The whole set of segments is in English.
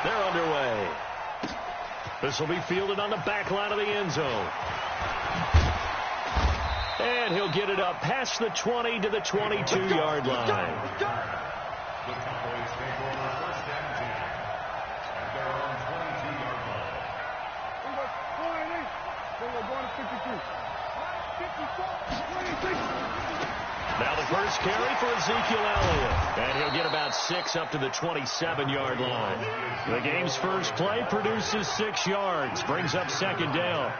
They're underway. This will be fielded on the back line of the end zone. And he'll get it up past the 20 to the 22-yard line. The Cowboys take over first down 10 at their own 22-yard line. We're going to 52. Now the first carry for Ezekiel Elliott. And he'll get about 6 up to the 27-yard line. The game's first play produces 6 yards. Brings up second down.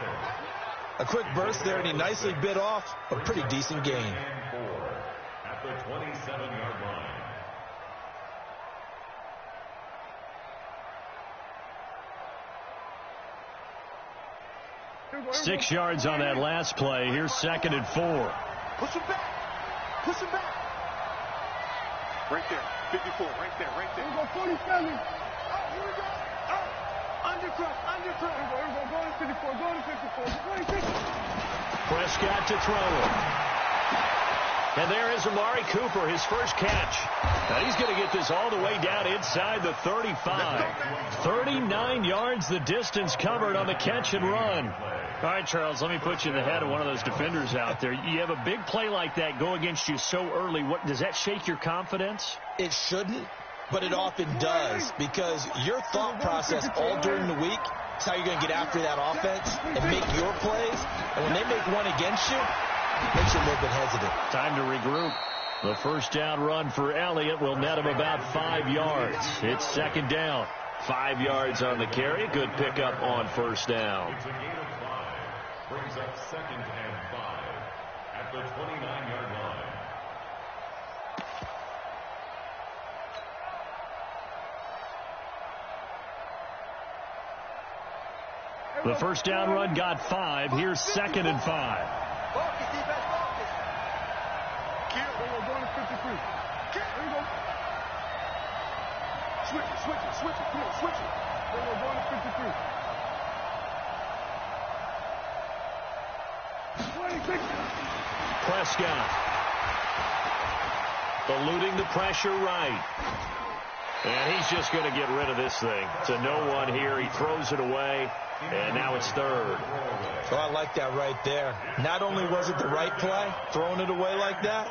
A quick burst there, and he nicely bit off a pretty decent gain. And 4 at the 27-yard line. 6 yards on that last play. Here's second and 4. Push him back. Push him back. Right there. 54. Right there. Right there. Here we go. 47. Here we go. Undercut. Undercut. Here we go. Go to 54. Go to 54. Prescott to throw it. And there is Amari Cooper, his first catch. And he's going to get this all the way down inside the 35. 39 yards the distance covered on the catch and run. All right, Charles, let me put you in the head of one of those defenders out there. You have a big play like that go against you so early. What does that shake your confidence? It shouldn't, but it often does, because your thought process all during the week is how you're going to get after that offense and make your plays. And when they make one against you, it makes you a little bit hesitant. Time to regroup. The first down run for Elliott will net him about 5 yards. It's second down. 5 yards on the carry. Good pickup on first down. It's a gain of 5. Brings up second and 5 at the 29-yard line. The first down run got 5. Here's second and 5. Focus, defense, focus. Kill. We're going to 53. Kill. Here we go. Switch it, switch it, switch it. Come on, switch it. We're going to 53. 26. Prescott. Eluding the pressure right. And he's just going to get rid of this thing. It's a no-one here. He throws it away, and now it's third. Oh, I like that right there. Not only was it the right play, throwing it away like that,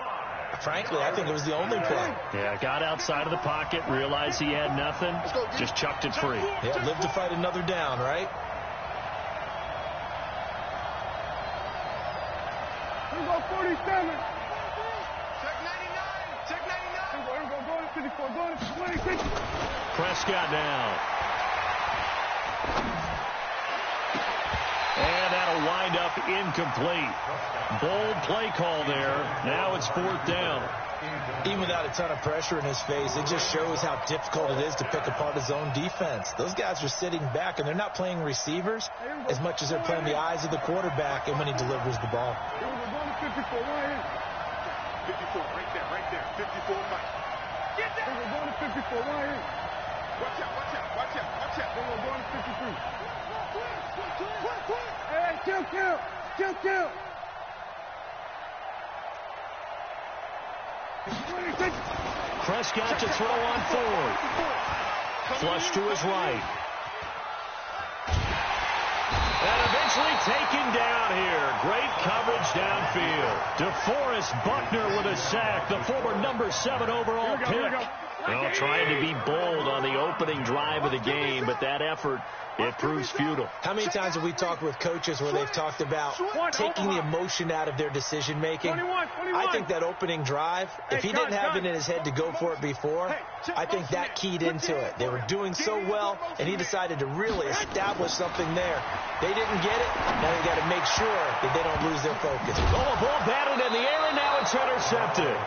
frankly, I think it was the only play. Yeah, got outside of the pocket, realized he had nothing, just chucked it free. Yeah, live to fight another down, right? Here we go, 47. Check 99. Check 99. Here we go, go to 54. Go to 26. Prescott now. And that'll wind up incomplete. Bold play call there. Now it's fourth down. Even without a ton of pressure in his face, it just shows how difficult it is to pick apart his own defense. Those guys are sitting back, and they're not playing receivers as much as they're playing the eyes of the quarterback and when he delivers the ball. Here we go, go to 54. Right here. 54, right there, right there. 54, Mike. Get there. Here we go, go to 54. Right here. Watch out, watch out, watch out, watch out. Here we go, go to 53. Hey, kill. Prescott to throw on forward. Flush to his right. And eventually taken down here. Great coverage downfield. DeForest Buckner with a sack, the former number 7 overall pick. Well, trying to be bold on the opening drive of the game, but that effort, it proves futile. How many times have we talked with coaches where they've talked about taking the emotion out of their decision-making? I think that opening drive, if he didn't have it in his head to go for it before, I think that keyed into it. They were doing so well, and he decided to really establish something there. They didn't get it. Now they got to make sure that they don't lose their focus. Oh, a ball batted in the air, and now it's intercepted.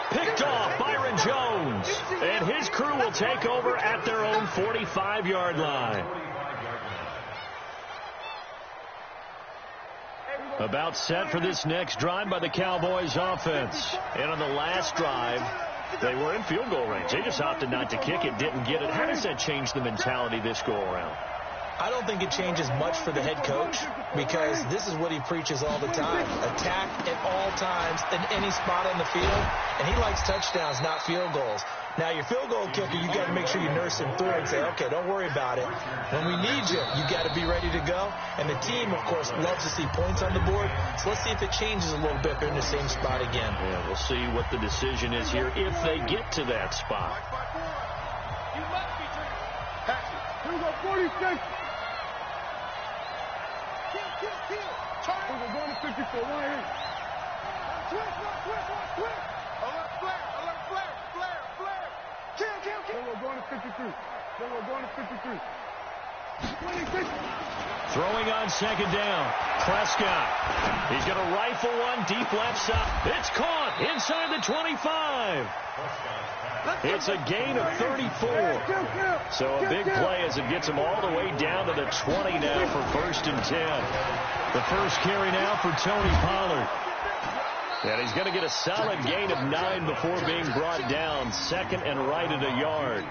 Picked off Byron Jones, and his crew will take over at their own 45-yard line. About set for this next drive by the Cowboys offense. And on the last drive, they were in field goal range. They just opted not to kick it, didn't get it. How does that change the mentality this go around? I don't think it changes much for the head coach because this is what he preaches all the time. Attack at all times in any spot on the field, and he likes touchdowns, not field goals. Now, your field goal kicker, you got to make sure you nurse him through and say, okay, don't worry about it. When we need you, you got to be ready to go. And the team, of course, loves to see points on the board. So let's see if it changes a little bit. They're in the same spot again. Yeah, we'll see what the decision is here if they get to that spot. You must be triggered. Here we go, 46. Kill. We're going to 54. One here. Quick. Alert flare. Kill. Then we're going to 53. 26. Throwing on second down. Prescott. He's going to rifle one deep left side. It's caught inside the 25. It's a gain of 34. So a big play as it gets him all the way down to the 20 now for 1st and 10. The first carry now for Tony Pollard. And he's going to get a solid gain of 9 before being brought down. 2nd and right at a yard.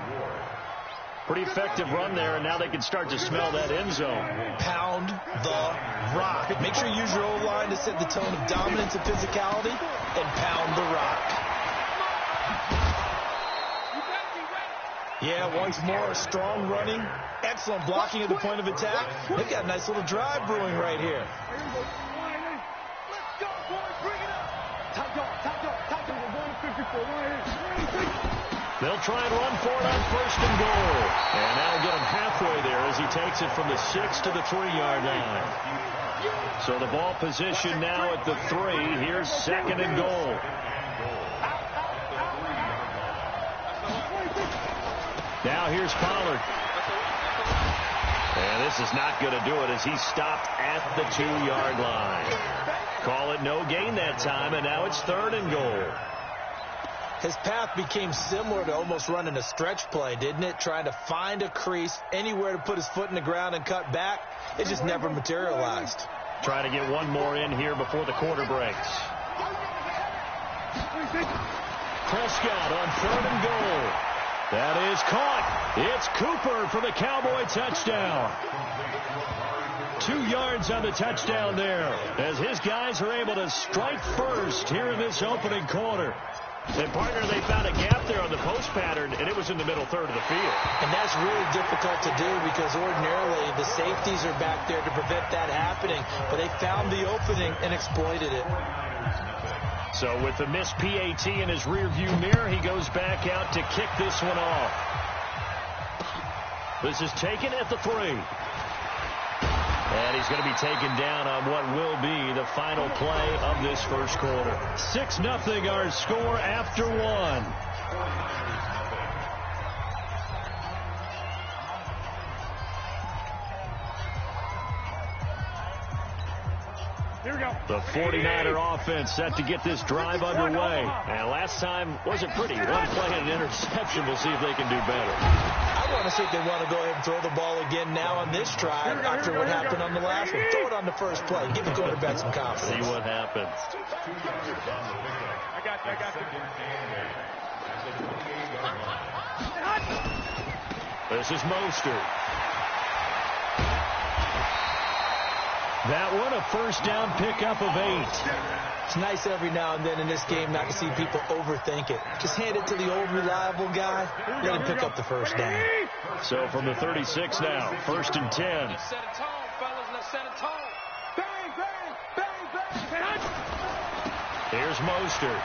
Pretty effective run there, and now they can start to smell that end zone. Pound the rock. Make sure you use your O-line to set the tone of dominance and physicality, and pound the rock. Yeah, once more, strong running, excellent blocking at the point of attack. They've got a nice little drive brewing right here. Let's go, boys. Bring it up. Top dog. We're going to 54. They'll try and run for it on 1st and goal. And that'll get him halfway there as he takes it from the 6 to the 3-yard line. So the ball position now at the 3. Here's 2nd and goal. Now here's Pollard. And this is not going to do it as he stopped at the 2-yard line. Call it no gain that time, and now it's 3rd and goal. His path became similar to almost running a stretch play, didn't it? Trying to find a crease, anywhere to put his foot in the ground and cut back. It just never materialized. Trying to get one more in here before the quarter breaks. Prescott on 3rd and goal. That is caught. It's Cooper for the Cowboy touchdown. 2 yards on the touchdown there as his guys are able to strike first here in this opening quarter. And, partner, they found a gap there on the post pattern, and it was in the middle third of the field. And that's really difficult to do because ordinarily the safeties are back there to prevent that happening. But they found the opening and exploited it. So with the missed PAT in his rearview mirror, he goes back out to kick this one off. This is taken at the 3. And he's going to be taken down on what will be the final play of this first quarter. 6-0 our score after 1. The 49er offense set to get this drive underway. And last time wasn't pretty. One play and an interception. We'll see if they can do better. I want to see if they want to go ahead and throw the ball again now on this drive after what happened on the last one. Throw it on the first play. Give the quarterback some confidence. See what happens. I got you. This is Mostert. That one a first down pickup of 8. It's nice every now and then in this game not to see people overthink it. Just hand it to the old reliable guy. Let him pick up the first down. So from the 36 now, 1st and 10. Let's set a tone, fellas. Let's set a tone. Bang, bang, bang, bang. Here's Mostert.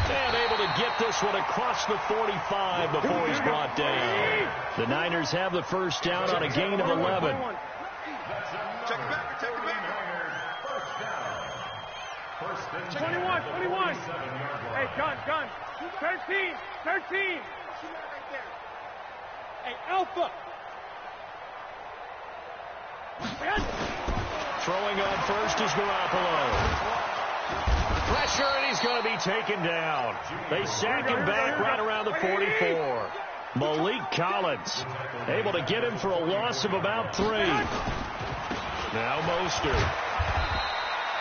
And able to get this one across the 45 before he's brought down. The Niners have the first down on a gain of 11. Check it back. 21. Hey, gun. 13. Hey, Alpha. Throwing on first is Garoppolo. Pressure, and he's going to be taken down. They sack him back right around the 44. Malik Collins able to get him for a loss of about 3. Now Mostert.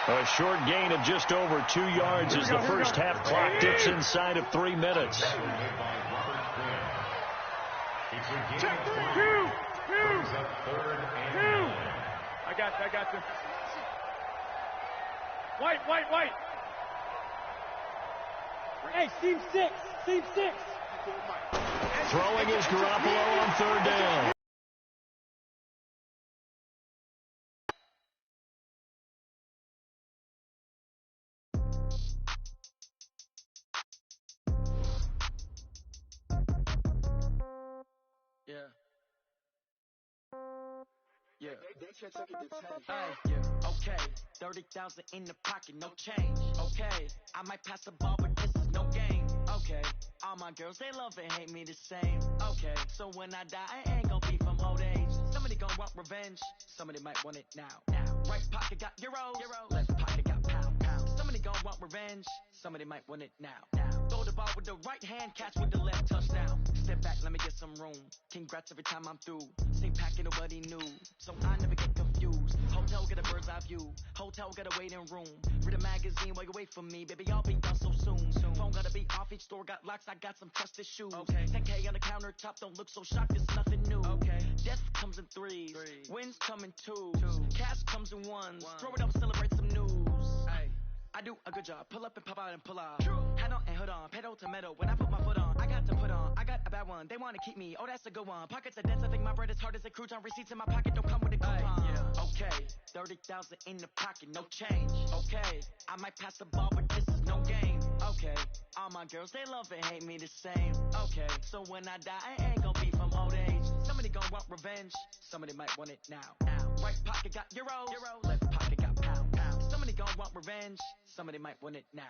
A short gain of just over 2 yards as the first half clock dips inside of 3 minutes. Check 2. Brings up 3rd and 9. I got you. White. Hey, team 6. Throwing is Garoppolo on 3rd down. Okay, 30,000 in the pocket, no change. Okay, I might pass the ball, but this is no game. Okay, all my girls, they love and hate me the same. Okay, so when I die, I ain't gonna be from old age. Somebody gonna want revenge, somebody might want it now. Right pocket got euros, left pocket got pound. Somebody gonna want revenge, somebody might want it now. Throw the ball with the right hand, catch with the left, touchdown. Step back, let me get some room. Congrats every time I'm through. Stay packing, nobody knew, so I never get confused. Hotel get a bird's eye view. Hotel got a waiting room. Read a magazine while you wait for me, baby. I'll be done so soon. Phone gotta be off. Each store got locks. I got some trusted shoes. Okay. 10K on the countertop. Don't look so shocked. It's nothing new. Okay. Death comes in threes. Wins come in twos. Cash comes in ones. Throw it up, celebrate some news. Ay. I do a good job. Pull up and pop out and pull out. Head on and hood on. Pedal to metal. When I put my foot on, I got to put on. I got a bad one. They want to keep me. Oh, that's a good one. Pockets are dense. I think my bread is hard as a crouton. Receipts in my pocket don't come with a coupon. Okay. 30,000 in the pocket. No change. Okay. I might pass the ball, but this is no game. Okay. All my girls, they love and hate me the same. Okay. So when I die, I ain't gonna be from old age. Somebody gonna want revenge. Somebody might want it now. Right pocket got euros. Left pocket got pound. Somebody gonna want revenge. Somebody might want it now.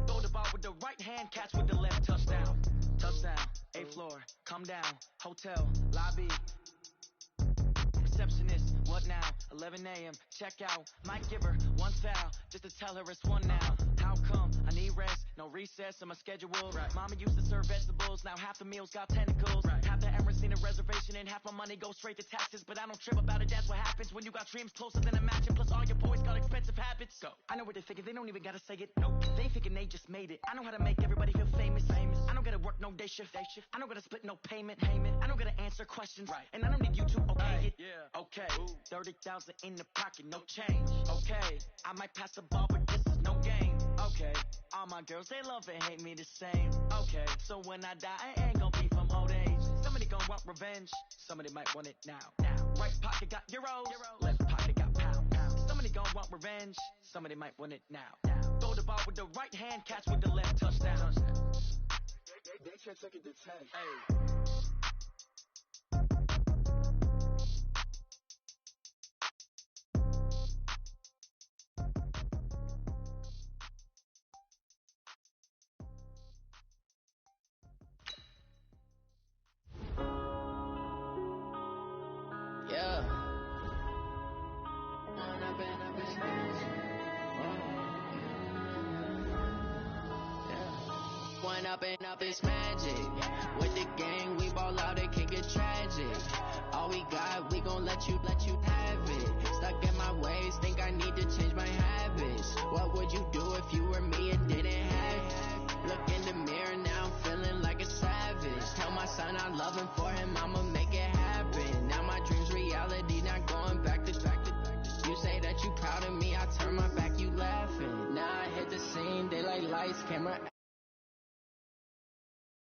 Throw the ball with the right hand, catch with the left, touchdown. Touchdown, 8th floor, come down, hotel, lobby. Receptionist, what now? 11 a.m., check out. Might give her one foul, just to tell her it's one now. How come? I need rest, no recess in my schedule. Right. Mama used to serve vegetables, now half the meals got tentacles. Right. Half the Emirates need a reservation and half my money goes straight to taxes. But I don't trip about it, that's what happens when you got dreams closer than a match. And plus all your boys got expensive habits. Go. I know what they're thinking, they don't even gotta say it. Nope. They thinking they just made it. I know how to make everybody feel famous. I don't gotta work no day shift. I don't gotta split no payment. I don't gotta answer questions. Right. And I don't need you to okay it. Yeah. Okay. 30,000 in the pocket, no change. Okay. I might pass the ball, but this is no game. Okay. All my girls, they love and hate me the same. Okay. So when I die, I ain't gonna be from old age. Somebody gonna want revenge. Somebody might want it now. Right pocket got euros. Left pocket got pound. Somebody gonna want revenge. Somebody might want it now. Throw the ball with the right hand, catch with the left, touchdown. They can't take it to 10. Hey. Up is magic. With the gang, we ball out, it can get tragic. All we got, we gon' let you have it. Stuck in my ways, think I need to change my habits. What would you do if you were me and didn't have it? Look in the mirror, now I'm feeling like a savage. Tell my son I love him, for him I'ma make it happen. Now my dream's reality, not going back to. You say that you proud of me, I turn my back, you laughing. Now I hit the scene, daylight lights, camera.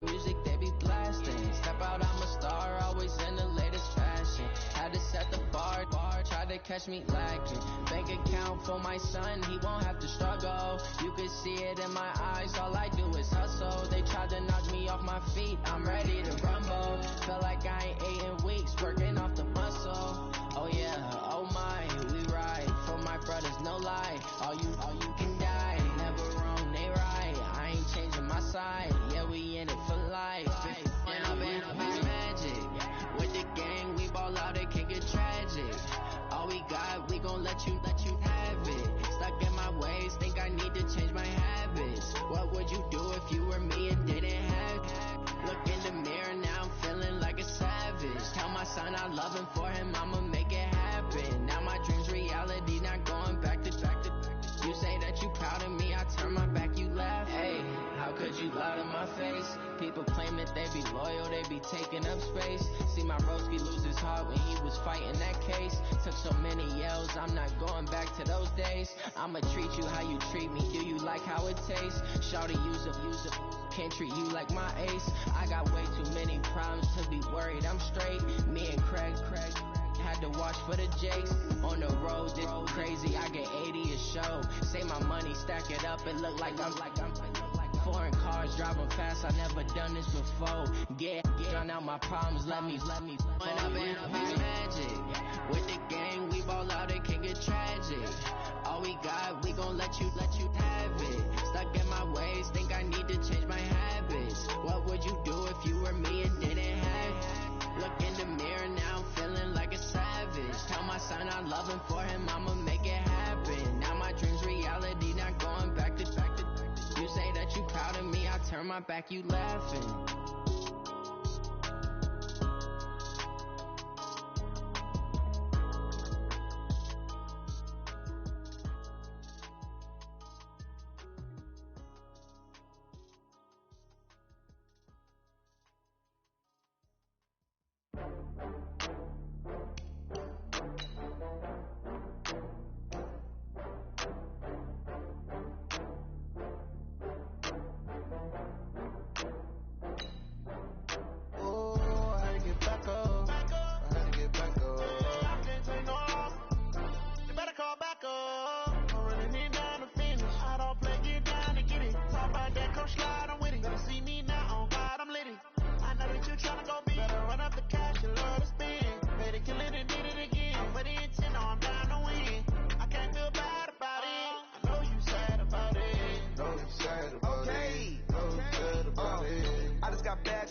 Music they be blasting. Step out, I'm a star, always in the latest fashion. Had to set the bar, tried to catch me lacking. Bank account for my son, he won't have to struggle. You can see it in my eyes, all I do is hustle. They tried to knock me off my feet, I'm ready to rumble. Feel like I ain't ate in weeks, working off the muscle. Oh yeah, oh my, we ride for my brothers, no lie. All you can die, never wrong, they right. I ain't changing my side, yeah, we in it for life. It's magic. With the gang, we ball out, it can get tragic. All we got, we gon' let you have it. Stuck in my ways, think I need to change my habits. What would you do if you were me and didn't have it? Look in the mirror, now I'm feeling like a savage. Tell my son I love him, for him I'ma make it happen. Now my dream's reality, not going back to. You say that you proud of me, I turn my back, you laugh. Hey, how could you lie to my face? People claim that they be loyal, they be taking up space. See my broski lose his heart when he cause I'm not going back to those days. I'ma treat you how you treat me. Do you like how it tastes? Shawty, use a can't treat you like my ace. I got way too many problems to be worried. I'm straight. Me and Craig had to watch for the Jakes. On the road, it's crazy. I get 80 a show. Say my money, stack it up, it look like I'm foreign cars, driving fast. I never done this before. Drown out my problems. Let me. When I've been magic with the gang, we ball out. It can get tragic. All we got, we gon' let you have it. Stuck in my ways, think I need to change my habits. What would you do if you were me and didn't have it? Look in the mirror now, I'm feeling like a savage. Tell my son I love him, for him I'ma make it happen. Now my dream's reality, not going back to. You say that you proud of me, I turn my back, you laughing.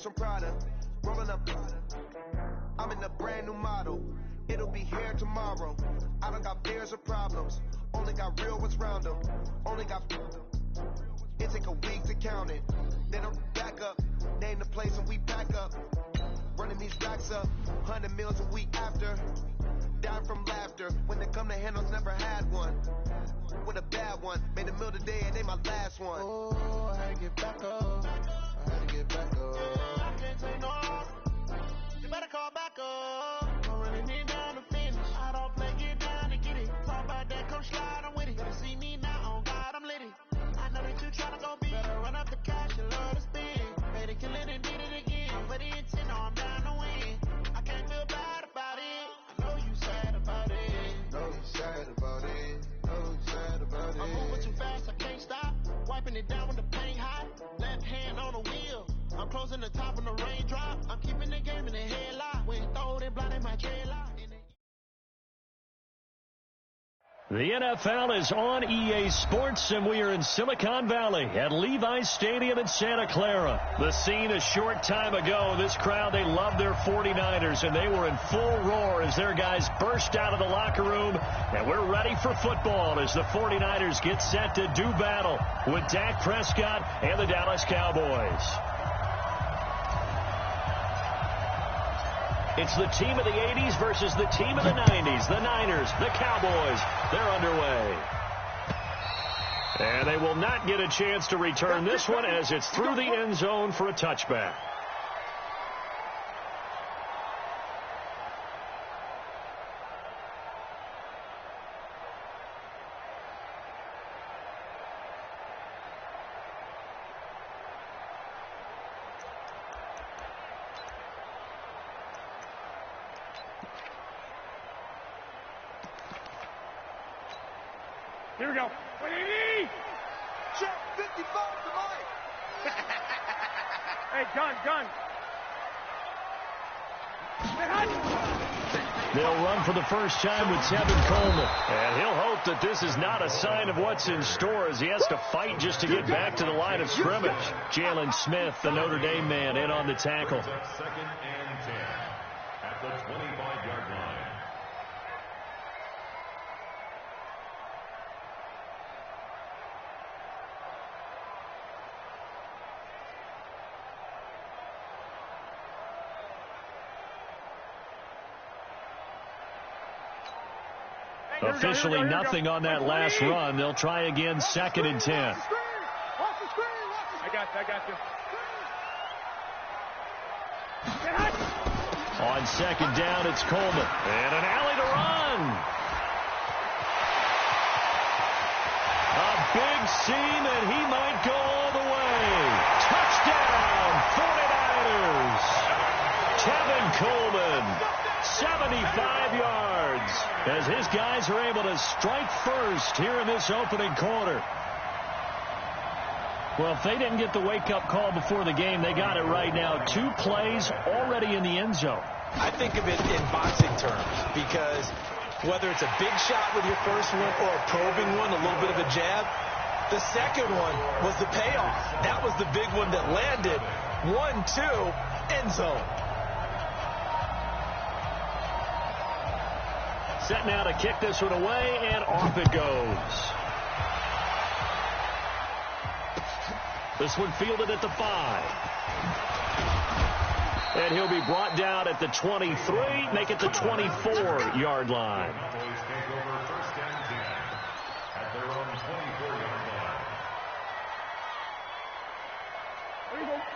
From Prada, rolling up. I'm in a brand new model. It'll be here tomorrow. I don't got fears or problems. Only got real ones round them. Only got. It take a week to count it. Then I'm back up. Name the place and we pack up. Running these racks up. 100 meals a week after. Dying from laughter. When they come to handles, never had one. With a bad one. Made a meal today and they my last one. Oh, I had to get back up. I had to get back up. I can't take no off. You better call back up. I'm running it down to finish. I don't play, get down to get it. Talk about that, come slide, I'm with it. Better see me now, on God, I'm litty. I know that you tryna go big. Better run up the cash, you love to spend. Made it, kill it, and did it again. But the intent, no, I'm down to win. I can't feel bad about it. I know you sad about it. Know you sad about it. Know you sad about it. I'm moving too fast, I can't stop. Wiping it down with the paint hot. Left hand on the wheel. I'm closing the top on the raindrop. I'm keeping the game in the headlock. When throwed and blinded my dreadlock. The NFL is on EA Sports, and we are in Silicon Valley at Levi's Stadium in Santa Clara. The scene a short time ago. This crowd, they love their 49ers, and they were in full roar as their guys burst out of the locker room. And we're ready for football as the 49ers get set to do battle with Dak Prescott and the Dallas Cowboys. It's the team of the 80s versus the team of the 90s. The Niners, the Cowboys, they're underway. And they will not get a chance to return this one as it's through the end zone for a touchback. Here we go. Check 55 to Mike. Hey, gun. They'll run for the first time with Tevin Coleman. And he'll hope that this is not a sign of what's in store as he has to fight just to get back to the line of scrimmage. Jalen Smith, the Notre Dame man, in on the tackle. Second and 10 at the 25-yard line. Officially nothing on that last run. They'll try again, second and 10. I got you. On second down, it's Coleman. And an alley to run. big seam, and he might go all the way. Touchdown, 49ers. Kevin Coleman, 75 yards, as his guys are able to strike first here in this opening quarter. Well, if they didn't get the wake-up call before the game, they got it right now. 2 plays already in the end zone. I think of it in boxing terms, because whether it's a big shot with your first one or a probing one, a little bit of a jab, the second one was the payoff. That was the big one that landed. 1-2, end zone. Set now to kick this one away, and off it goes. This one fielded at the 5. And he'll be brought down at the 23, make it the 24-yard line.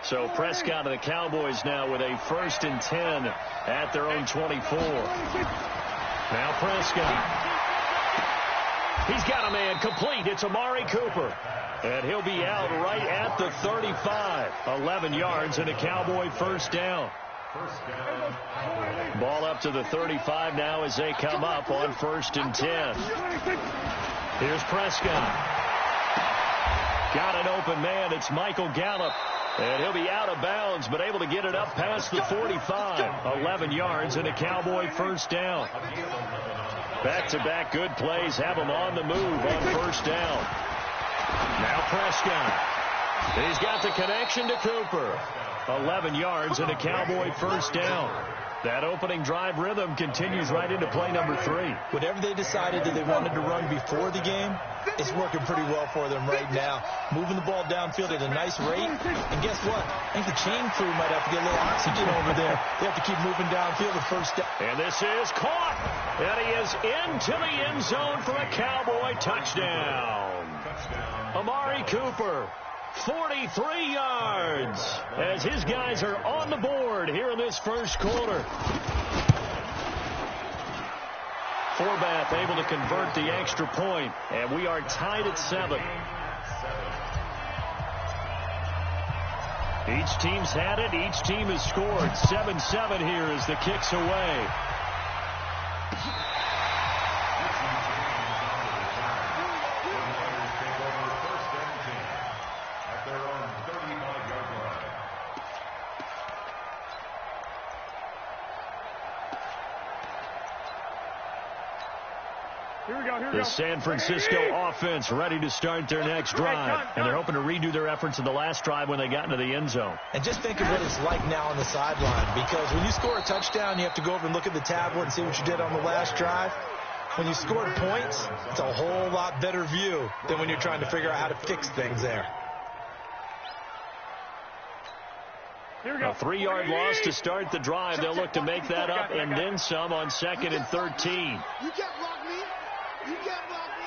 So Prescott and the Cowboys now with a 1st and 10 at their own 24. Now Prescott. He's got a man complete. It's Amari Cooper. And he'll be out right at the 35. 11 yards and a Cowboy 1st down. Ball up to the 35 now as they come up on 1st and 10. Here's Prescott. Got an open man. It's Michael Gallup. And he'll be out of bounds, but able to get it up past the 45. 11 yards and a Cowboy 1st down. Back-to-back good plays have him on the move on 1st down. Now Prescott. He's got the connection to Cooper. 11 yards and a Cowboy 1st down. That opening drive rhythm continues right into play number 3. Whatever they decided that they wanted to run before the game, it's working pretty well for them right now. Moving the ball downfield at a nice rate. And guess what? I think the chain crew might have to get a little oxygen over there. They have to keep moving downfield the 1st down. And this is caught. And he is into the end zone for a Cowboy touchdown. Amari Cooper, 43 yards, as his guys are on the board here in this 1st quarter. Forbath able to convert the extra point, and we are tied at 7. Each team's had it. Each team has scored. 7-7 here as the kick's away. The San Francisco offense ready to start their next drive. And they're hoping to redo their efforts in the last drive when they got into the end zone. And just think of what it's like now on the sideline. Because when you score a touchdown, you have to go over and look at the tablet and see what you did on the last drive. When you scored points, it's a whole lot better view than when you're trying to figure out how to fix things there. A 3-yard loss to start the drive. They'll look to make that up and then some on 2nd and 13. You can't block me. You can't block me.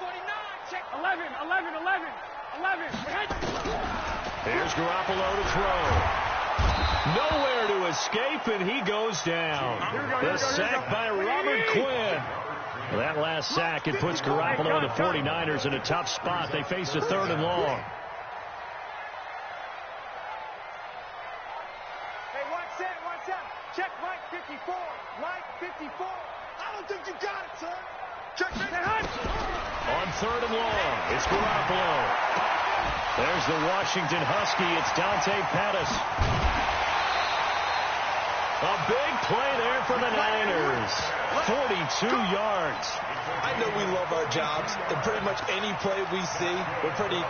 49, check. 11. Here's Garoppolo to throw. Nowhere to escape, and he goes down. The sack by Robert Quinn. That last sack, it puts Garoppolo and the 49ers in a tough spot. They face a 3rd and long. Hey, watch that. Check Mike 54. Mike 54. I don't think you got it, son. Check that. On 3rd and long, it's Garoppolo. There's the Washington Husky. It's Dante Pettis. A big play there for the Niners. 42 yards. I know we love our jobs, and pretty much any play we see, we're pretty,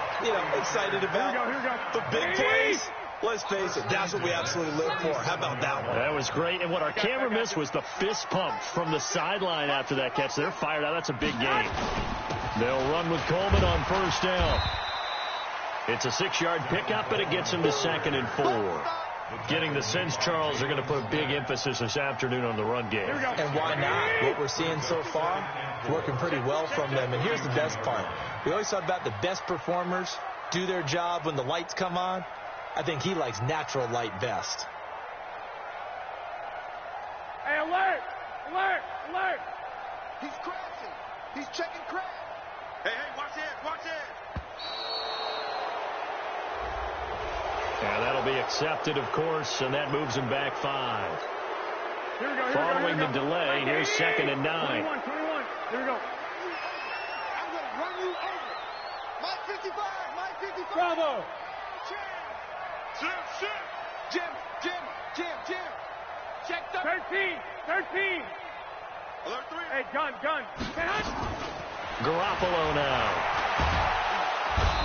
excited about. Here we go. But big plays, let's face it, that's what we absolutely live for. How about that one? That was great. And what our camera missed was the fist pump from the sideline after that catch. They're fired out. That's a big game. They'll run with Coleman on 1st down. It's a 6-yard pickup, and it gets him to 2nd and 4. Getting the sense, Charles, are going to put a big emphasis this afternoon on the run game. And why not? What we're seeing so far, working pretty well from them. And here's the best part. We always talk about the best performers do their job when the lights come on. I think he likes natural light best. Hey, alert! He's crashing. He's checking crash. Hey, watch it, watch it. And that'll be accepted, of course, and that moves him back 5. Here we go, Following the delay, here's 2nd and 9. 21. Here we go. I'm going to run you over. Mike 55. Bravo. Jim. Check 13. Alert 3. Hey, gun. Garoppolo now.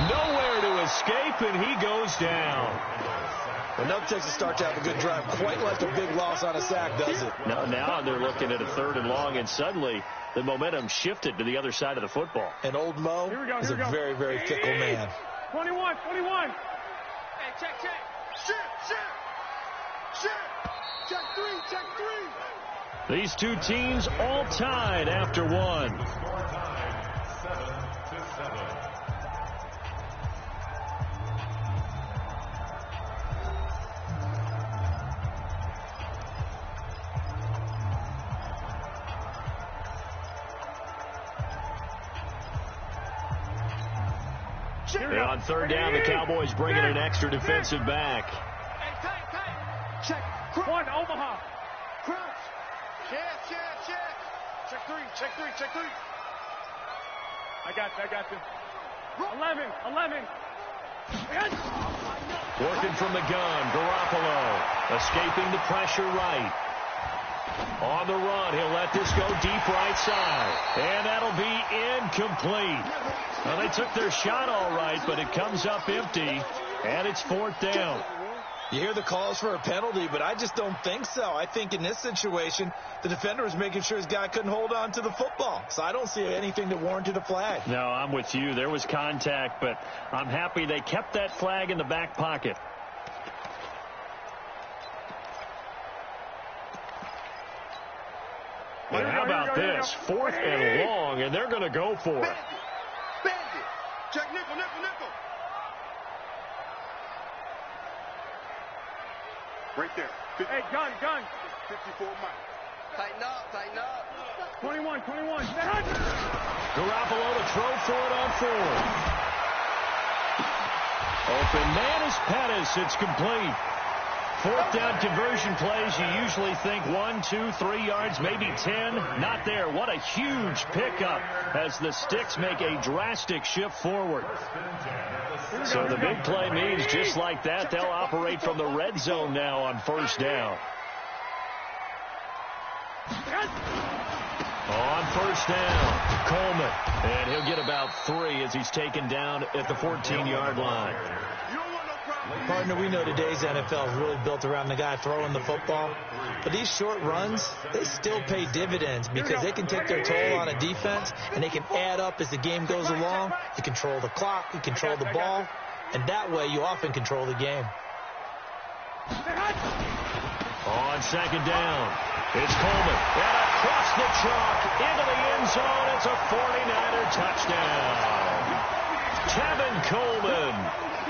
Nowhere to escape, and he goes down. Well, no Texas start to have a good drive, quite like a big loss on a sack, does it? Now they're looking at a 3rd and long, and suddenly the momentum shifted to the other side of the football. And old Mo is a very, very fickle man. 21. Hey, check. Shit. Check 3. These two teams all tied after 1. Score time, 7-7. On 3rd down, the Cowboys bring in an extra defensive back. Hey, tight. Check. One, Omaha. Crouch. Check. Check 3. I got you. 11. Working from the gun, Garoppolo. Escaping the pressure right. On the run, he'll let this go deep right side. And that'll be incomplete. Well, they took their shot all right, but it comes up empty, and it's 4th down. You hear the calls for a penalty, but I just don't think so. I think in this situation, the defender was making sure his guy couldn't hold on to the football. So I don't see anything that warranted a flag. No, I'm with you. There was contact, but I'm happy they kept that flag in the back pocket. And how about this? 4th and long, and they're going to go for it. Bandit. Check nickel. Right there. Hey, gun. 54 Mike. Tighten up. 21. Garoppolo to throw for it on 4th. Open man is Pettis. It's complete. 4th down conversion plays, you usually think 1, 2, 3 yards, maybe 10. Not there. What a huge pickup as the Sticks make a drastic shift forward. So the big play means just like that, they'll operate from the red zone now on 1st down. On 1st down, Coleman. And he'll get about 3 as he's taken down at the 14-yard line. Partner, we know today's NFL is really built around the guy throwing the football. But these short runs, they still pay dividends because they can take their toll on a defense, and they can add up as the game goes along. You control the clock, you control the ball, and that way you often control the game. On 2nd down, it's Coleman. And across the chalk into the end zone. It's a 49er touchdown. Kevin Coleman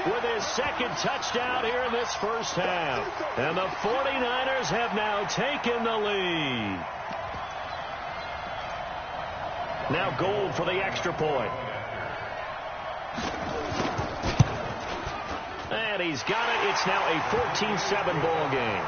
with his 2nd touchdown here in this 1st half. And the 49ers have now taken the lead. Now Gold for the extra point. And he's got it. It's now a 14-7 ball game.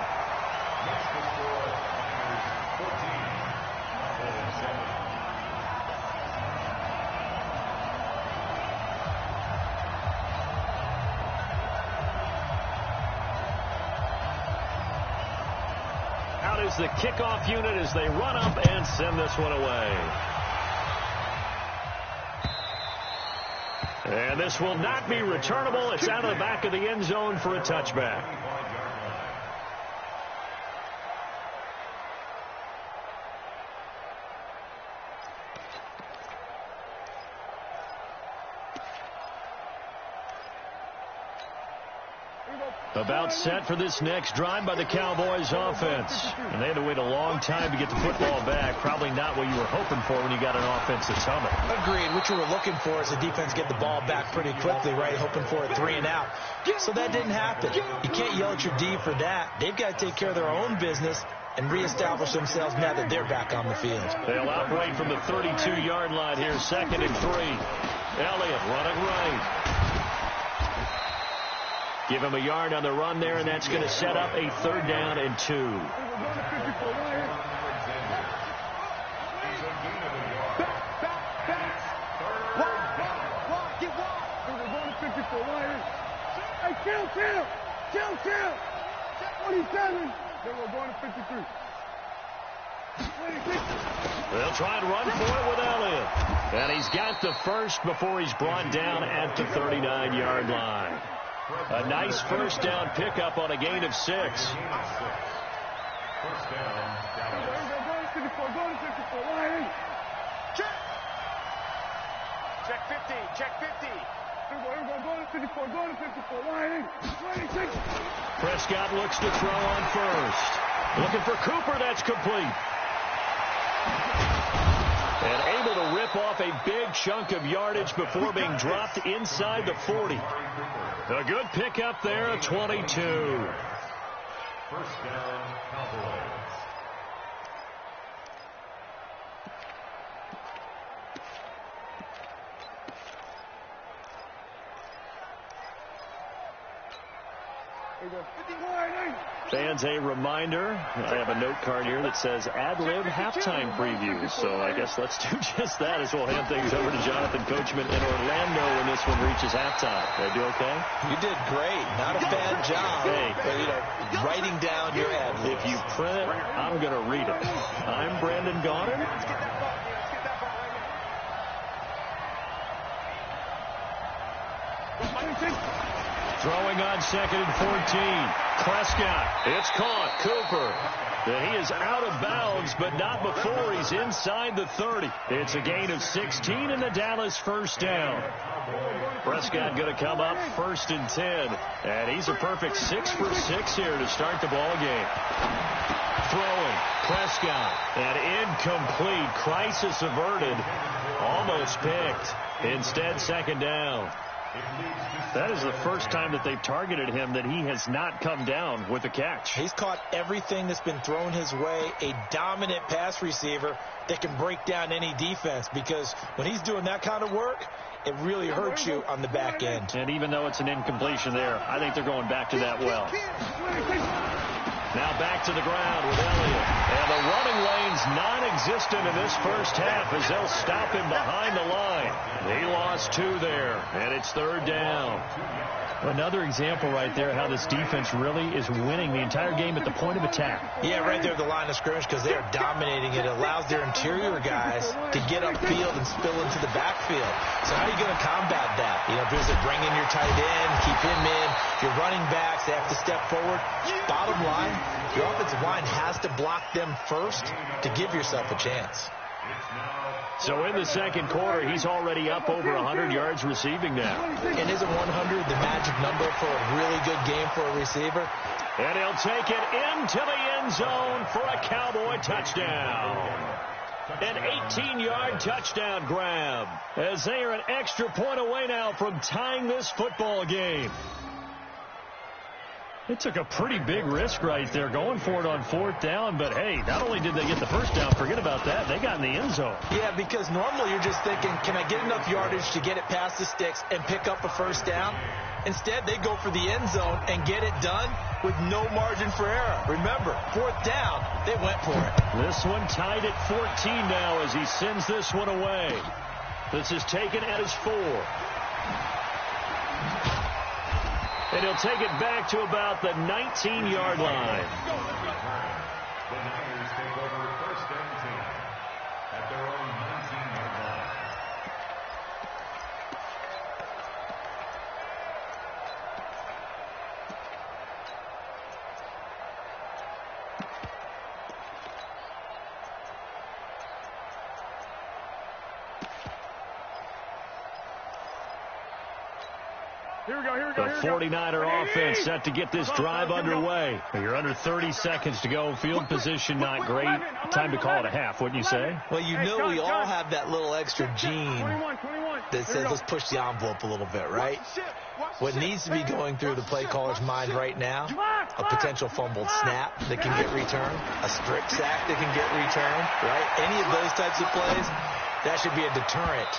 Out is the kickoff unit as they run up and send this one away. And this will not be returnable. It's out of the back of the end zone for a touchback. About set for this next drive by the Cowboys offense. And they had to wait a long time to get the football back. Probably not what you were hoping for when you got an offense that's humming. Agreed. What you were looking for is the defense get the ball back pretty quickly, right? Hoping for a 3 and out. So that didn't happen. You can't yell at your D for that. They've got to take care of their own business and reestablish themselves now that they're back on the field. They'll operate from the 32-yard line here, 2nd and 3. Elliott running right. Give him a yard on the run there, and that's going to set up a 3rd down and 2. Hey, chill. 27. Then we're going to 53. They'll try and run for it with Elliott. And he's got the first before he's brought down at the 39-yard line. A nice 1st down pickup on a gain of 6. Go to 54. Check 50. Go to 54. Line 26. Prescott looks to throw on 1st. Looking for Cooper. That's complete. And able to rip off a big chunk of yardage before being dropped inside the 40. A good pickup there at 22. 1st down, Cowboys. Fans, a reminder, I have a note card here that says ad-lib halftime preview. So I guess let's do just that as we'll hand things over to Jonathan Coachman in Orlando when this one reaches halftime. Did I do okay? You did great. Not a bad job. Hey. But, writing down your ad-libs. If you print it, I'm going to read it. I'm Brandon Gaudin. Throwing on 2nd and 14. Prescott. It's caught. Cooper. And he is out of bounds, but not before he's inside the 30. It's a gain of 16 and the Dallas 1st down. Prescott going to come up 1st and 10. And he's a perfect 6 for 6 here to start the ball game. Throwing. Prescott. And incomplete. Crisis averted. Almost picked. Instead, 2nd down. That is the first time that they've targeted him that he has not come down with a catch. He's caught everything that's been thrown his way. A dominant pass receiver that can break down any defense, because when he's doing that kind of work, it really hurts you on the back end. And even though it's an incompletion there, I think they're going back to that well. Now back to the ground with Elliott. And the running lane's non-existent in this 1st half as they'll stop him behind the line. He lost 2 there, and it's 3rd down. Another example right there how this defense really is winning the entire game at the point of attack. Yeah, right there at the line of scrimmage, because they are dominating it. It allows their interior guys to get upfield and spill into the backfield. So how are you going to combat that? You know, there's a bring in your tight end, keep him in. Your running backs, they have to step forward. Bottom line, your offensive line has to block them first to give yourself a chance. So in the 2nd quarter, he's already up over 100 yards receiving now. And isn't 100 the magic number for a really good game for a receiver? And he'll take it into the end zone for a Cowboy touchdown. An 18-yard touchdown grab, as they are an extra point away now from tying this football game. It took a pretty big risk right there going for it on 4th down, but hey, not only did they get the 1st down, forget about that, they got in the end zone. Yeah, because normally you're just thinking, can I get enough yardage to get it past the sticks and pick up a 1st down? Instead, they go for the end zone and get it done with no margin for error. Remember, 4th down, they went for it. This one tied at 14 now as he sends this one away. This is taken at his 4. And he'll take it back to about the 19-yard line. The Niners take over 1st and 10 at their own 19-yard line. Here we go. The 49er offense set to get this drive underway. You're under 30 seconds to go. Field position not great. Time to call it a half, wouldn't you say? Well, you know we all have that little extra gene that says let's push the envelope a little bit, right? What needs to be going through the play caller's mind right now a potential fumbled snap that can get returned, a strip sack that can get returned, right? Any of those types of plays, that should be a deterrent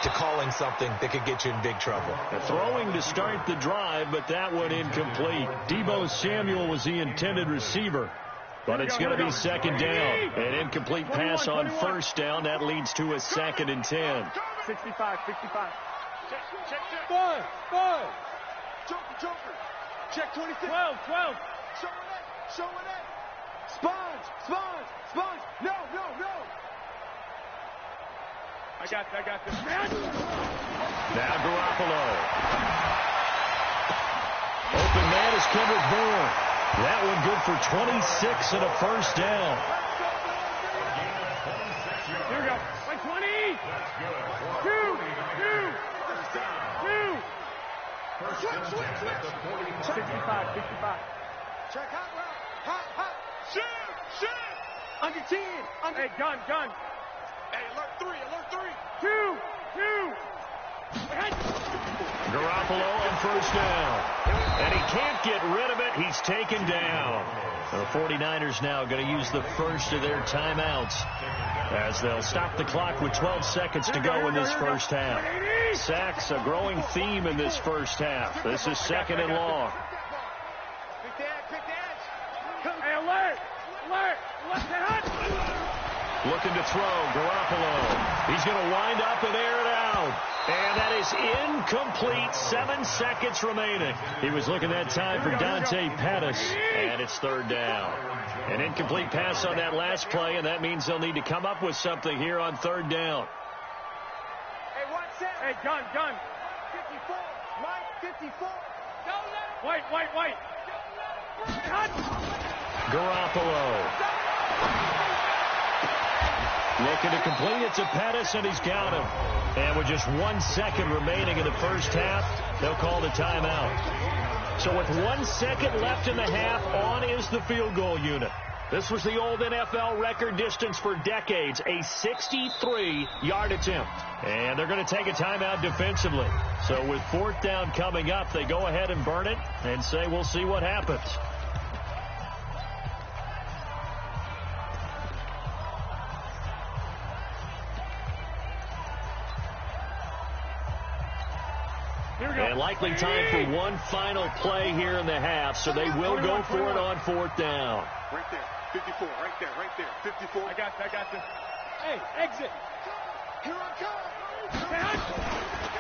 to calling something that could get you in big trouble. Throwing to start the drive, but that one incomplete. Deebo Samuel was the intended receiver, but it's going to be second down. An incomplete pass on first down. That leads to a 2nd and 10. 65. Check. 5. Joker. Check 26. 12. Show it. Sponge. No. I got this. Now Garoppolo. Open man is Kendrick Bourne. That one good for 26 and a first down. Here we go. 20. Two. Switch. 65. Check hot. Shoot. Under 10. Hey, gun. Hey, alert 3. 2. Garoppolo on first down. And he can't get rid of it. He's taken down. The 49ers now going to use the first of their timeouts as they'll stop the clock with 12 seconds to go in this first half. Sacks, a growing theme in this first half. This is 2nd and long. Pick the edge. Hey, alert. Looking to throw, Garoppolo. He's going to wind up and air it out. And that is incomplete. 7 seconds remaining. He was looking that time for Dante Pettis. And it's 3rd down. An incomplete pass on that last play, and that means they'll need to come up with something here on 3rd down. Hey, watch that. Hey, gun. 54. Mike, 54. White. Cut. Garoppolo. Looking to complete it to Pettis, and he's got him. And with just 1 second remaining in the first half, they'll call the timeout. So with 1 second left in the half, on is the field goal unit. This was the old NFL record distance for decades, a 63-yard attempt. And they're going to take a timeout defensively. So with 4th down coming up, they go ahead and burn it and say, we'll see what happens. And likely time for one final play here in the half, so they will go for it on 4th down. Right there, 54, right there, 54. I got this. Hey, exit. Here I come.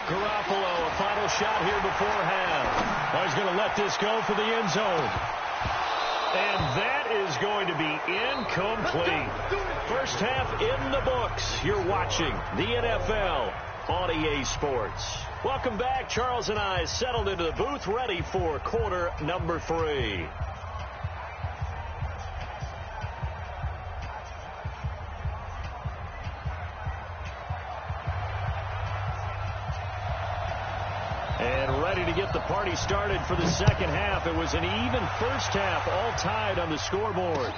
Garoppolo, a final shot here before half. Now he's going to let this go for the end zone. And that is going to be incomplete. First half in the books. You're watching the NFL on EA Sports. Welcome back. Charles and I settled into the booth, ready for quarter number 3. And ready to get the party started for the second half. It was an even first half, all tied on the scoreboard.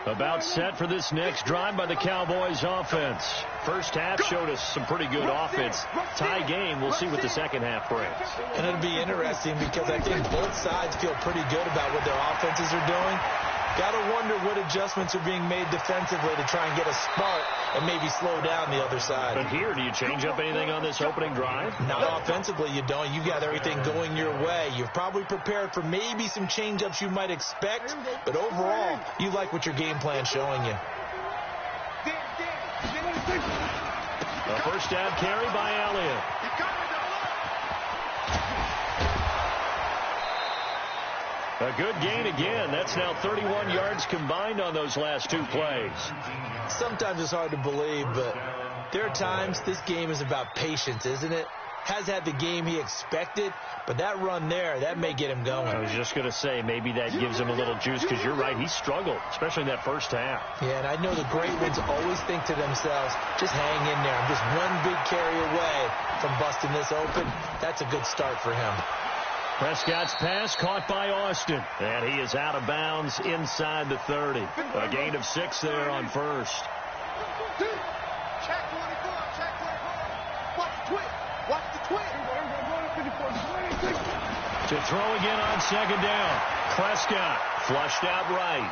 About set for this next drive by the Cowboys offense. First half showed us some pretty good offense. Tie game. We'll see what the second half brings. And it'll be interesting because I think both sides feel pretty good about what their offenses are doing. Got to wonder what adjustments are being made defensively to try and get a spark and maybe slow down the other side. But here, do you change up anything on this opening drive? Not offensively, you don't. You've got everything going your way. You've probably prepared for maybe some change-ups you might expect, but overall, you like what your game plan's showing you. A first down carry by Elliott. A good gain again. That's now 31 yards combined on those last 2 plays. Sometimes it's hard to believe, but there are times this game is about patience, isn't it? Has had the game he expected, but that run there, that may get him going. I was just going to say, maybe that gives him a little juice, because you're right, he struggled, especially in that first half. Yeah, and I know the great ones always think to themselves, just hang in there. I'm just one big carry away from busting this open. That's a good start for him. Prescott's pass caught by Austin. And he is out of bounds inside the 30. A gain of 6 there on first. Check 24. Check 24. Watch the twin. Watch the twin. To throw again on second down. Prescott flushed out right.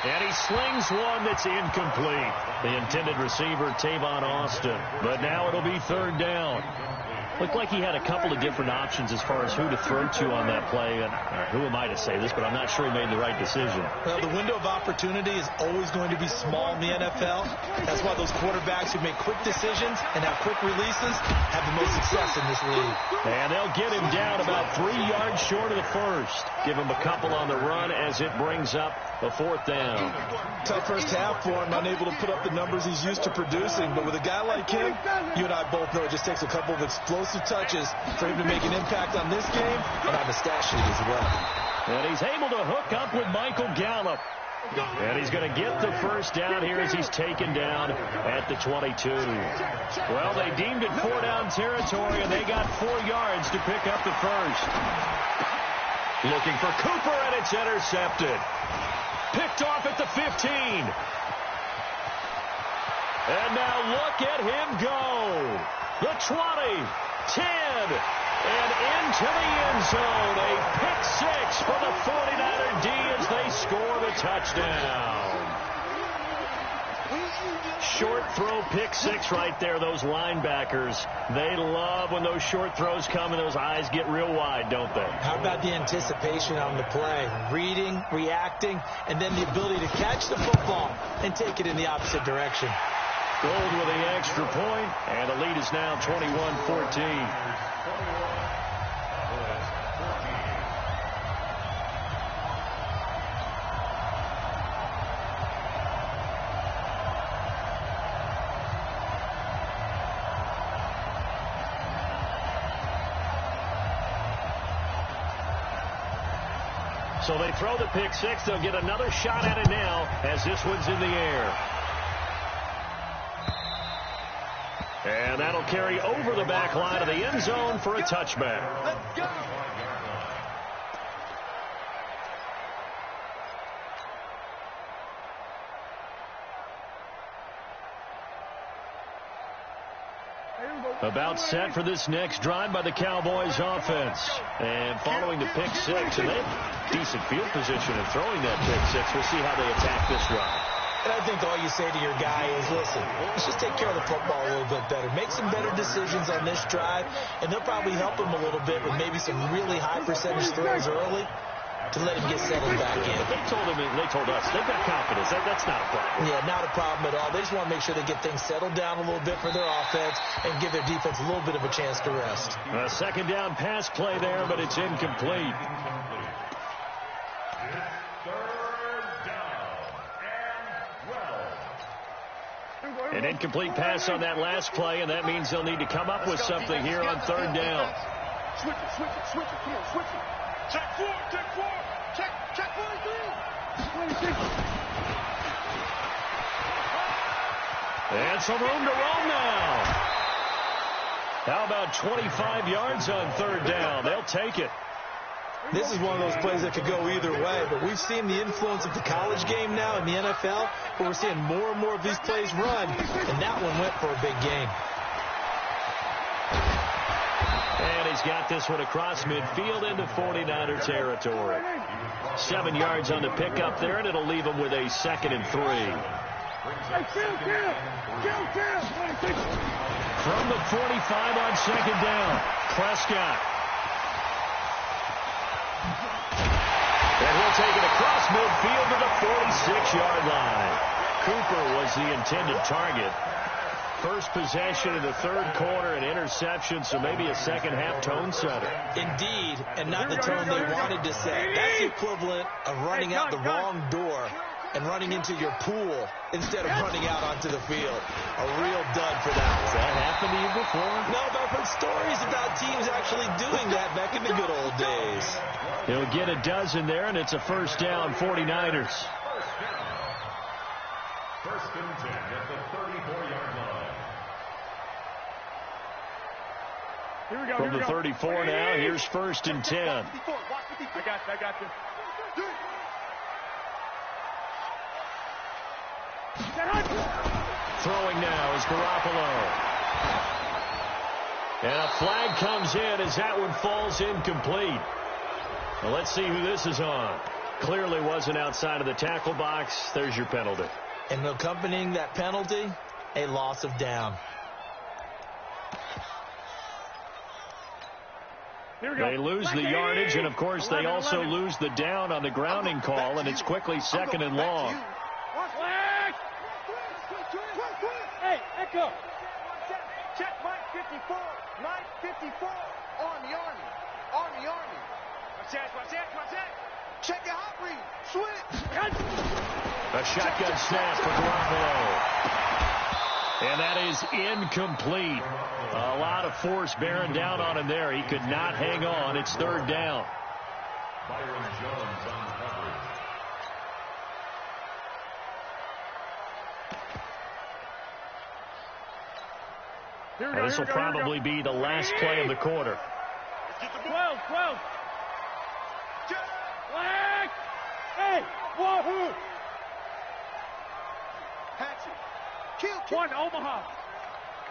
And he slings one that's incomplete. The intended receiver, Tavon Austin. But now it'll be third down. Looked like he had a couple of different options as far as who to throw to on that play. And who am I to say this, but I'm not sure he made the right decision. Well, the window of opportunity is always going to be small in the NFL. That's why those quarterbacks who make quick decisions and have quick releases have the most success in this league. And they'll get him down about 3 yards short of the first. Give him a couple on the run as it brings up a fourth down. Tough first half for him, unable to put up the numbers he's used to producing. But with a guy like him, you and I both know it just takes a couple of explosive touches for him to make an impact on this game and on the stat sheet as well. And he's able to hook up with Michael Gallup. And he's going to get the first down here as he's taken down at the 22. Well, they deemed it 4-down territory, and they got 4 yards to pick up the first. Looking for Cooper, and it's intercepted. Picked off at the 15. And now look at him go. The 20, 10, and into the end zone. A pick 6 for the 49er D as they score the touchdown. Short throw pick 6 right there. Those linebackers, they love when those short throws come and those eyes get real wide, don't they? How about the anticipation on the play? Reading, reacting, and then the ability to catch the football and take it in the opposite direction. Gold with the extra point, and the lead is now 21-14. So they throw the pick 6. They'll get another shot at it now as this one's in the air. And that'll carry over the back line of the end zone for a touchback. Let's go. About set for this next drive by the Cowboys offense. And following the pick 6, and they have decent field position in throwing that pick 6. We'll see how they attack this drive. And I think all you say to your guy is, listen, let's just take care of the football a little bit better. Make some better decisions on this drive, and they'll probably help him a little bit with maybe some really high percentage throws early to let him get settled back in. They told us, they've got confidence. That's not a problem. Yeah, not a problem at all. They just want to make sure they get things settled down a little bit for their offense and give their defense a little bit of a chance to rest. A second down pass play there, but it's incomplete. An incomplete pass on that last play, and that means they'll need to come up with something here on third down. Switch it, switch it, switch it. Come on, switch it. Check 4, check 4. Check 43. And some room to roam now. How about 25 yards on third down? They'll take it. This is one of those plays that could go either way, but we've seen the influence of the college game now in the NFL, where we're seeing more and more of these plays run, and that one went for a big gain. And he's got this one across midfield into 49er territory. 7 yards on the pickup there, and it'll leave him with a 2nd and 3. From the 45 on second down, Prescott. And he'll take it across midfield to the 46-yard line. Cooper was the intended target. First possession of the third quarter, an interception, so maybe a second-half tone setter. Indeed, and not the tone they wanted to set. That's the equivalent of running out the wrong door and running into your pool instead of running out onto the field. A real dud for that one. Has that happened to you before? No, but I've heard stories about teams actually doing that back in the good old days. He'll get a dozen there, and it's a first down, 49ers. First and 10 at the 34-yard line. From the 34 now, here's 1st and 10. I got you. Throwing now is Garoppolo. And a flag comes in as that one falls incomplete. Well, let's see who this is on. Clearly wasn't outside of the tackle box. There's your penalty. And accompanying that penalty, a loss of down. They lose the yardage, and, of course, they also lose the down on the grounding call, and it's quickly 2nd and long. Hey, Echo. Check Mike 54. Mike 54. Army. Watch that. Check your hot read. Switch. A shotgun snap for Garoppolo. And that is incomplete. A lot of force bearing down on him there. He could not hang on. It's 3rd down. Byron Jones on coverage. This will probably be the last play of the quarter. 12. Flag. Hey, wahoo. Hatchet. Kill. One, Omaha.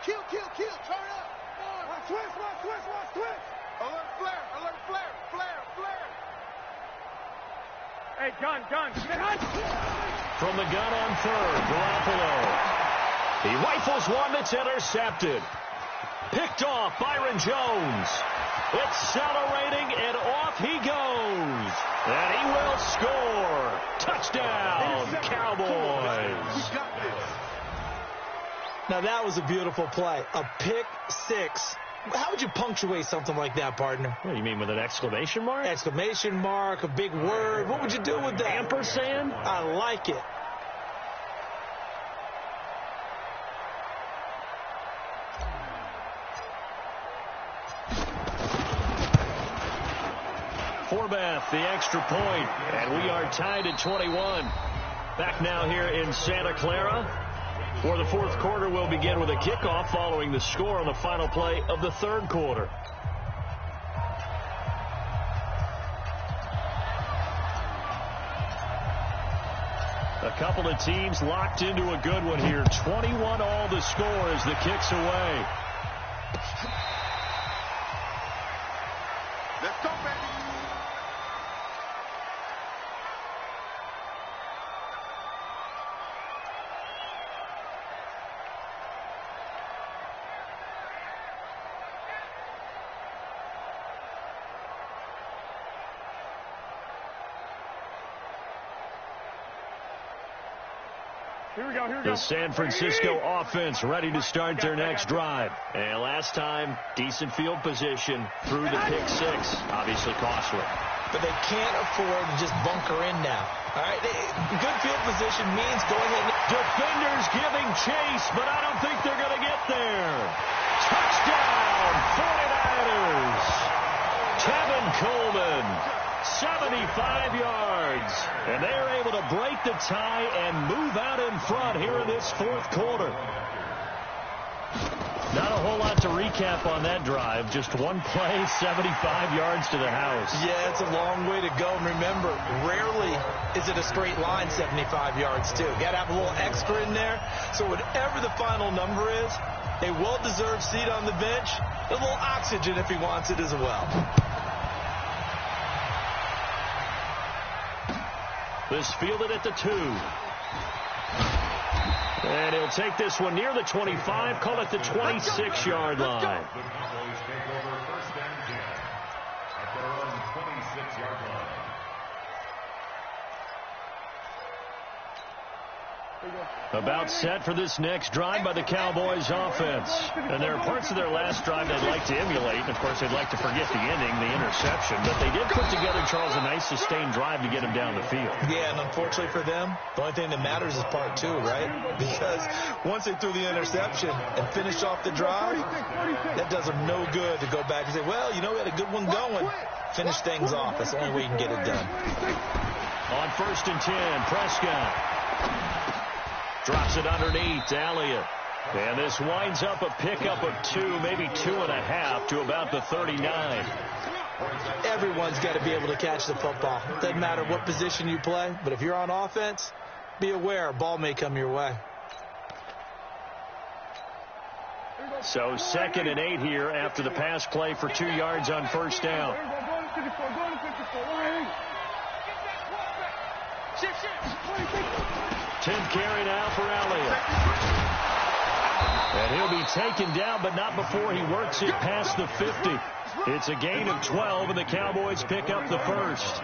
Kill. Turn up. One. Twist. Alert flare. Hey, gun. From the gun on 3rd, Garoppolo. He rifles one that's intercepted. Picked off Byron Jones. Accelerating, and off he goes. And he will score. Touchdown, Cowboys. Now, that was a beautiful play. A pick 6. How would you punctuate something like that, partner? What do you mean, with an exclamation mark? Exclamation mark, a big word. What would you do with that? Ampersand? I like it. Forbath, the extra point, and we are tied at 21. Back now here in Santa Clara. For the 4th quarter, we'll begin with a kickoff following the score on the final play of the 3rd quarter. A couple of teams locked into a good one here. 21 all the score as the kick's away. Let's go, baby. Here we go. The San Francisco offense ready to start their next drive. And last time, decent field position through the pick 6. Obviously costly. But they can't afford to just bunker in now. All right, good field position means go ahead. Defenders giving chase, but I don't think they're going to get there. Touchdown, 49ers. Tevin Coleman, 75 yards. And they are able to break the tie and move out in front here in this 4th quarter. Not a whole lot to recap on that drive. Just one play, 75 yards to the house. Yeah, it's a long way to go. And remember, rarely is it a straight line 75 yards, too. Got to have a little extra in there. So whatever the final number is, a well-deserved seat on the bench, a little oxygen if he wants it as well. This fielded at the 2. And he'll take this one near the 25, call it the 26-yard line. The Cowboys take over 1st and 10 at their own 26-yard line. About set for this next drive by the Cowboys offense. And there are parts of their last drive they'd like to emulate. And, of course, they'd like to forget the ending, the interception. But they did put together, Charles, a nice sustained drive to get him down the field. Yeah, and unfortunately for them, the only thing that matters is part 2, right? Because once they threw the interception and finished off the drive, that does them no good to go back and say, well, you know, we had a good one going. Finish things off. That's the only way you can get it done. On 1st and 10, Prescott drops it underneath to Elliott. And this winds up a pickup of 2, maybe 2.5 to about the 39. Everyone's got to be able to catch the football. Doesn't matter what position you play, but if you're on offense, be aware a ball may come your way. So 2nd and 8 here after the pass play for 2 yards on first down. 10th carry now for Elliott. And he'll be taken down, but not before he works it past the 50. It's a gain of 12, and the Cowboys pick up the first.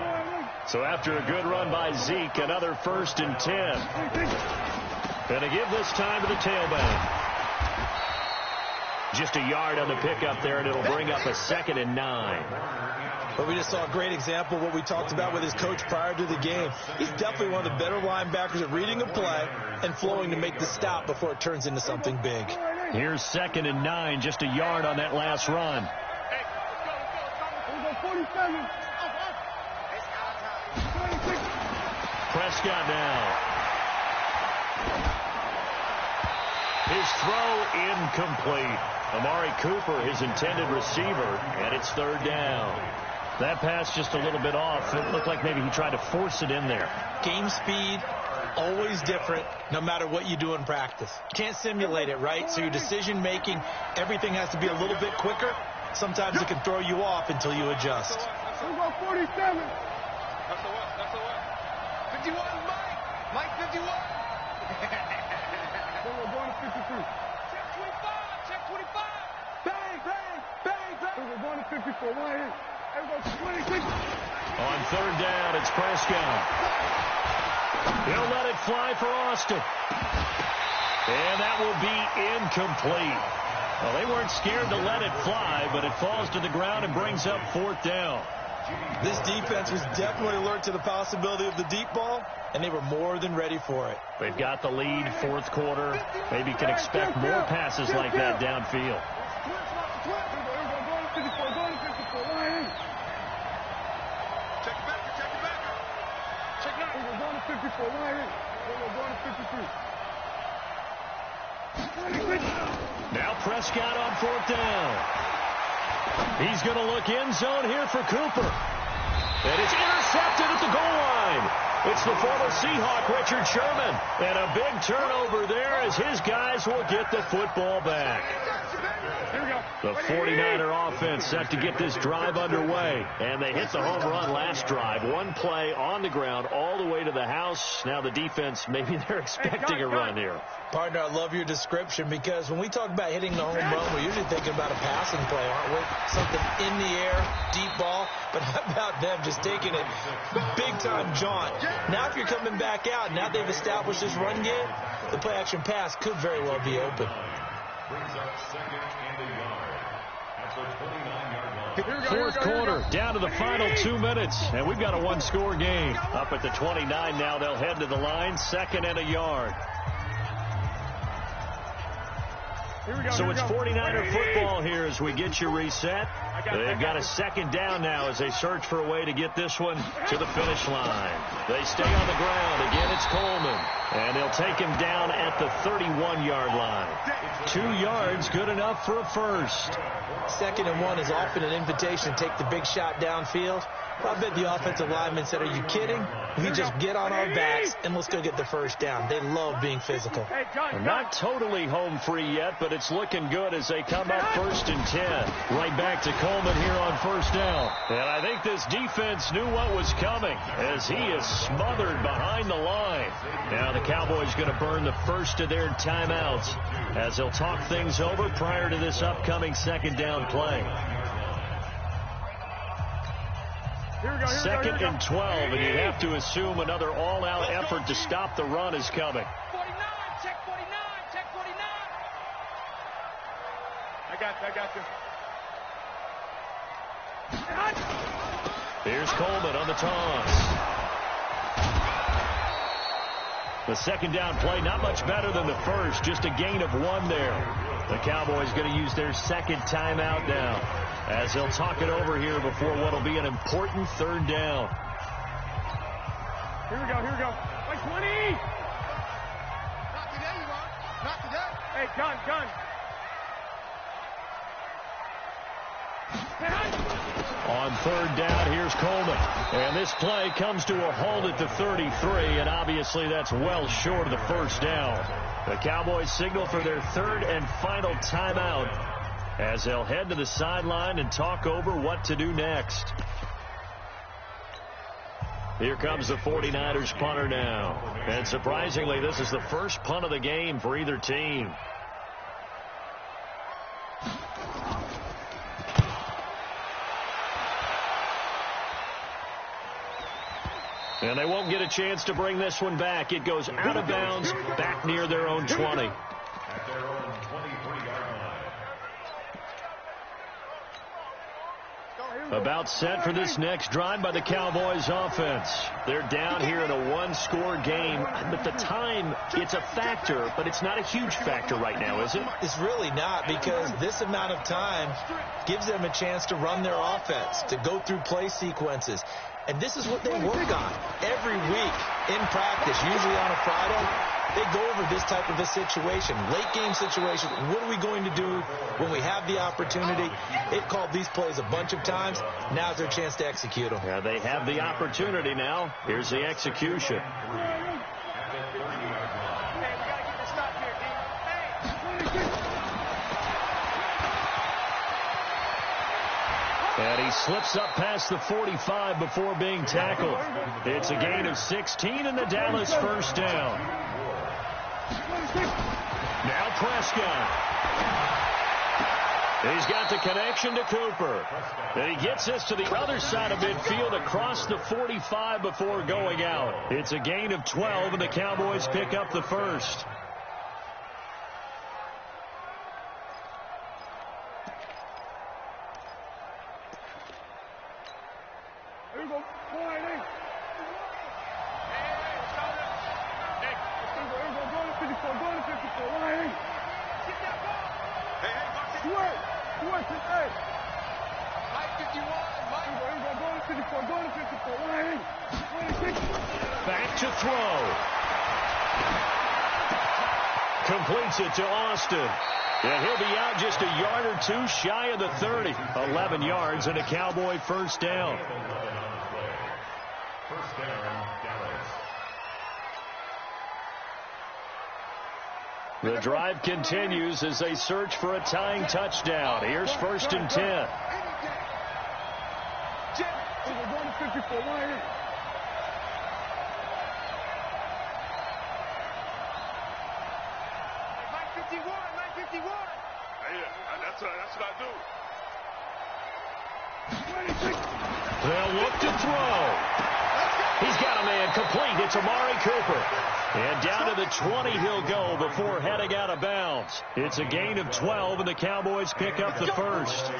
So after a good run by Zeke, another 1st and 10. Gonna give this time to the tailback. Just a yard on the pickup there, and it'll bring up a 2nd and 9. But we just saw a great example of what we talked about with his coach prior to the game. He's definitely one of the better linebackers at reading a play and flowing to make the stop before it turns into something big. Here's 2nd and 9, just a yard on that last run. Prescott now. His throw incomplete. Amari Cooper, his intended receiver, and it's 3rd down. That pass just a little bit off. It looked like maybe he tried to force it in there. Game speed, always different, no matter what you do in practice. You can't simulate it, right? So your decision-making, everything has to be a little bit quicker. Sometimes it can throw you off until you adjust. 47. That's the what? 51, Mike. Mike 51. We're going to 53. Check 25. Check 25. Bang, bang, bang, bang. We're going to 54. One hit. Everybody 26. On 3rd down, it's Prescott. He'll let it fly for Austin. And that will be incomplete. Well, they weren't scared to let it fly, but it falls to the ground and brings up 4th down. This defense was definitely alert to the possibility of the deep ball, and they were more than ready for it. They've got the lead, 4th quarter. Maybe can expect more passes like that downfield. Check it back. Check 9. We're going to 54. One hit. We're going to 53. Now Prescott on 4th down. He's going to look end zone here for Cooper. And it's intercepted at the goal line. It's the former Seahawk, Richard Sherman. And a big turnover there as his guys will get the football back. The 49er offense set to get this drive underway. And they hit the home run last drive. One play on the ground all the way to the house. Now the defense, maybe they're expecting a run here. Partner, I love your description because when we talk about hitting the home run, we're usually thinking about a passing play, aren't we? Something in the air, deep ball. But how about them just taking it big-time jaunt? Now if you're coming back out, now they've established this run game, the play-action pass could very well be open. Brings up 2nd and a yard at the 29-yard line. Fourth quarter, down to the final 2 minutes, and we've got a one-score game. Up at the 29 now, they'll head to the line, 2nd and a yard. So it's 49er football here as we get you reset. They've got a 2nd down now as they search for a way to get this one to the finish line. They stay on the ground. Again, it's Coleman. And they'll take him down at the 31-yard line. 2 yards, good enough for a first. 2nd and 1 is often an invitation to take the big shot downfield. I bet the offensive lineman said, are you kidding? We just get on our backs and let's go get the first down. They love being physical. Not totally home free yet, but it's looking good as they come up 1st and 10. Right back to Coleman here on 1st down. And I think this defense knew what was coming as he is smothered behind the line. Now the Cowboys going to burn the first of their timeouts as they'll talk things over prior to this upcoming 2nd down play. 2nd and 12, and you have to assume another all-out effort to stop the run is coming. 49, check 49, check 49. I got you. Here's Coleman on the toss. The 2nd down play, not much better than the first, just a gain of 1 there. The Cowboys going to use their 2nd timeout now as they'll talk it over here before what will be an important 3rd down. Here we go. Like 20. Not today, you are. Not today. Hey, gun. On third down, here's Coleman. And this play comes to a halt at the 33, and obviously that's well short of the first down. The Cowboys signal for their third and final timeout as they'll head to the sideline and talk over what to do next. Here comes the 49ers punter now. And surprisingly, this is the first punt of the game for either team. And they won't get a chance to bring this one back. It goes out of bounds, back near their own 20. At their own 23-yard line. About set for this next drive by the Cowboys offense. They're down here in a one-score game. But the time, it's a factor, but it's not a huge factor right now, is it? It's really not, because this amount of time gives them a chance to run their offense, to go through play sequences. And this is what they work on every week in practice, usually on a Friday. They go over this type of a situation, late game situation. What are we going to do when we have the opportunity? They've called these plays a bunch of times. Now's their chance to execute them. Yeah, they have the opportunity now. Here's the execution. And he slips up past the 45 before being tackled. It's a gain of 16 and the Dallas first down. Now Prescott. He's got the connection to Cooper. And he gets this to the other side of midfield across the 45 before going out. It's a gain of 12 and the Cowboys pick up the first. Back to throw. Completes it to Austin. And he'll be out just a yard or two shy of the 30. 11 yards and a Cowboy first down. First down, Dallas. The drive continues as they search for a tying touchdown. Here's 1st and 10. That's what I do. They'll look to throw. He's got a man complete. It's Amari Cooper. And down to the 20 he'll go before heading out of bounds. It's a gain of 12, and the Cowboys pick up the first.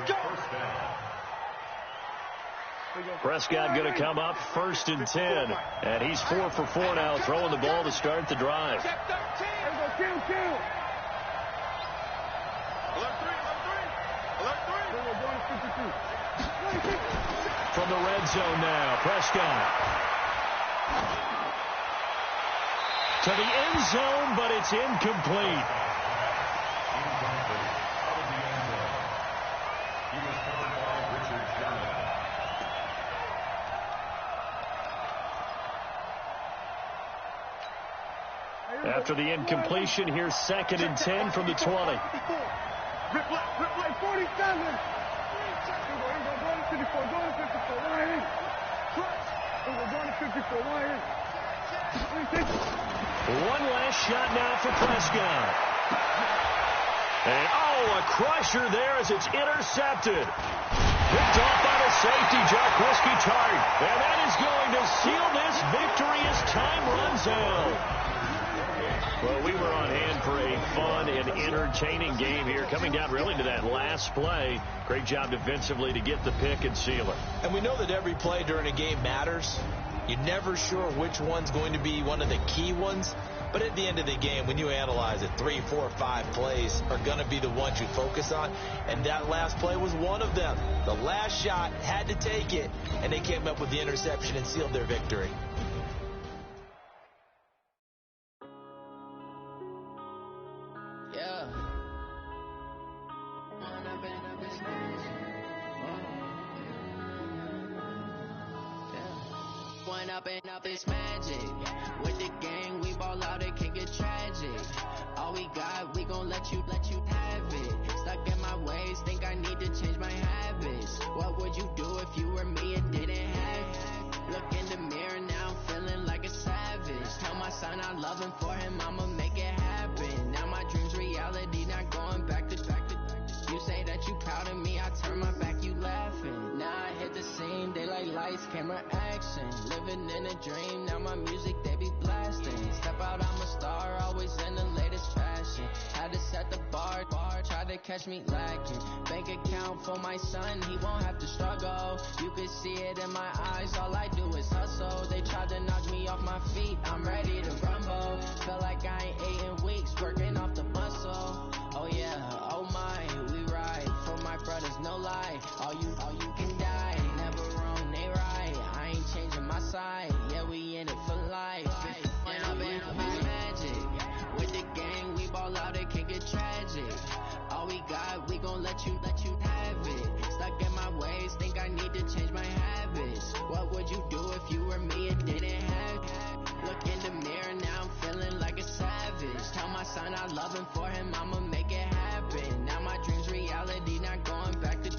Prescott going to come up 1st and 10. And he's 4 for 4 now, throwing the ball to start the drive. From the red zone now, Prescott. To the end zone, but it's incomplete. After the incompletion, here's 2nd and 10 from the 20. One last shot now for Prescott. And, a crusher there as it's intercepted. Picked off by the safety, Jarquiski Tart. And that is going to seal this victory as time runs out. Well, we were on hand for a fun and entertaining game here, coming down really to that last play. Great job defensively to get the pick and seal it. And we know that every play during a game matters. You're never sure which one's going to be one of the key ones. But at the end of the game, when you analyze it, 3, 4, 5 plays are going to be the ones you focus on. And that last play was one of them. The last shot had to take it, and they came up with the interception and sealed their victory. Yeah. Blowing up and up, it's magic. With the gang, we ball out, it can get tragic. All we got, we gon' let you have it. Stuck in my ways, think I need to change my habits. What would you do if you were me and didn't have it? Look in the mirror now, I'm feeling like a savage. Tell my son I love him, for him I'ma make it happen. Now my dream's reality, not going back to. You say that you proud of me, I turn my back, you laughing. Now I hit the scene, daylight lights, camera action. Living in a dream, now my music they be blasting. Step out, I'm a star, always in the latest fashion. Had to set the bar, try to catch me lacking. Bank account for my son, he won't have to struggle. You can see it in my eyes, all I do is hustle. They tried to knock me off my feet, I'm ready to rumble. Feel like I ain't ate in weeks, working off the muscle. Oh yeah, oh my, we ride for my brothers, no lie. All you can die, never wrong, they right. I ain't changing my side, yeah, we in it for life. And I've been magic. With the gang, we ball out, it can get tragic. All we got, we gon' let you have it. Stuck in my ways, think I need to change my habits. What would you do if you were me and didn't have it? Look in the mirror, now I'm feeling like a savage. Tell my son I love him, for him I'ma make it happen. Now my dream's reality, not going back to.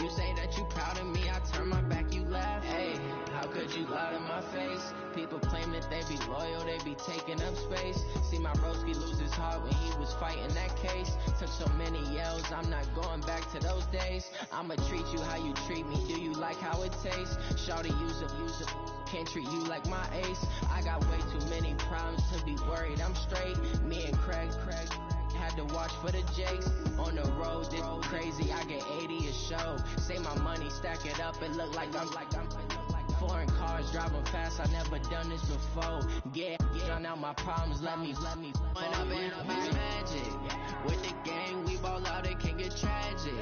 You say that you proud of me, I turn my back, you laugh. Hey, how could you lie to my face? People claim that they be loyal, they be taking up space. See my broski lose his heart when he was fighting that case. Took so many yells, I'm not going back to those days. I'ma treat you how you treat me, do you like how it tastes? Shawty, use it, can't treat you like my ace. I got way too many problems to be worried, I'm straight. Me and Craig had to watch for the Jakes. On the road, this crazy, I get 80 a show. Say my money, stack it up, it look like I'm foreign cars driving fast, I never done this before. Yeah, drown out my problems, let me When I've been magic. With the gang, we ball out, it can get tragic.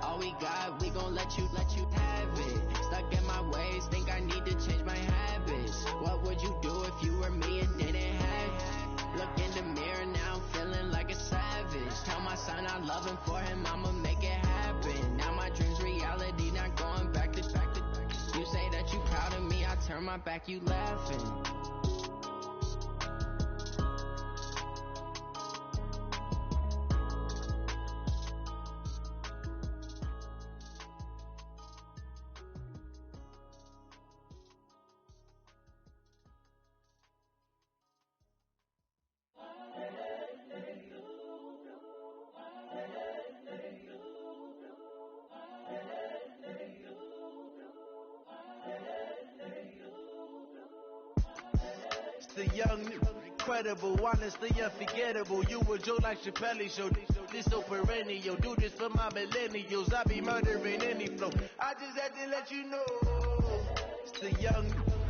All we got, we gon' let you have it. Stuck in my ways, think I need to change my habits. What would you do if you were me and didn't have it? Look in the mirror, now I'm feeling like a savage. Tell my son I love him, for him I'ma make it happen. Now my dream's reality, not going back to. You say that you proud of me, I turn my back, you laughing. The young, incredible, honestly unforgettable. You were Joe like Chappelle show. This so perennial. Do this for my millennials. I be murdering any flow. I just had to let you know. It's the young,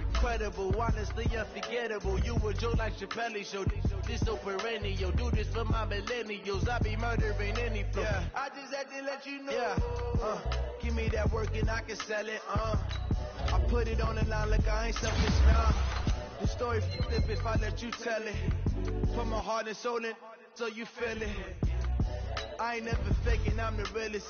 incredible, honestly unforgettable. You were Joe like Chappelle show. This so perennial. Do this for my millennials. I be murdering any flow. Yeah. I just had to let you know. Yeah. Give me that work and I can sell it. I put it on the line like I ain't selfish now. The story flip if I let you tell it. Put my heart and soul in, so you feel it. I ain't never faking, I'm the realest.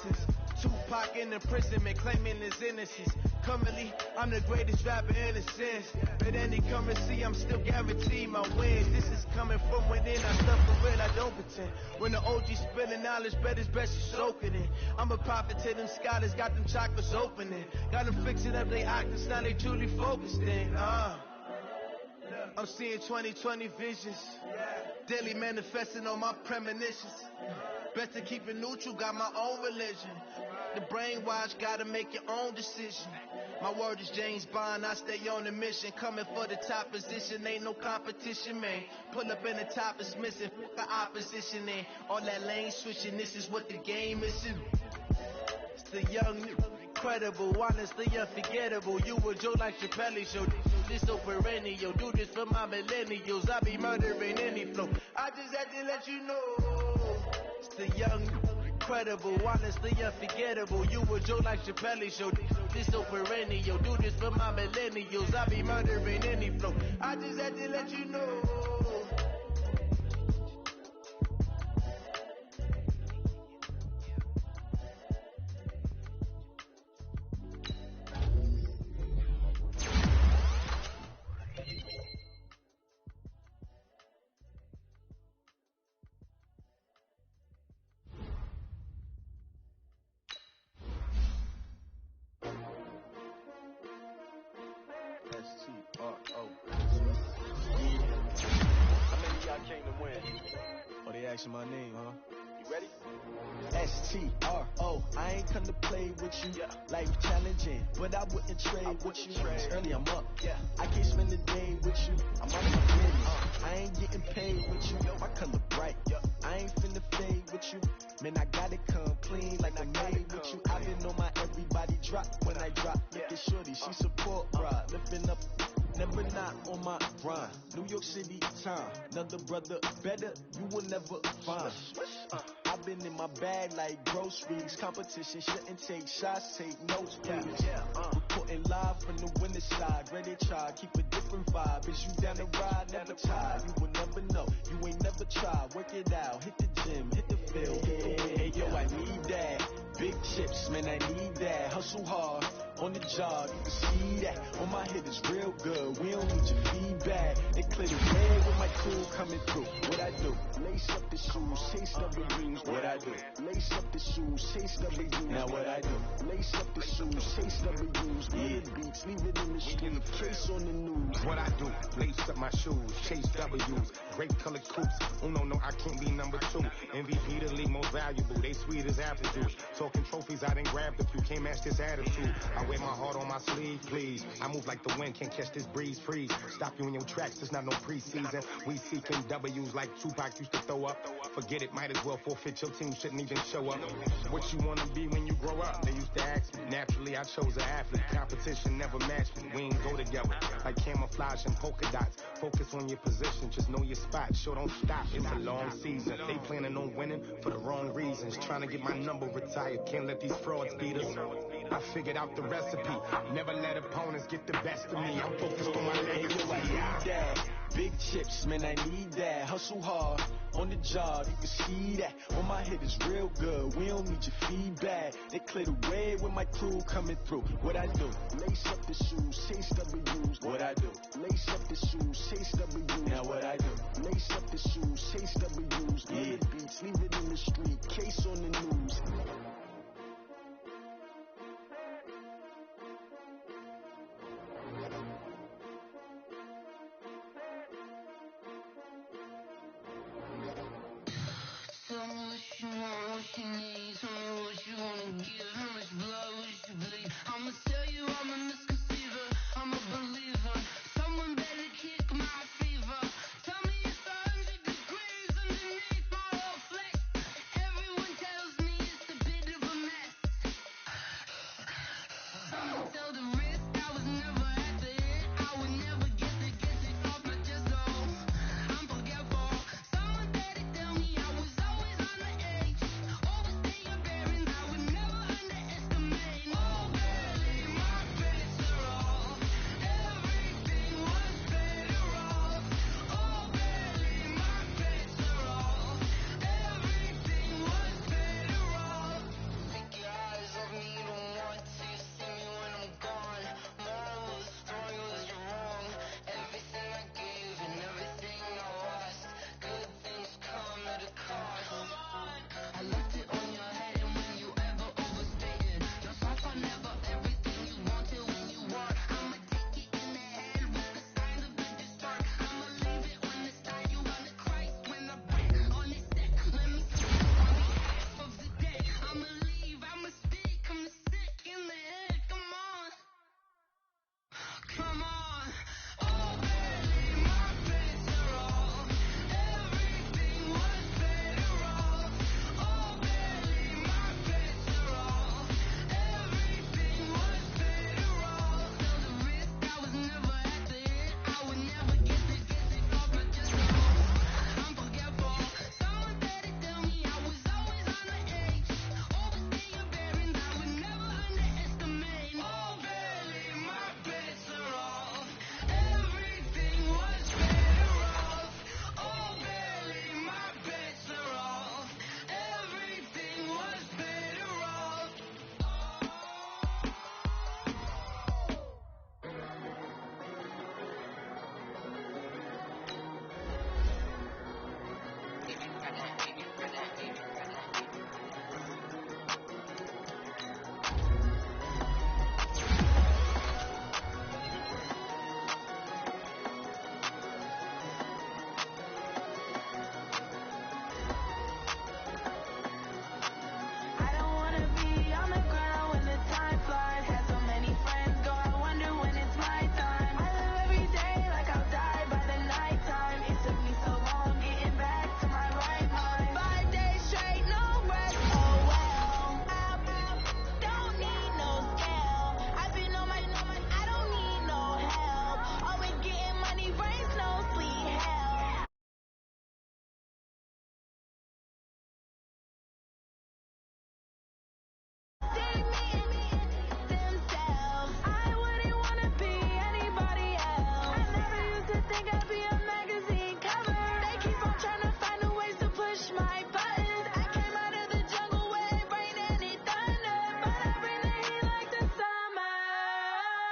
Tupac in imprisonment, claiming his innocence. Currently, I'm the greatest rapper in a sense. But any currency, I'm still guaranteed my wins. This is coming from within, I stuff for real, I don't pretend. When the OG spilling knowledge, bet it's best you soak it in. I'm a prophet to them scholars, got them chakras opening. Got them fixing up they octaves, now they truly focused in. I'm seeing 2020 visions, daily manifesting on my premonitions. Best to keep it neutral, got my own religion. The brainwash, gotta make your own decision. My word is James Bond, I stay on the mission. Coming for the top position, ain't no competition, man. Pull up in the top is missing, fuck the opposition in. All that lane switching, this is what the game is. It's the young, incredible, honestly unforgettable. You were Joe like Chappelle show. This so perennial. Do this for my millennials. I be murdering any flow. I just had to let you know. It's the young, incredible, honestly unforgettable. You were Joe like Chappelle show. This so perennial. Do this for my millennials. I be murdering any flow. I just had to let you know. S-T-R-O. How many of y'all came to win? Oh, they asking my name, huh? You ready? S-T-R-O. I ain't come to play with you. Life challenging, but I wouldn't trade with you. It's early, I'm up. I can't spend the day with you. I'm on my business. I ain't getting paid with you. My color bright. I ain't finna fade with you. Man, I gotta come clean like I made with you. I've been on my everybody drop when I drop. Look at shorty, she support, bruh. Lifting up, never not on my grind. New York City time, another brother better, you will never find. I've been in my bag like groceries. Competition shouldn't take shots, take notes, please. Reporting live from the winning side. Ready to try, keep a different vibe. Is you down the ride, never tired. You will never know, you ain't never tried. Work it out, hit the gym, hit the field. Hey yo, I need that. Big chips, man, I need that. Hustle hard, on the job, you can see that. On my head is real good, we don't need your feedback. They clear the way with my crew coming through. What I do? Lace up the shoes, chase W's. What I do? Lace up the shoes, chase W's. Now what I do? Lace up the shoes, chase W's. Yeah, beats, leave it in the street, case on the news. What I do? Lace up my shoes, chase W's. Great colored coops. Oh no, I can't be number 2. MVP the league most valuable. They sweet as apple juice. Talking trophies, I done grabbed a few. Can't match this attitude. I wear my heart on my sleeve, please. I move like the wind, can't catch this breeze, freeze. Stop you in your tracks, there's not no preseason. We seeking W's like Tupac used to throw up. Forget it, might as well forfeit. Your team shouldn't even show up. What you wanna be when you grow up? They used to ask me. Naturally, I chose an athlete. Competition never matched me. We ain't go together like camouflage and polka dots. Focus on your position, just know your spot. Sure, don't stop. It's a long season. They planning on winning for the wrong reasons. Trying to get my number retired. Can't let these frauds beat us. I figured out the recipe. Never let opponents get the best of me. I'm focused on my legacy. I need that. Big chips, man, I need that. Hustle hard, on the job, you can see that. On my head is real good, we don't need your feedback. They clear the way with my crew coming through. What I do? Lace up the shoes, chase W's. What I do? Lace up the shoes, chase W's. Now what I do? Lace up the shoes, chase W's. Yeah, beats, leave it in the street, case on the news. Tell me what you want, what you need. Tell me what you wanna give. How much blood would you bleed? I'ma tell you I'm a misconceiver. I'm a believer. Someone better kick my fever. Tell me it's 100 degrees underneath my whole flesh. Everyone tells me it's a bit of a mess. Someone tell the risk I was never at the hit. I would never get it off my chest. Oh, I'm forgetful. Someone better tell me I was always on the edge. Overstay your bearings, I would never underestimate. Oh, barely my pressure. themselves. I wouldn't want to be anybody else. I never used to think I'd be a magazine cover. They keep on trying to find a ways to push my buttons. I came out of the jungle where it rained and it thunder, but I bring the heat like the summer.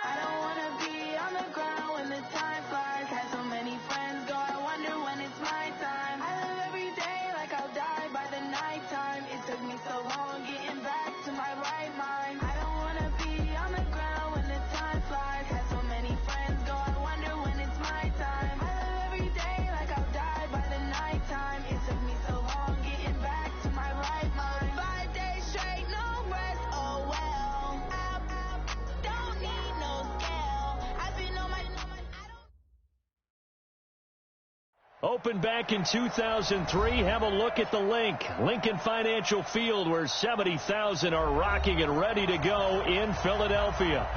I don't want to be on the ground when the time flies. Had so many friends go, I wonder when it's my time. I live every day like I'll die by the nighttime. It took me so long getting back to my right mind. I don't want to be on the ground when the time flies. Had so many friends go, I wonder when it's my time. I live every day like I'll die by the nighttime. It took me so long getting back to my right mind. 5 days straight, no rest, oh well. Don't need no scale. I've been on my Opened back in 2003. Have a look at the link. Lincoln Financial Field, where 70,000 are rocking and ready to go in Philadelphia.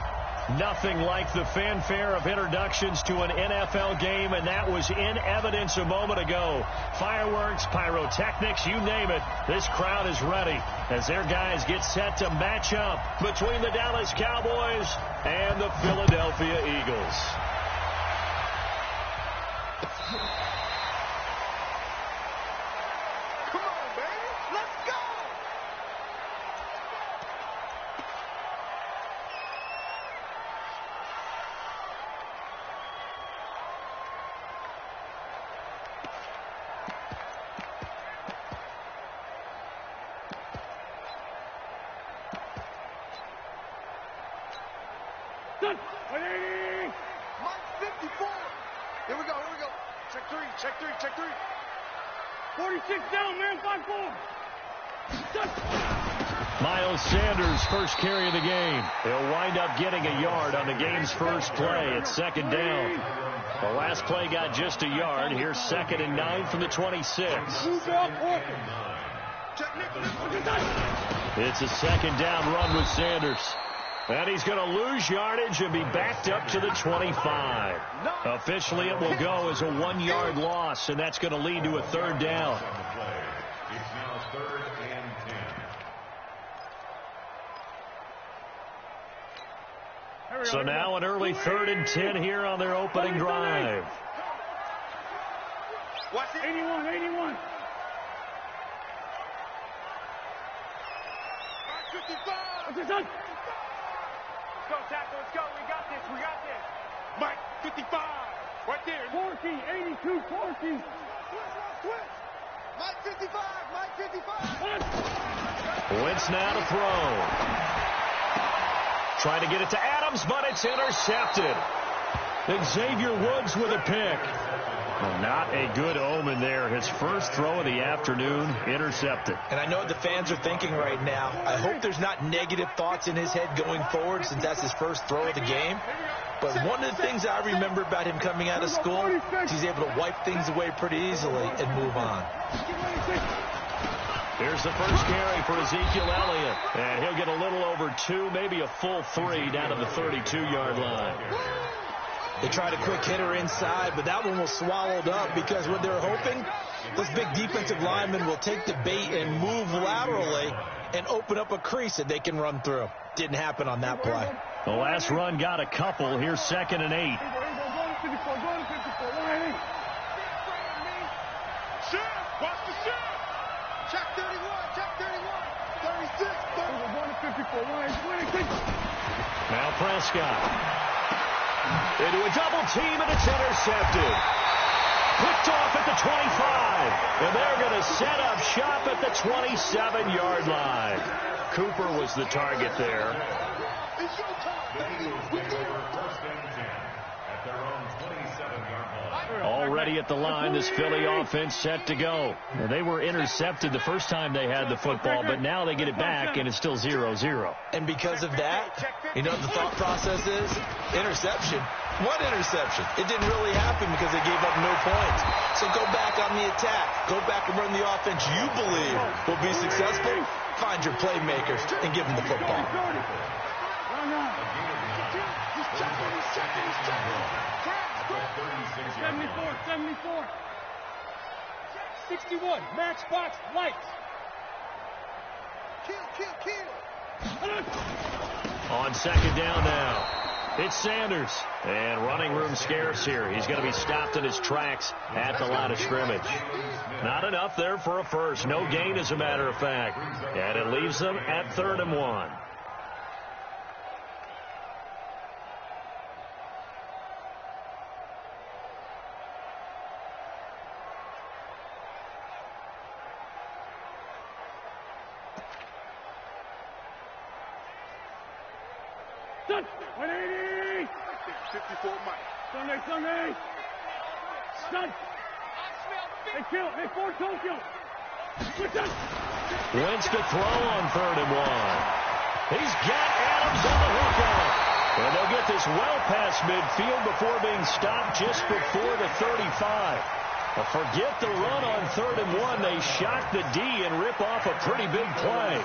Nothing like the fanfare of introductions to an NFL game, and that was in evidence a moment ago. Fireworks, pyrotechnics, you name it. This crowd is ready as their guys get set to match up between the Dallas Cowboys and the Philadelphia Eagles. Come on, baby. Let's go. Good. 180. Mike 54. Here we go. Check three. 46 down, man. 5-4. Miles Sanders' first carry of the game. He'll wind up getting a yard on the game's first play. It's second down. The last play got just a yard. Here's 2nd and 9 from the 26. It's a second down run with Sanders. And he's going to lose yardage and be backed up to the 25. Officially, it will go as a 1-yard loss, and that's going to lead to a third down. It's now 3rd and 10. So now an early 3rd and 10 here on their opening drive. Watch it. 81. 55. Let's go, tackle. Let's go. We got this. Mike, 55. Right there. 14, 82, 14. Switch. Mike 55. Wentz now to throw. Trying to get it to Adams, but it's intercepted. Xavier Woods with a pick. Well, not a good omen there. His first throw of the afternoon, intercepted. And I know what the fans are thinking right now. I hope there's not negative thoughts in his head going forward since that's his first throw of the game. But one of the things I remember about him coming out of school is he's able to wipe things away pretty easily and move on. Here's the first carry for Ezekiel Elliott. And he'll get a little over 2, maybe a full 3 down to the 32-yard line. They tried a quick hitter inside, but that one was swallowed up because what they're hoping, this big defensive lineman will take the bait and move laterally and open up a crease that they can run through. Didn't happen on that play. The last run got a couple. Here's 2nd and 8. Watch the shift. Check 31. 36. 54. Now Prescott. Into a double team, and it's intercepted. Picked off at the 25. And they're going to set up shop at the 27-yard line. Cooper was the target there. The Eagles take over 1st and 10 at their own 27-yard line. Already at the line, this Philly offense set to go. And they were intercepted the first time they had the football, but now they get it back, and it's still 0-0. And because of that, you know what the thought process is? Interception. What interception? It didn't really happen because they gave up no points. So go back on the attack. Go back and run the offense you believe will be successful. Find your playmakers and give them the football. 74. 61. Matchbox lights. Kill. On second down now, it's Sanders. And running room scarce here. He's going to be stopped in his tracks at the line of scrimmage. Not enough there for a first. No gain, as a matter of fact. And it leaves them at 3rd and 1. Done. 180. 54 Mike. Sunday. Done. Hey, kill. Hey, Ford Tokyo. Wentz to throw on 3rd and 1. He's got Adams on the hook on it. And they'll get this well past midfield before being stopped just before the 35. Forget the run on 3rd and 1. They shock the D and rip off a pretty big play.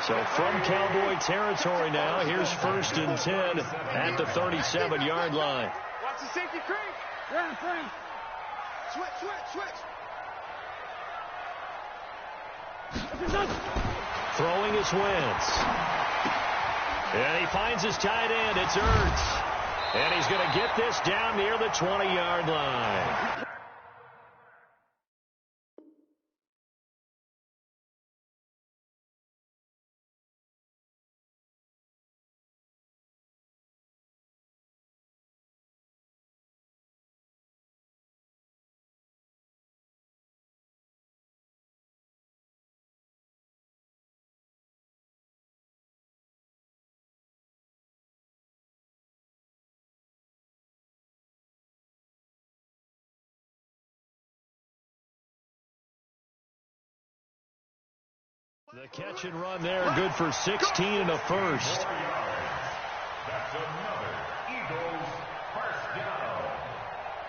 So from Cowboy territory now, here's 1st and 10 at the 37-yard line. Watch the safety creep. Yeah. Switch. Throwing is Wentz. And he finds his tight end. It's Ertz. And he's going to get this down near the 20-yard line. The catch and run there, good for 16 and a first. That's another Eagles first down.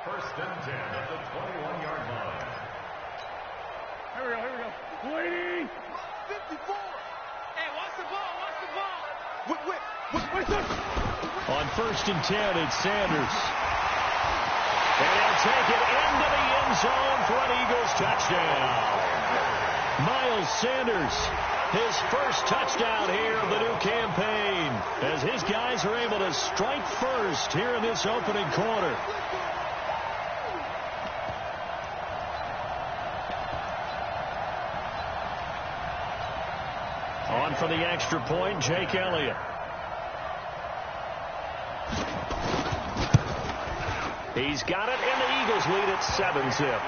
1st and 10 at the 21-yard line. Here we go. 280. 54. Hey, watch the ball. Whip. On 1st and 10, it's Sanders. And he'll take it into the end zone for an Eagles touchdown. Miles Sanders, his first touchdown here of the new campaign, as his guys are able to strike first here in this opening quarter. On for the extra point, Jake Elliott. He's got it, and the Eagles lead at 7-zip.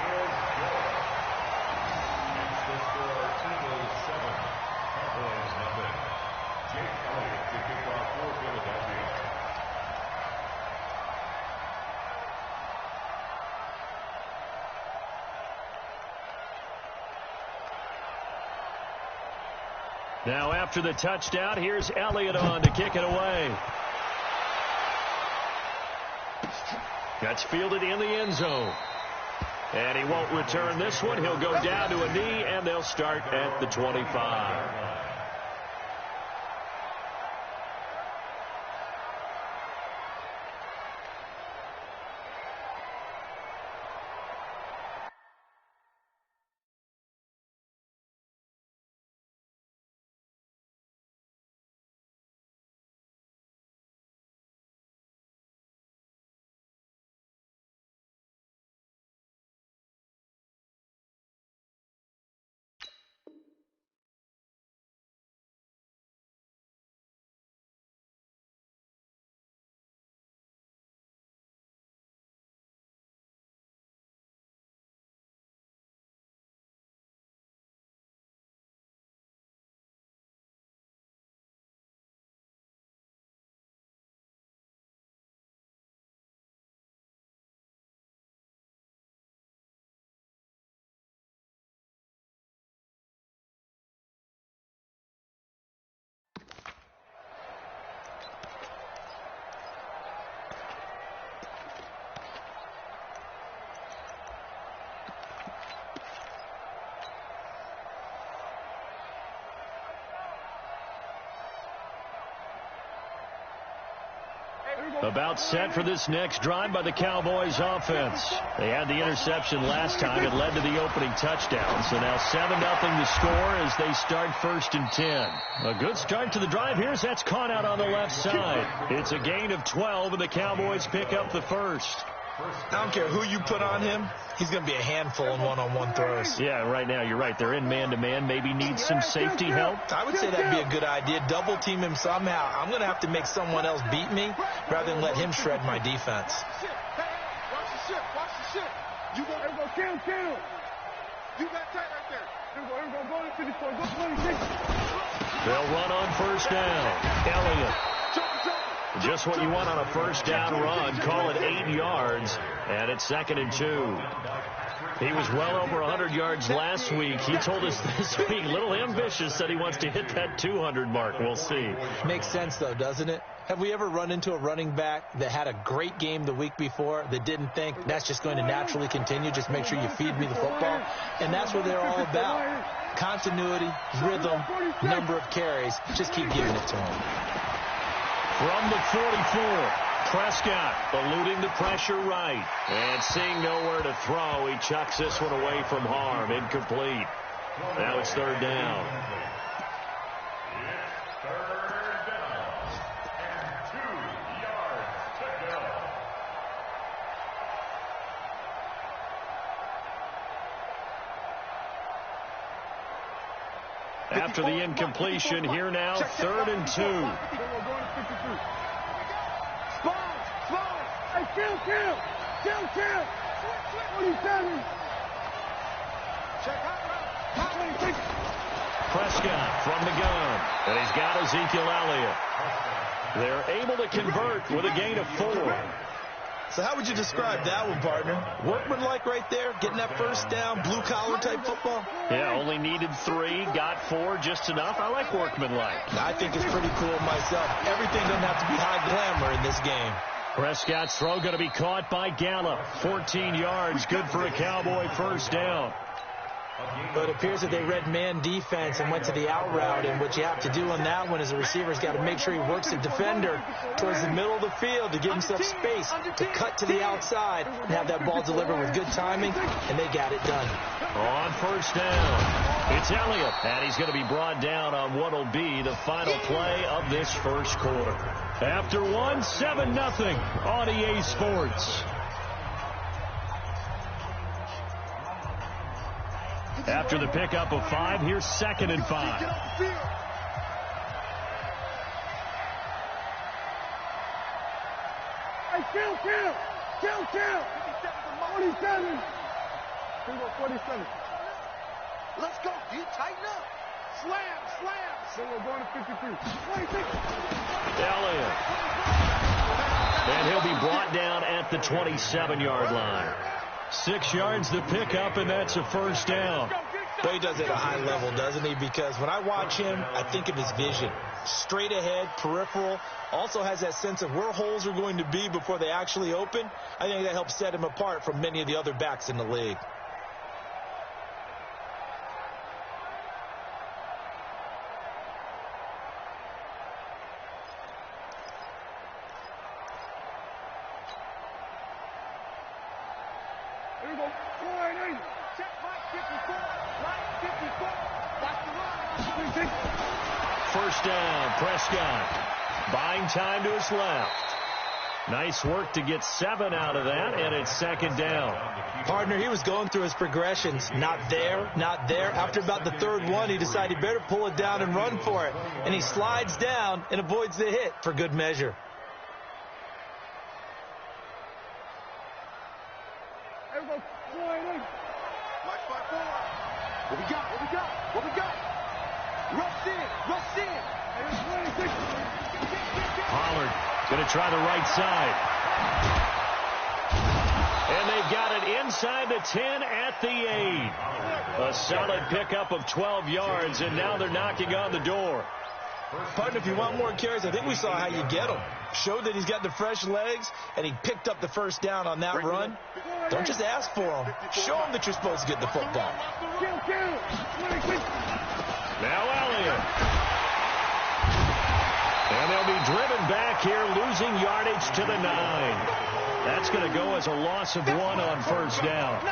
Now after the touchdown, here's Elliott on to kick it away. That's fielded in the end zone. And he won't return this one. He'll go down to a knee, and they'll start at the 25. About set for this next drive by the Cowboys offense. They had the interception last time. It led to the opening touchdown. So now 7-0 the score as they start 1st and 10. A good start to the drive here as that's caught out on the left side. It's a gain of 12, and the Cowboys pick up the first. I don't care who you put on him. He's going to be a handful in one-on-one throws. Yeah, right now you're right. They're in man-to-man. Maybe need some safety help. I would say that'd be a good idea. Double team him somehow. I'm going to have to make someone else beat me rather than let him shred my defense. Hey, watch the shit. Watch the shit. You go, kill. You got tight right there. Here we go. Go to 54. Go 26. They'll run on 1st down. Elliott. Just what you want on a 1st down run. Call it 8 yards, and it's 2nd and 2. He was well over 100 yards last week. He told us this week, a little ambitious, said he wants to hit that 200 mark. We'll see. Makes sense, though, doesn't it? Have we ever run into a running back that had a great game the week before that didn't think that's just going to naturally continue? Just make sure you feed me the football. And that's what they're all about. Continuity, rhythm, number of carries. Just keep giving it to him. From the 44, Prescott eluding the pressure right. And seeing nowhere to throw, he chucks this one away from harm. Incomplete. Now it's 3rd down. It's 3rd down. And 2 yards to go. After the incompletion, here now, 3rd and 2. Hey, kill. 27. Prescott from the gun, and he's got Ezekiel Elliott. They're able to convert with a gain of 4. So how would you describe that one, partner? Workmanlike right there, getting that 1st down, blue-collar type football? Yeah, only needed 3, got 4, just enough. I like workmanlike. I think it's pretty cool myself. Everything doesn't have to be high glamour in this game. Prescott's throw going to be caught by Gallup. 14 yards, good for a Cowboy 1st down. But it appears that they read man defense and went to the out route, and what you have to do on that one is the receiver's got to make sure he works the defender towards the middle of the field to give himself space to cut to the outside and have that ball delivered with good timing, and they got it done. On 1st down, it's Elliott, and he's going to be brought down on what will be the final play of this 1st quarter. After 7-0 on EA Sports. After the pickup of 5, here's 2nd and 5. Hey, kill. 47. 47. Let's go. You tighten up. Slam. We're going to 53. 26. Elliott. And he'll be brought down at the 27-yard line. 6 yards the pickup, and that's a 1st down. Well, he does it at a high level, doesn't he? Because when I watch him, I think of his vision. Straight ahead, peripheral, also has that sense of where holes are going to be before they actually open. I think that helps set him apart from many of the other backs in the league. Here we go. Check right 54. Right 54. Watch the run. 1st down, Prescott. Buying time to his left. Nice work to get 7 out of that, and it's 2nd down. Partner, he was going through his progressions. Not there. After about the 3rd one, he decided he better pull it down and run for it. And he slides down and avoids the hit for good measure. Here we go. Watch 5-4. What we got? Rush in. Pollard going to try the right side. And they've got it inside the 10 at the 8. A solid pickup of 12 yards, and now they're knocking on the door. Partner, if you want more carries, I think we saw how you get them. Showed that he's got the fresh legs, and he picked up the 1st down on that run. Don't just ask for them. Show them that you're supposed to get the football. Now Elliott. And they'll be driven back here, losing yardage to the 9. That's going to go as a loss of 1 on first down.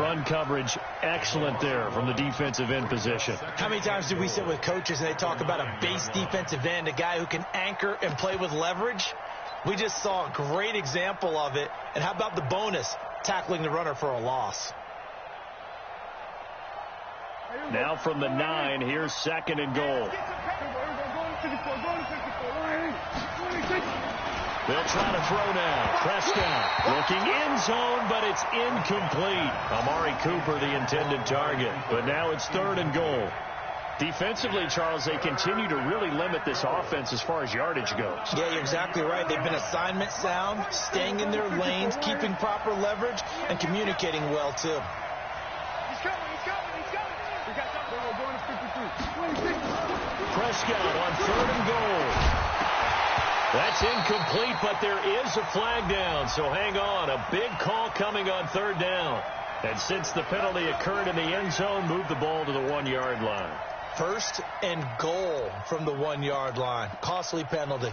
Run coverage, excellent there from the defensive end position. How many times do we sit with coaches and they talk about a base defensive end, a guy who can anchor and play with leverage? We just saw a great example of it. And how about the bonus, tackling the runner for a loss? Now from the 9, here's 2nd and goal. They'll try to throw now. Prescott looking end zone, but it's incomplete. Amari Cooper, the intended target. But now it's 3rd and goal. Defensively, Charles, they continue to really limit this offense as far as yardage goes. Yeah, you're exactly right. They've been assignment sound, staying in their lanes, keeping proper leverage, and communicating well, too. He's coming. We got something. We're going to 53. Prescott on 3rd and goal. That's incomplete, but there is a flag down, so hang on. A big call coming on 3rd down. And since the penalty occurred in the end zone, move the ball to the 1-yard line. 1st and goal from the 1-yard line. Costly penalty.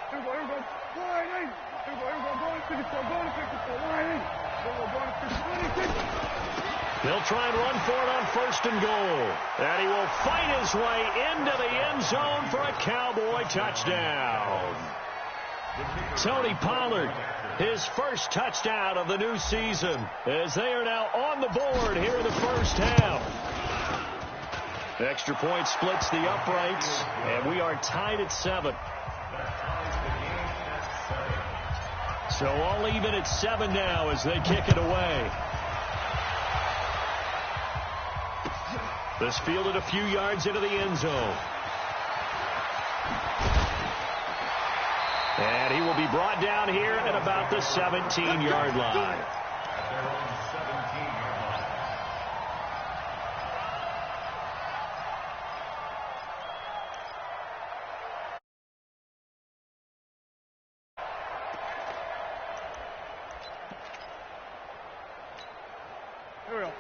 Here we go. Line 8. Here we go. Going to 54. Going to 54. Line 8. Here we go. Going to 54. They'll try and run for it on 1st and goal. And he will fight his way into the end zone for a Cowboy touchdown. Tony Pollard, his first touchdown of the new season, as they are now on the board here in the first half. The extra point splits the uprights, and we are tied at 7. So all even at 7 now as they kick it away. This fielded a few yards into the end zone. And he will be brought down here at about the 17-yard line.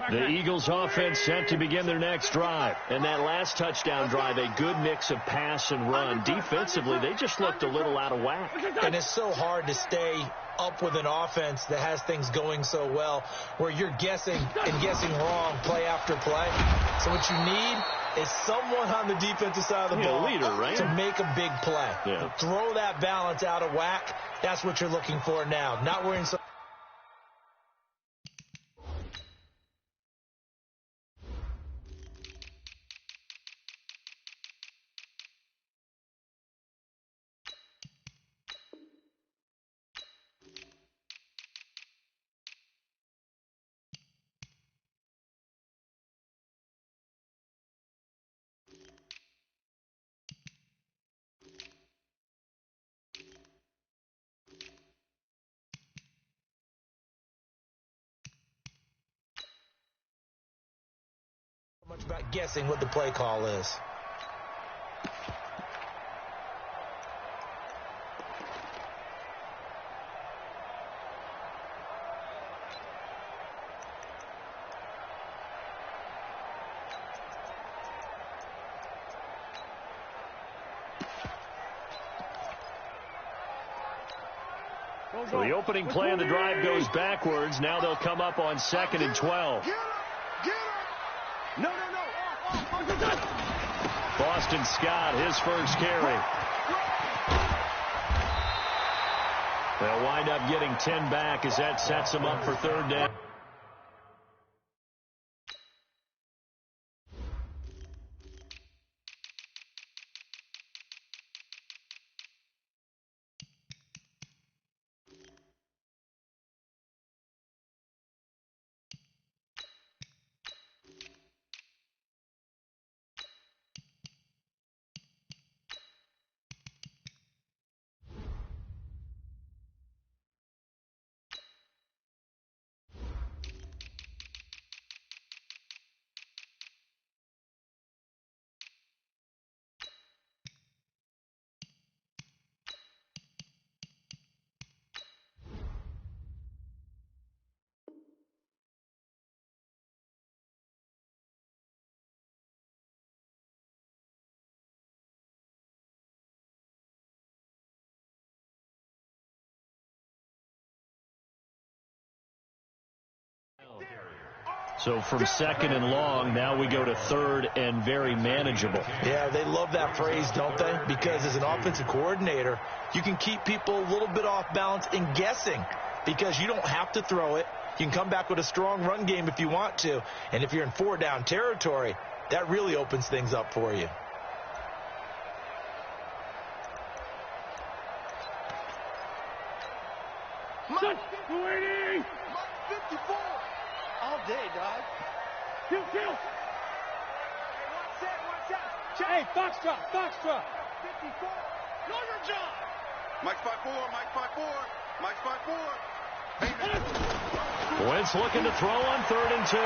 The Eagles offense set to begin their next drive. And that last touchdown drive, a good mix of pass and run. Defensively, they just looked a little out of whack. And it's so hard to stay up with an offense that has things going so well, where you're guessing and guessing wrong play after play. So what you need is someone on the defensive side of the ball leader, right? to make a big play. Yeah. Throw that balance out of whack. That's what you're looking for now. Not worrying so. Much about guessing what the play call is. So the opening play of the drive goes backwards. Now they'll come up on 2nd and 12. No. Boston Scott, his first carry. They'll wind up getting 10 back as that sets them up for 3rd down. So from second and long, now we go to third and very manageable. Yeah, they love that phrase, don't they? Because as an offensive coordinator, you can keep people a little bit off balance and guessing because you don't have to throw it. You can come back with a strong run game if you want to. And if you're in 4-down territory, that really opens things up for you. Mike 280! Mike 54! All day, dog. Kill! Hey, one set. Hey, Foxtrot! 54! Know your job! Mike's 5-4, Mike's 5-4, Mike's 5-4. Wentz looking to throw on 3rd and 2.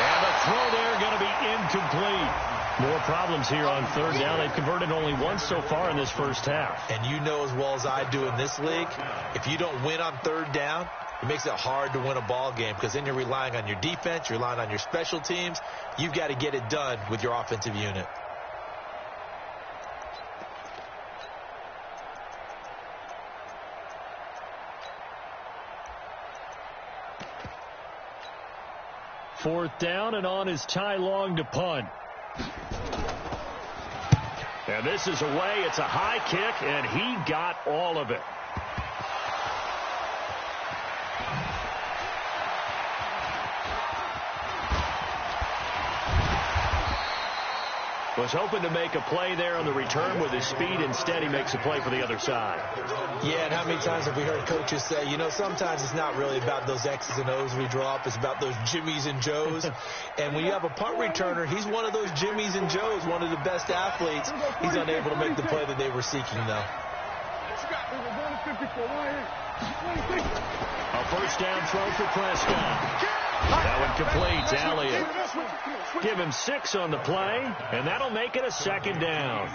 And the throw there going to be incomplete. More problems here on 3rd down. They've converted only once so far in this first half. And you know as well as I do in this league, if you don't win on 3rd down, it makes it hard to win a ball game because then you're relying on your defense, you're relying on your special teams. You've got to get it done with your offensive unit. Fourth down, and on is Ty Long to punt. And this is away. It's a high kick, and he got all of it. Was hoping to make a play there on the return with his speed. Instead, he makes a play for the other side. Yeah, and how many times have we heard coaches say, you know, sometimes it's not really about those X's and O's we draw up. It's about those Jimmies and Joes. And when you have a punt returner, he's one of those Jimmies and Joes, one of the best athletes. He's unable to make the play that they were seeking, though. A first down throw for Prescott. That one complete. Elliott. Give him 6 on the play, and that'll make it a 2nd down.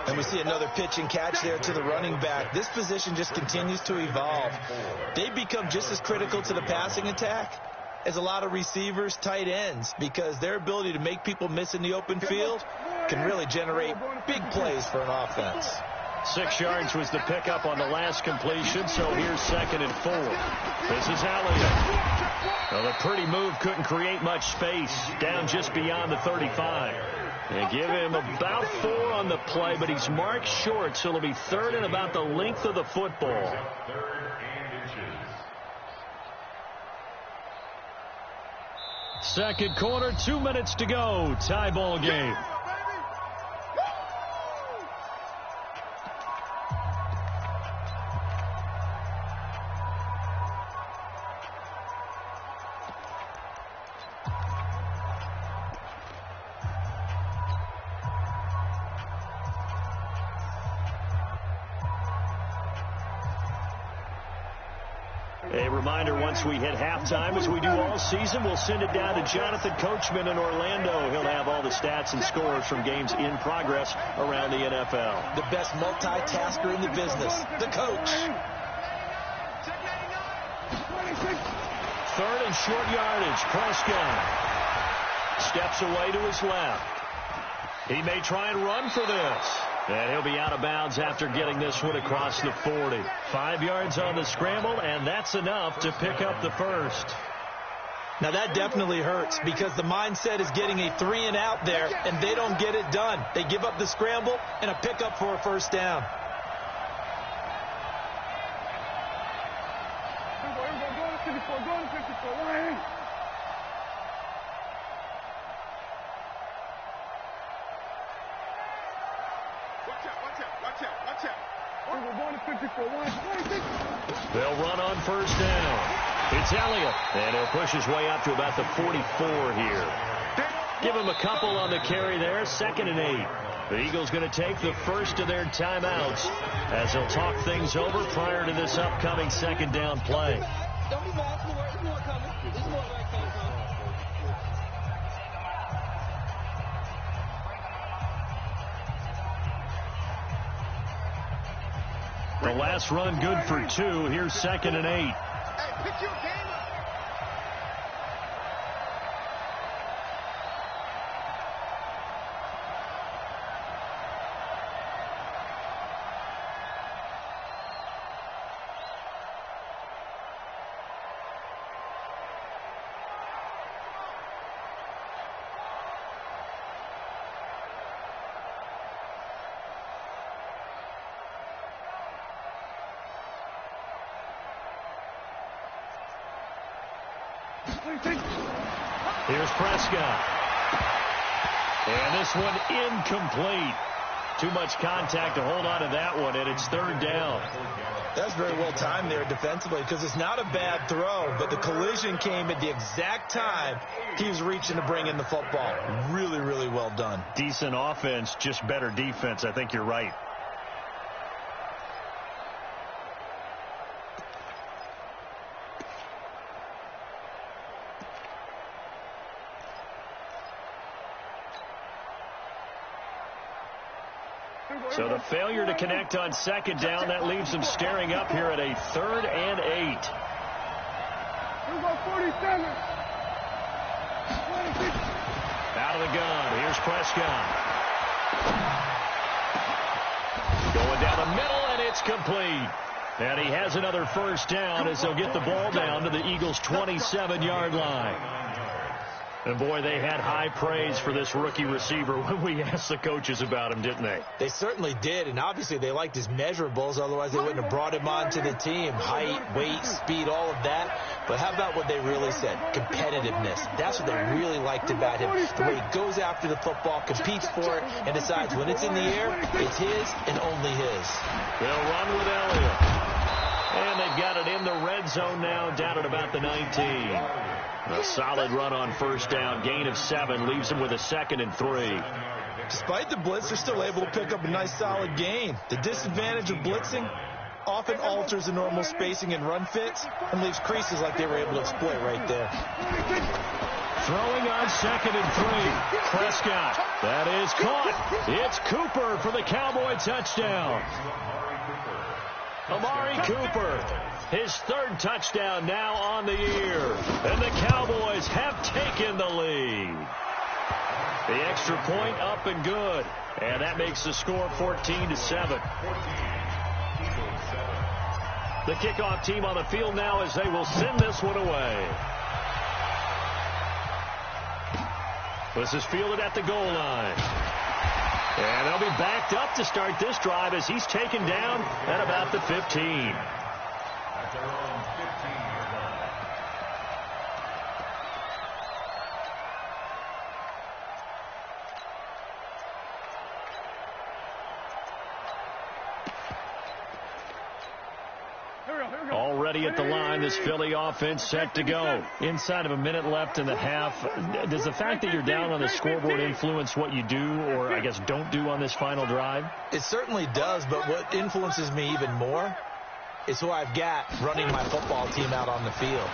And we see another pitch and catch there to the running back. This position just continues to evolve. They become just as critical to the passing attack as a lot of receivers, tight ends, because their ability to make people miss in the open field can really generate big plays for an offense. 6 yards was the pickup on the last completion, so here's 2nd and 4. This is Elliott. Well, the pretty move couldn't create much space down just beyond the 35. They give him about 4 on the play, but he's marked short, so it'll be 3rd and about the length of the football. 2nd quarter, 2 minutes to go. Tie ball game. A reminder, once we hit halftime, as we do all season, we'll send it down to Jonathan Coachman in Orlando. He'll have all the stats and scores from games in progress around the NFL. The best multitasker in the business, the coach. 3rd and short yardage. Prescott steps away to his left. He may try and run for this. And he'll be out of bounds after getting this one across the 40. 5 yards on the scramble, and that's enough to pick up the first. Now that definitely hurts because the mindset is getting a 3 and out there, and they don't get it done. They give up the scramble and a pickup for a first down. They'll run on first down. It's Elliott, and he'll push his way up to about the 44 here. Give him a couple on the carry there. 2nd and 8. The Eagles going to take the first of their timeouts as they'll talk things over prior to this upcoming 2nd down play. Don't be mad. There's more coming. There's more right coming. The last run good for 2. Here's 2nd and 8. Hey, pick your game up. Here's Prescott. And this one incomplete. Too much contact to hold on to that one, and it's third down. That's very well timed there defensively because it's not a bad throw, but the collision came at the exact time he was reaching to bring in the football. Really, really well done. Decent offense, just better defense. I think you're right. So the failure to connect on second down, that leaves them staring up here at a 3rd and 8. Out of the gun. Here's Prescott. Going down the middle, and it's complete. And he has another first down as they'll get the ball down to the Eagles' 27-yard line. And, boy, they had high praise for this rookie receiver when we asked the coaches about him, didn't they? They certainly did, and obviously they liked his measurables. Otherwise, they wouldn't have brought him onto the team. Height, weight, speed, all of that. But how about what they really said? Competitiveness. That's what they really liked about him. The way he goes after the football, competes for it, and decides when it's in the air, it's his and only his. They'll run with Elliott. And they've got it in the red zone now, down at about the 19. A solid run on first down. Gain of 7 leaves them with a 2nd and 3. Despite the blitz, they're still able to pick up a nice solid gain. The disadvantage of blitzing often alters the normal spacing and run fits and leaves creases like they were able to exploit right there. Throwing on 2nd and 3. Prescott. That is caught. It's Cooper for the Cowboy touchdown. Amari Cooper, his 3rd touchdown now on the year. And the Cowboys have taken the lead. The extra point up and good. And that makes the score 14-7. The kickoff team on the field now as they will send this one away. This is fielded at the goal line. And they'll be backed up to start this drive as he's taken down at about the 15. At their own 15-yard line. Already at the line, this Philly offense set to go. Inside of a minute left in the half. Does the fact that you're down on the scoreboard influence what you do, or I guess don't do on this final drive? It certainly does, but what influences me even more is who I've got running my football team out on the field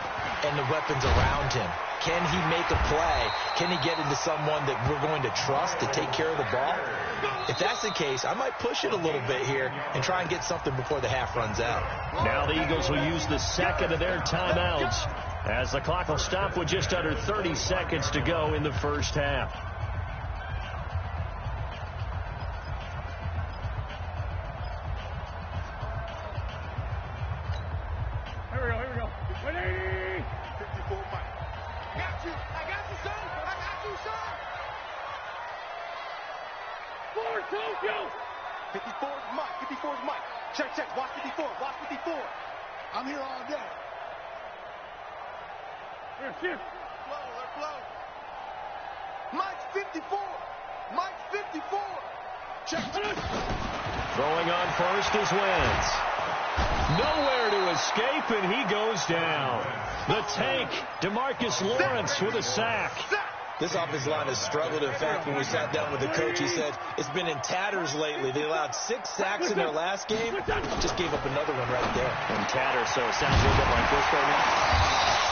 and the weapons around him. Can he make a play? Can he get into someone that we're going to trust to take care of the ball? If that's the case, I might push it a little bit here and try and get something before the half runs out. Now the Eagles will use the 2nd of their timeouts as the clock will stop with just under 30 seconds to go in the first half. Here we go. 180. 54 Mike. Got you. I got you, son. I got you, son. Forward, Tokyo. 54's Mike. 54's Mike. Check. Watch 54. Watch 54. I'm here all day. Here, shift. Let's flow. Mike's 54. Mike's 54. Check. Throwing on first is Wentz. Nowhere to escape, and he goes down. The tank, DeMarcus Lawrence with a sack. This offensive line has struggled. In fact, when we sat down with the coach, he said it's been in tatters lately. They allowed 6 sacks in their last game. Just gave up another one right there. In tatters, so it sounds a little bit like this right now.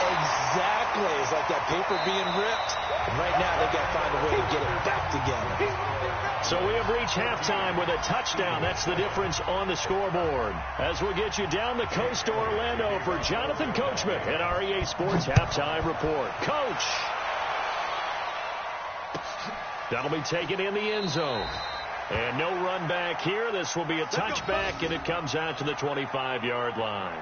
Exactly. It's like that paper being ripped. And right now, they've got to find a way to get it back together. So we have reached halftime with a touchdown. That's the difference on the scoreboard. As we'll get you down the coast to Orlando for Jonathan Coachman at our EA Sports Halftime Report. Coach! That'll be taken in the end zone. And no run back here. This will be a touchback, and it comes out to the 25-yard line.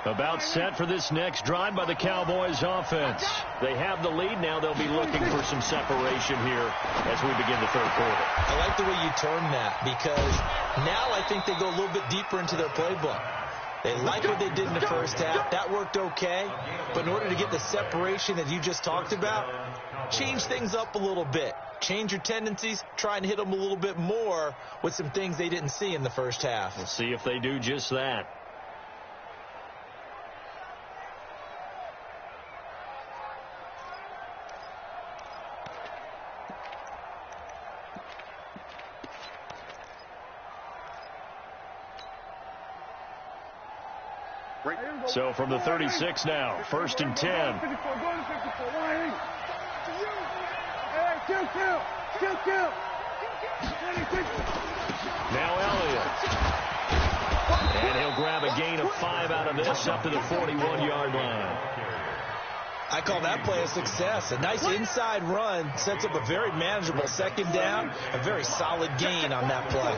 About set for this next drive by the Cowboys offense. They have the lead. Now they'll be looking for some separation here as we begin the third quarter. I like the way you term that, because now I think they go a little bit deeper into their playbook. They like what they did in the first half. That worked okay. But in order to get the separation that you just talked about, change things up a little bit. Change your tendencies. Try and hit them a little bit more with some things they didn't see in the first half. We'll see if they do just that. So from the 36 now, 1st and 10. Now Elliott. And he'll grab a gain of 5 out of this up to the 41-yard line. I call that play a success. A nice inside run sets up a very manageable second down, a very solid gain on that play.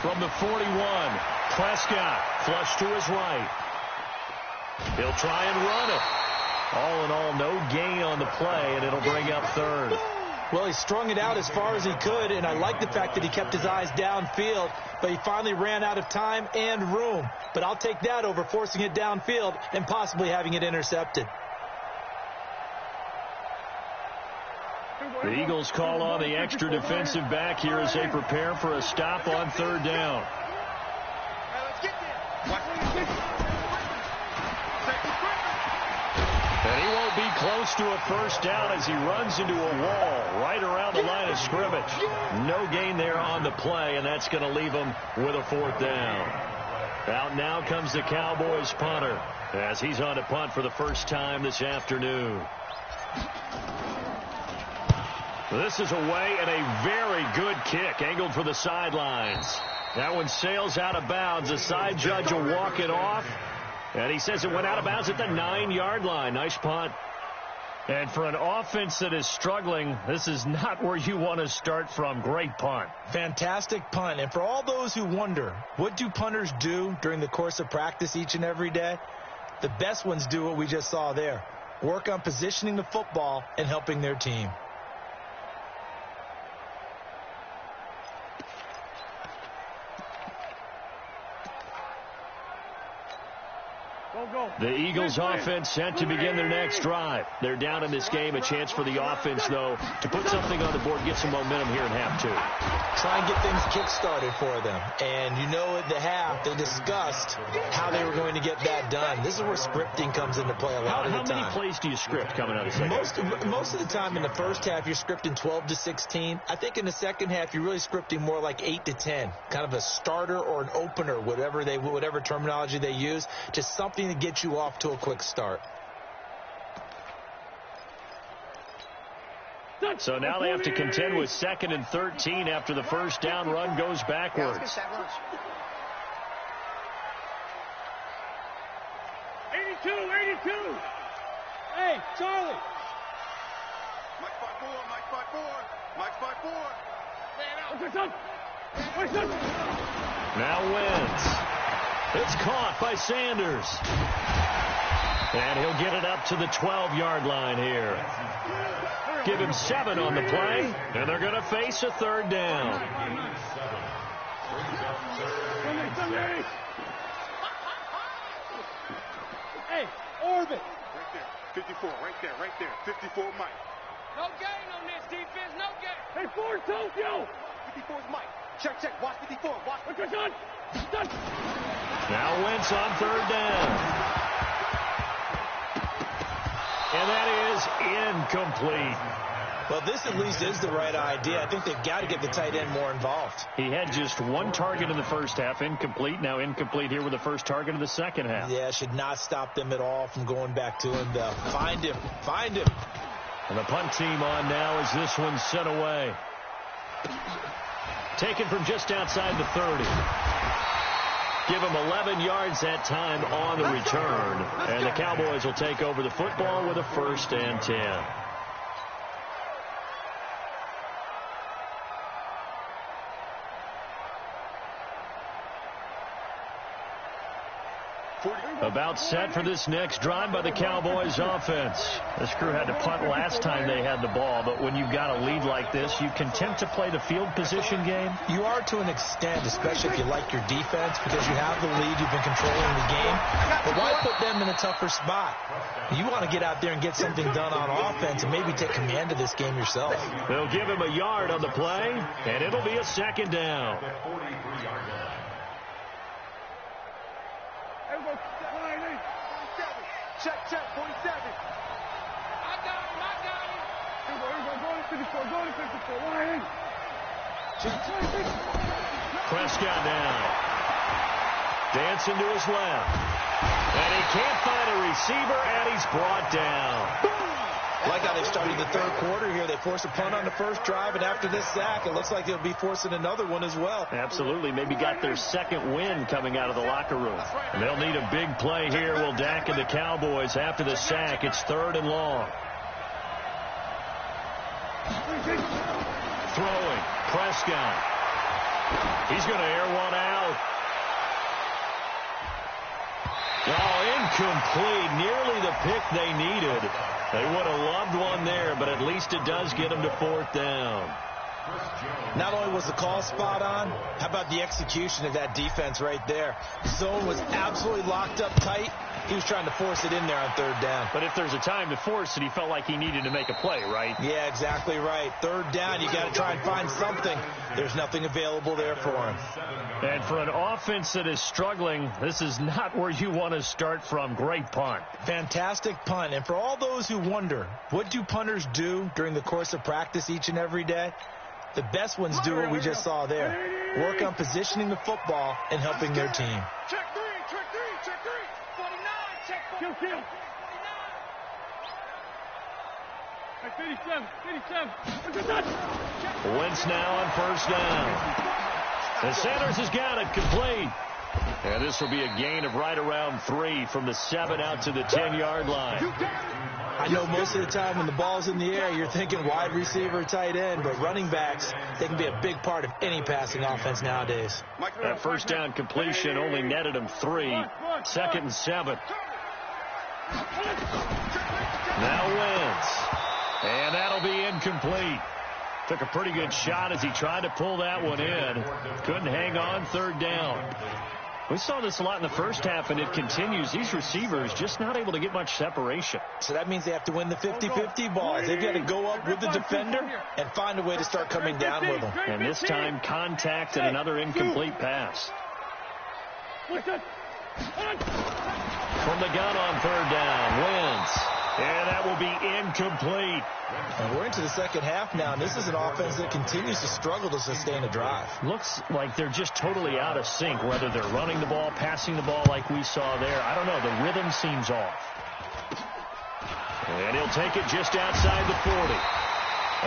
From the 41, Prescott flush to his right. He'll try and run it. All in all, no gain on the play, and it'll bring up 3rd. Well, he strung it out as far as he could, and I like the fact that he kept his eyes downfield, but he finally ran out of time and room. But I'll take that over forcing it downfield and possibly having it intercepted. The Eagles call on the extra defensive back here as they prepare for a stop on 3rd down. And he won't be close to a first down as he runs into a wall right around the line of scrimmage. No gain there on the play, and that's going to leave him with a 4th down. Out now comes the Cowboys punter as he's on to punt for the first time this afternoon. This is away and a very good kick angled for the sidelines. That one sails out of bounds. The side judge will walk it off. And he says it went out of bounds at the 9-yard line. Nice punt. And for an offense that is struggling, this is not where you want to start from. Great punt. Fantastic punt. And for all those who wonder, what do punters do during the course of practice each and every day? The best ones do what we just saw there. Work on positioning the football and helping their team. The Eagles offense set to begin their next drive. They're down in this game. A chance for the offense, though, to put something on the board, get some momentum here in half 2. Try and get things kick-started for them. And you know at the half, they discussed how they were going to get that done. This is where scripting comes into play a lot of the time. How many plays do you script coming out of the second? Most of the time in the first half, you're scripting 12 to 16. I think in the second half, you're really scripting more like 8 to 10. Kind of a starter or an opener, whatever terminology they use. Just something to get you off to a quick start. So now they have to contend with 2nd and 13 after the first down run goes backwards. 82. Hey, Charlie. Mike 5-4. Now wins. It's caught by Sanders. And he'll get it up to the 12-yard line here. Give him 7 on the play, and they're going to face a 3rd down. Hey, Orbit. Right there. 54, right there. 54, Mike. No gain on this defense, no gain. Hey, 4 Tokyo. 54's Mike. Check. Watch 54. Watch. What's your son? Now Wentz on 3rd down. And that is incomplete. Well, this at least is the right idea. I think they've got to get the tight end more involved. He had just 1 target in the first half, incomplete. Now incomplete here with the first target of the second half. Yeah, should not stop them at all from going back to him, though. Find him. And the punt team on now as this one's sent away. Taken from just outside the 30. Give him 11 yards that time on the return. And the Cowboys will take over the football with a 1st and 10. About set for this next drive by the Cowboys offense. This crew had to punt last time they had the ball, but when you've got a lead like this, you content to play the field position game? You are to an extent, especially if you like your defense, because you have the lead, you've been controlling the game. But why put them in a tougher spot? You want to get out there and get something done on offense and maybe take command of this game yourself. They'll give him a yard on the play, and it'll be a second down. Check, 47. I got him. Here we go. Go to 54. Go to 54. Line. Prescott down. Dancing to his left. And he can't find a receiver, and he's brought down. Like how they started the third quarter here. They forced a punt on the first drive, and after this sack, it looks like they'll be forcing another one as well. Absolutely. Maybe got their second win coming out of the locker room. And they'll need a big play here. Will Dak and the Cowboys after the sack. It's 3rd and long. Throwing. Prescott. He's going to air one out. Oh, incomplete. Nearly the pick they needed. They would have loved one there, but at least it does get them to 4th down. Not only was the call spot on, how about the execution of that defense right there? Zone was absolutely locked up tight. He was trying to force it in there on 3rd down. But if there's a time to force it, he felt like he needed to make a play, right? Yeah, exactly right. 3rd down, you got to try and find something. There's nothing available there for him. And for an offense that is struggling, this is not where you want to start from. Great punt. Fantastic punt. And for all those who wonder, what do punters do during the course of practice each and every day? The best ones do what we just saw there. Work on positioning the football and helping their team. Check 3, check 3, check 3. 49, check 49. Kill. 57. Wentz now on 1st down. And Sanders has got it complete. And this will be a gain of right around 3 from the 7 out to the 10-yard line. I know most of the time when the ball's in the air, you're thinking wide receiver, tight end, but running backs, they can be a big part of any passing offense nowadays. That 1st down completion only netted him 3. 2nd and 7. Now Wentz. And that'll be incomplete. Took a pretty good shot as he tried to pull that one in. Couldn't hang on 3rd down. We saw this a lot in the first half, and it continues. These receivers just not able to get much separation. So that means they have to win the 50-50 balls. They've got to go up with the defender and find a way to start coming down with them. And this time, contact and another incomplete pass. From the gun on 3rd down, Wentz. And that will be incomplete. And we're into the second half now, and this is an offense that continues to struggle to sustain a drive. Looks like they're just totally out of sync, whether they're running the ball, passing the ball like we saw there. I don't know. The rhythm seems off. And he'll take it just outside the 40.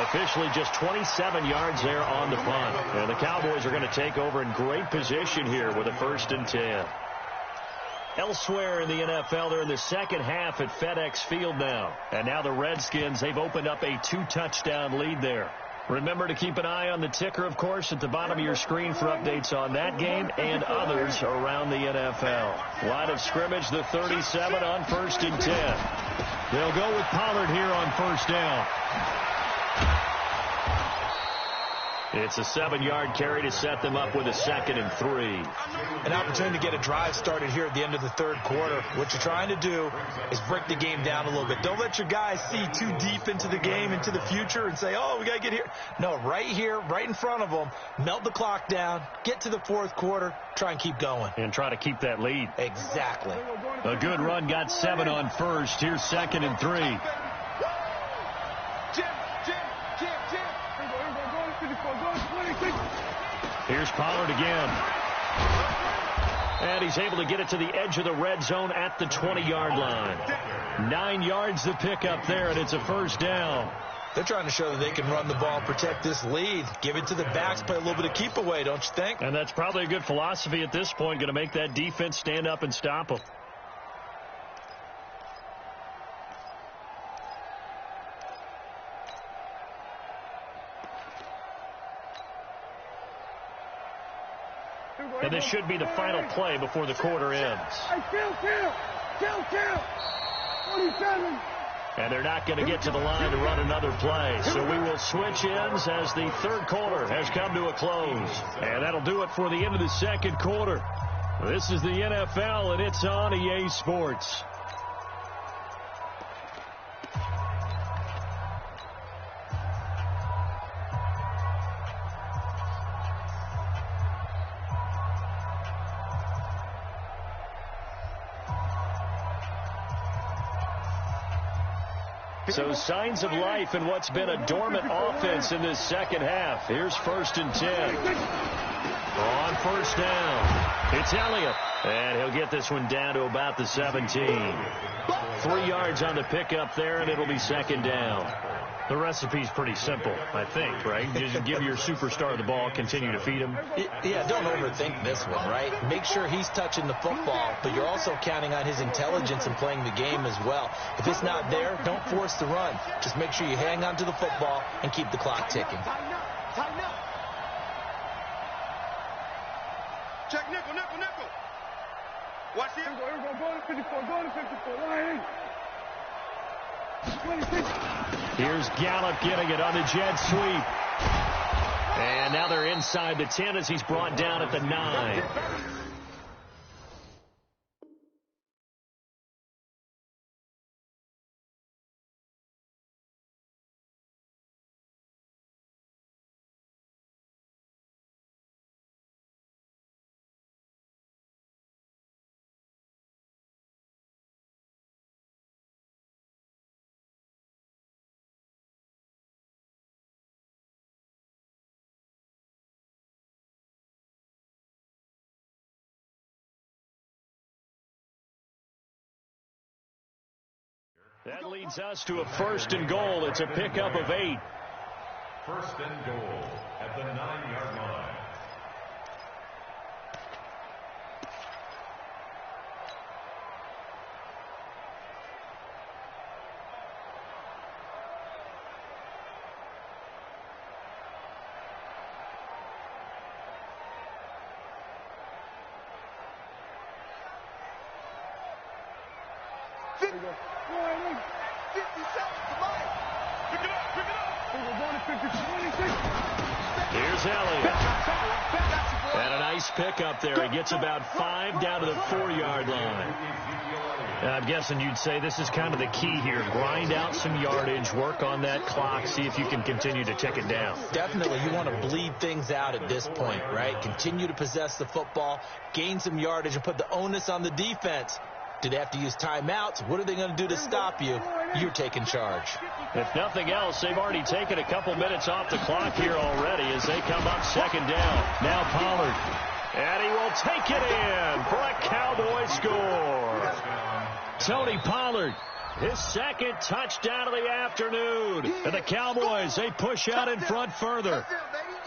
Officially just 27 yards there on the punt. And the Cowboys are going to take over in great position here with a 1st and 10. Elsewhere in the NFL, they're in the second half at FedEx Field now. And now the Redskins, they've opened up a 2-touchdown lead there. Remember to keep an eye on the ticker, of course, at the bottom of your screen for updates on that game and others around the NFL. Line of scrimmage, the 37 on 1st and 10. They'll go with Pollard here on 1st down. It's a 7-yard carry to set them up with a 2nd and 3. An opportunity to get a drive started here at the end of the 3rd quarter. What you're trying to do is break the game down a little bit. Don't let your guys see too deep into the game, into the future, and say, oh, we got to get here. No, right here, right in front of them, melt the clock down, get to the 4th quarter, try and keep going. And try to keep that lead. Exactly. A good run, got 7 on 1st. Here's 2nd and 3. Here's Pollard again. And he's able to get it to the edge of the red zone at the 20-yard line. 9 yards to pick up there, and it's a 1st down. They're trying to show that they can run the ball and protect this lead. Give it to the backs, play a little bit of keep away, don't you think? And that's probably a good philosophy at this point, going to make that defense stand up and stop them. And this should be the final play before the quarter ends. Kill. 47. And they're not going to get to the line to run another play. So we will switch ends as the third quarter has come to a close. And that'll do it for the end of the second quarter. This is the NFL, and it's on EA Sports. So signs of life in what's been a dormant offense in this second half. Here's 1st and 10. On first down, it's Elliott. And he'll get this one down to about the 17. 3 yards on the pickup there, and it'll be second down. The recipe's pretty simple, I think, right? Just give your superstar the ball, continue to feed him. Yeah, don't overthink this one, right? Make sure he's touching the football, but you're also counting on his intelligence in playing the game as well. If it's not there, don't force the run. Just make sure you hang on to the football and keep the clock ticking. Tighten up. Check nickel. Watch this. Here we go. Go to 54. Line 26. Here's Gallup getting it on the jet sweep. And now they're inside the 10 as he's brought down at the 9. That leads us to a 1st and goal. It's a pickup of 8. 1st and goal at the 9-yard line. Here's Elliott. And a nice pickup there. He gets about 5 down to the 4-yard line. I'm guessing you'd say this is kind of the key here. Grind out some yardage, work on that clock, see if you can continue to tick it down. Definitely. You want to bleed things out at this point, right? Continue to possess the football, gain some yardage, and put the onus on the defense. Do they have to use timeouts? What are they going to do to stop you? You're taking charge. If nothing else, they've already taken a couple minutes off the clock here already as they come up second down. Now Pollard. And he will take it in for a Cowboy score. Tony Pollard, his second touchdown of the afternoon. And the Cowboys, they push out in front further.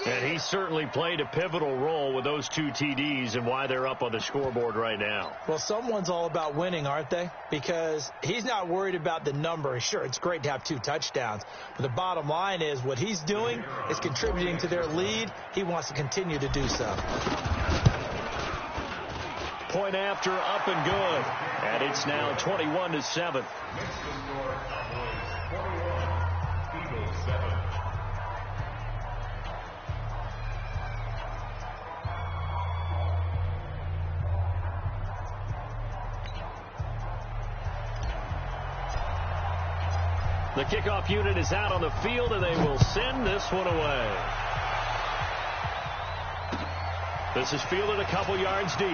And he certainly played a pivotal role with those 2 TDs and why they're up on the scoreboard right now. Well, someone's all about winning, aren't they? Because he's not worried about the number. Sure, it's great to have 2 touchdowns. But the bottom line is what he's doing is contributing to their lead. He wants to continue to do so. Point after, up and good. And it's now 21-7. The kickoff unit is out on the field, and they will send this one away. This is fielded a couple yards deep.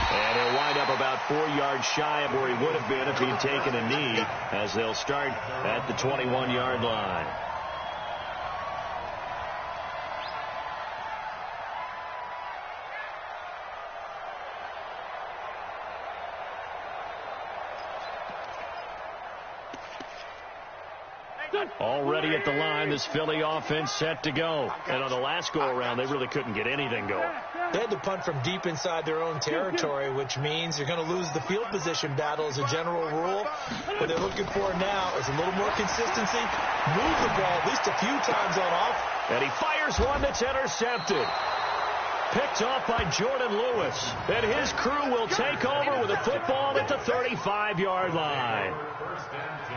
And he'll wind up about 4 yards shy of where he would have been if he'd taken a knee, as they'll start at the 21-yard line. Already at the line, this Philly offense set to go. And on the last go-around, they really couldn't get anything going. They had to punt from deep inside their own territory, which means you're going to lose the field position battle as a general rule. What they're looking for now is a little more consistency, move the ball at least a few times on off. And he fires one that's intercepted. Picked off by Jordan Lewis. And his crew will take over with a football at the 35-yard line.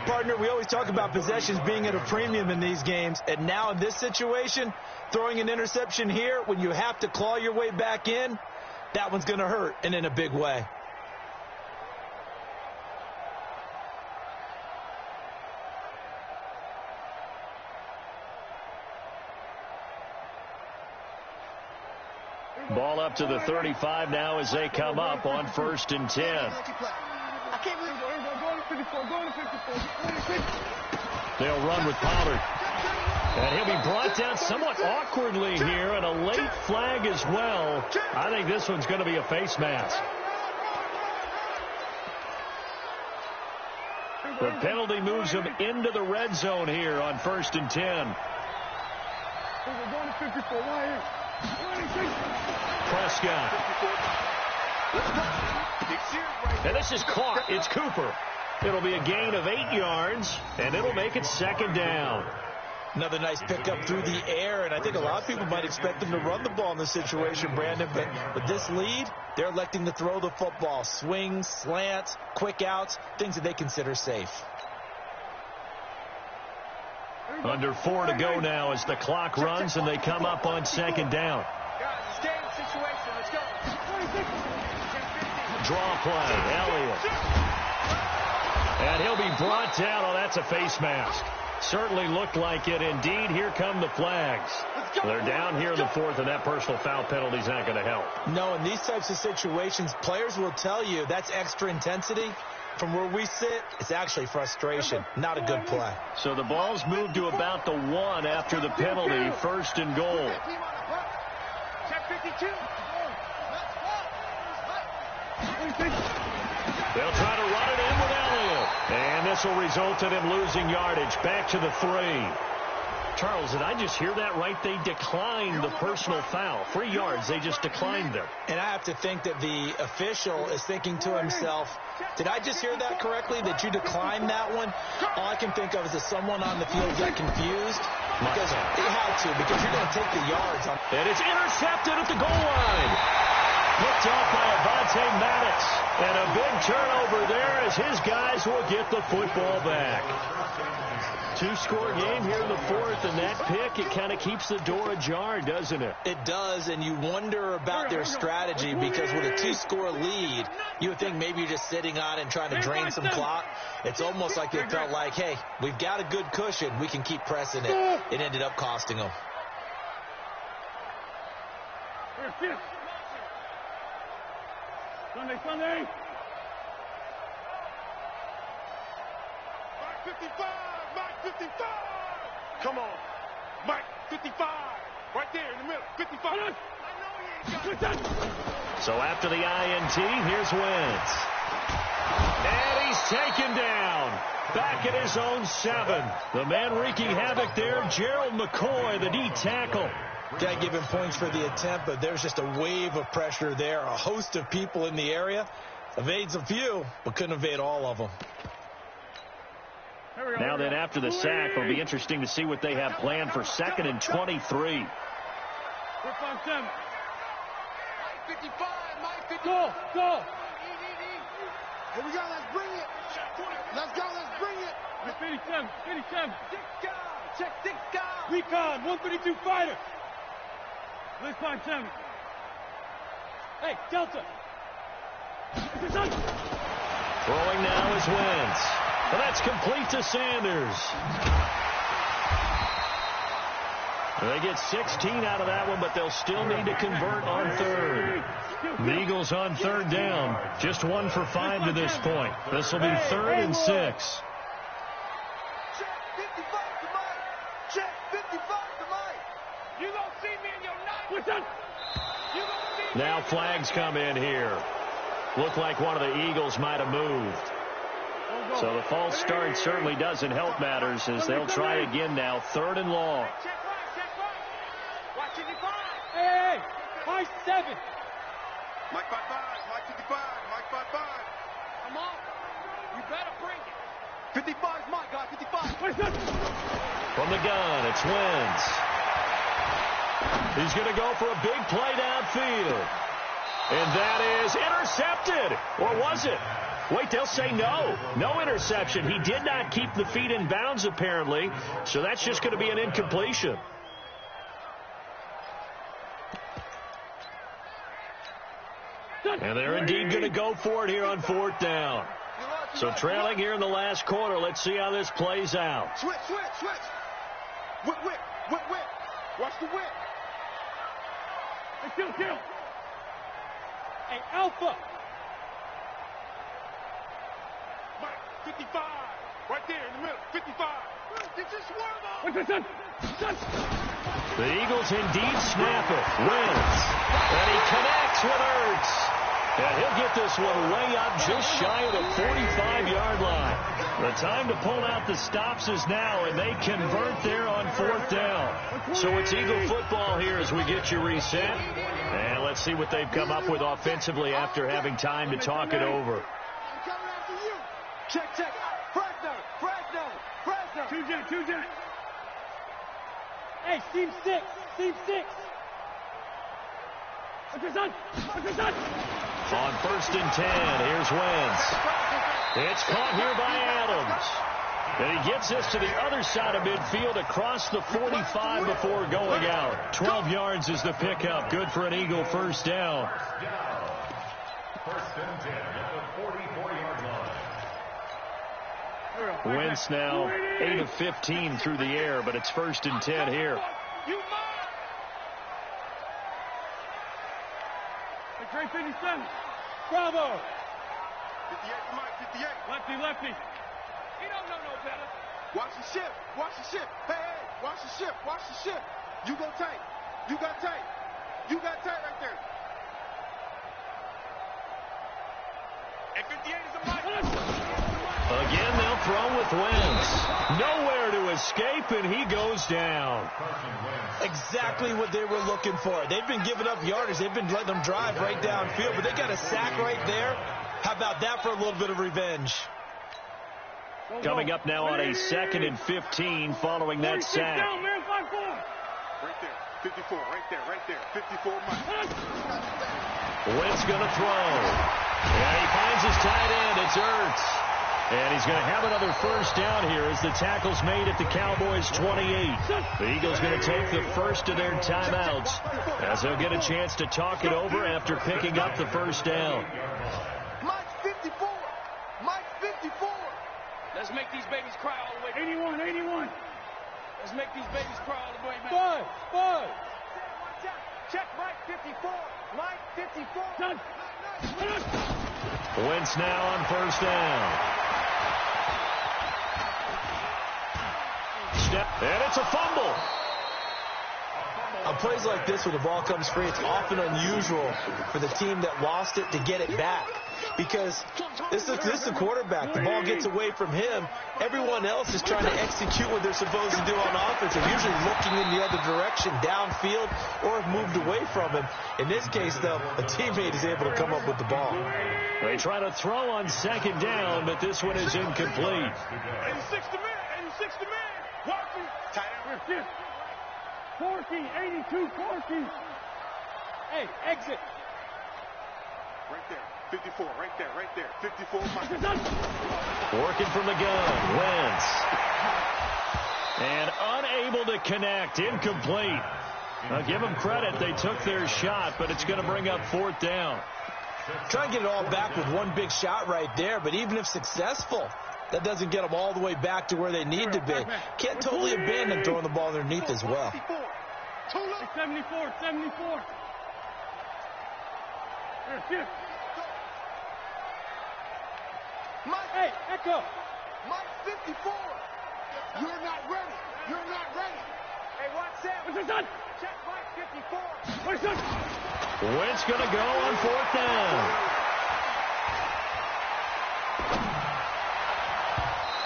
Partner, we always talk about possessions being at a premium in these games. And now in this situation, throwing an interception here when you have to claw your way back in, that one's going to hurt, and in a big way. Ball up to the 35 now as they come up on 1st and 10. They'll run with Pollard. And he'll be brought down somewhat awkwardly here, and a late flag as well. I think this one's going to be a face mask. The penalty moves him into the red zone here on 1st and 10. Prescott. And this is caught. It's Cooper. It'll be a gain of 8 yards, and it'll make it 2nd down. Another nice pickup through the air, and I think a lot of people might expect them to run the ball in this situation, Brandon, but with this lead, they're electing to throw the football. Swings, slants, quick outs, things that they consider safe. Under 4 to go now as the clock runs, and they come up on 2nd down. Draw play, Elliott. And he'll be brought down. Oh, that's a face mask. Certainly looked like it. Indeed, here come the flags. They're down here in the 4th, and that personal foul penalty is not going to help. No, in these types of situations, players will tell you that's extra intensity. From where we sit, it's actually frustration. Not a good play. So the ball's moved to about the 1 after the penalty. 1st and goal. They'll try to run it in with Elliott. And this will result in him losing yardage. Back to the 3. Charles, did I just hear that right? They declined the personal foul. 3 yards, they just declined them. And I have to think that the official is thinking to himself, did I just hear that correctly, that you declined that one? All I can think of is that someone on the field got confused. Because they had to, because you're going to take the yards. And it's intercepted at the goal line. Picked off by Avonte Maddox. And a big turnover there as his guys will get the football back. 2-score game here in the 4th, and that pick, it kind of keeps the door ajar, doesn't it? It does, and you wonder about their strategy because with a 2-score lead, you would think maybe you're just sitting on it and trying to drain some clock. It's almost like they felt like, hey, we've got a good cushion. We can keep pressing it. It ended up costing them. Sunday. 55. Mike 55. Come on. Mike 55. Right there in the middle. 55. I know he ain't got it. So after the INT, here's Wentz. And he's taken down. Back at his own 7. The man wreaking havoc there, Gerald McCoy, the D tackle. Got to give him points for the attempt, but there's just a wave of pressure there. A host of people in the area. Evades a few, but couldn't evade all of them. Now then, after the sack, it'll be interesting to see what they have planned for 2nd and 23. Mike 55, Mike 55. Go. Here we go, let's bring it. Let's go, let's bring it. 57. Check 6 guys. Recon, 132 fighter. Let's find 7. Hey, Delta. Throwing now is Wentz. And that's complete to Sanders. They get 16 out of that one, but they'll still need to convert on 3rd. The Eagles on 3rd down. Just 1 for 5 to this point. This will be 3rd and 6. Check 55 to Mike. Check 55 to Mike. You don't see me in your 9. Now flags come in here. Looked like one of the Eagles might have moved. So the false start certainly doesn't help matters as they'll try again now. 3rd and long. Check right. Watch 55. Hey, Mike 7. Mike 55, Mike 55, Mike 55. Come on. You better bring it. 55 is Mike, guys. 55. From the gun, it's Wentz. He's going to go for a big play downfield. And that is intercepted. Or was it? Wait, they'll say no. No interception. He did not keep the feet in bounds, apparently. So that's just going to be an incompletion. And they're indeed going to go for it here on 4th down. So trailing here in the last quarter. Let's see how this plays out. Switch. Whip. Watch the whip. Hey, kill. Hey, Alpha. Mike, 55. Right there in the middle. 55. Get your swerve on. The Eagles indeed snap it. Wins. And he connects with Ertz. And he'll get this one way up just shy of the 45-yard line. The time to pull out the stops is now, and they convert there on 4th down. So it's Eagle football here as we get you reset. And let's see what they've come up with offensively after having time to talk it over. Check. Fresno. 2 jet. Hey, Steve 6. What's your son? On 1st and 10, here's Wentz. It's caught here by Adams. And he gets this to the other side of midfield across the 45 before going out. 12 yards is the pickup. Good for an Eagle first down. 1st and 10 at the 44-yard line. Wentz now 8 of 15 through the air, but it's 1st and 10 here. Great 57. Bravo. 58 to Mike, 58. Lefty. He don't know no better. Watch the ship. Hey, watch the ship. You go tight. You got tight right there. And 58 is a Mike. Again, they'll throw with Wentz. Nowhere to escape, and he goes down. Exactly what they were looking for. They've been giving up yardage. They've been letting them drive right downfield, but they got a sack right there. How about that for a little bit of revenge? Coming up now on a 2nd and 15 following that sack. Right there. 54, right there. 54, Mike. Wentz going to throw. And he finds his tight end. It's Ertz. And he's going to have another first down here as the tackle's made at the Cowboys' 28. The Eagles going to take the first of their timeouts as they'll get a chance to talk it over after picking up the first down. Mike 54. Let's make these babies cry all the way. 81. Let's make these babies cry all the way, man. Bud. Check Mike 54. Wentz now on first down. And it's a fumble. On plays like this where the ball comes free, it's often unusual for the team that lost it to get it back. Because this is the quarterback. The ball gets away from him. Everyone else is trying to execute what they're supposed to do on offense. They're usually looking in the other direction, downfield, or have moved away from him. In this case, though, a teammate is able to come up with the ball. They try to throw on 2nd down, but this one is incomplete. 86 to man. Walking. Tight end. 14, 82, 14. Hey, exit. Right there. 54, right there. 54, Mike. Working from the gun. Wentz. And unable to connect. Incomplete. Now give them credit. They took their shot, but it's going to bring up 4th down. Try and get it all back with one big shot right there, but even if successful, that doesn't get them all the way back to where they need to be. Can't totally abandon throwing the ball underneath as well. 74. Here. Mike, hey, Echo. Mike 54. You're not ready. Hey, watch that. What's your son? Check Mike 54. What's your son? Wentz going to go on 4th down.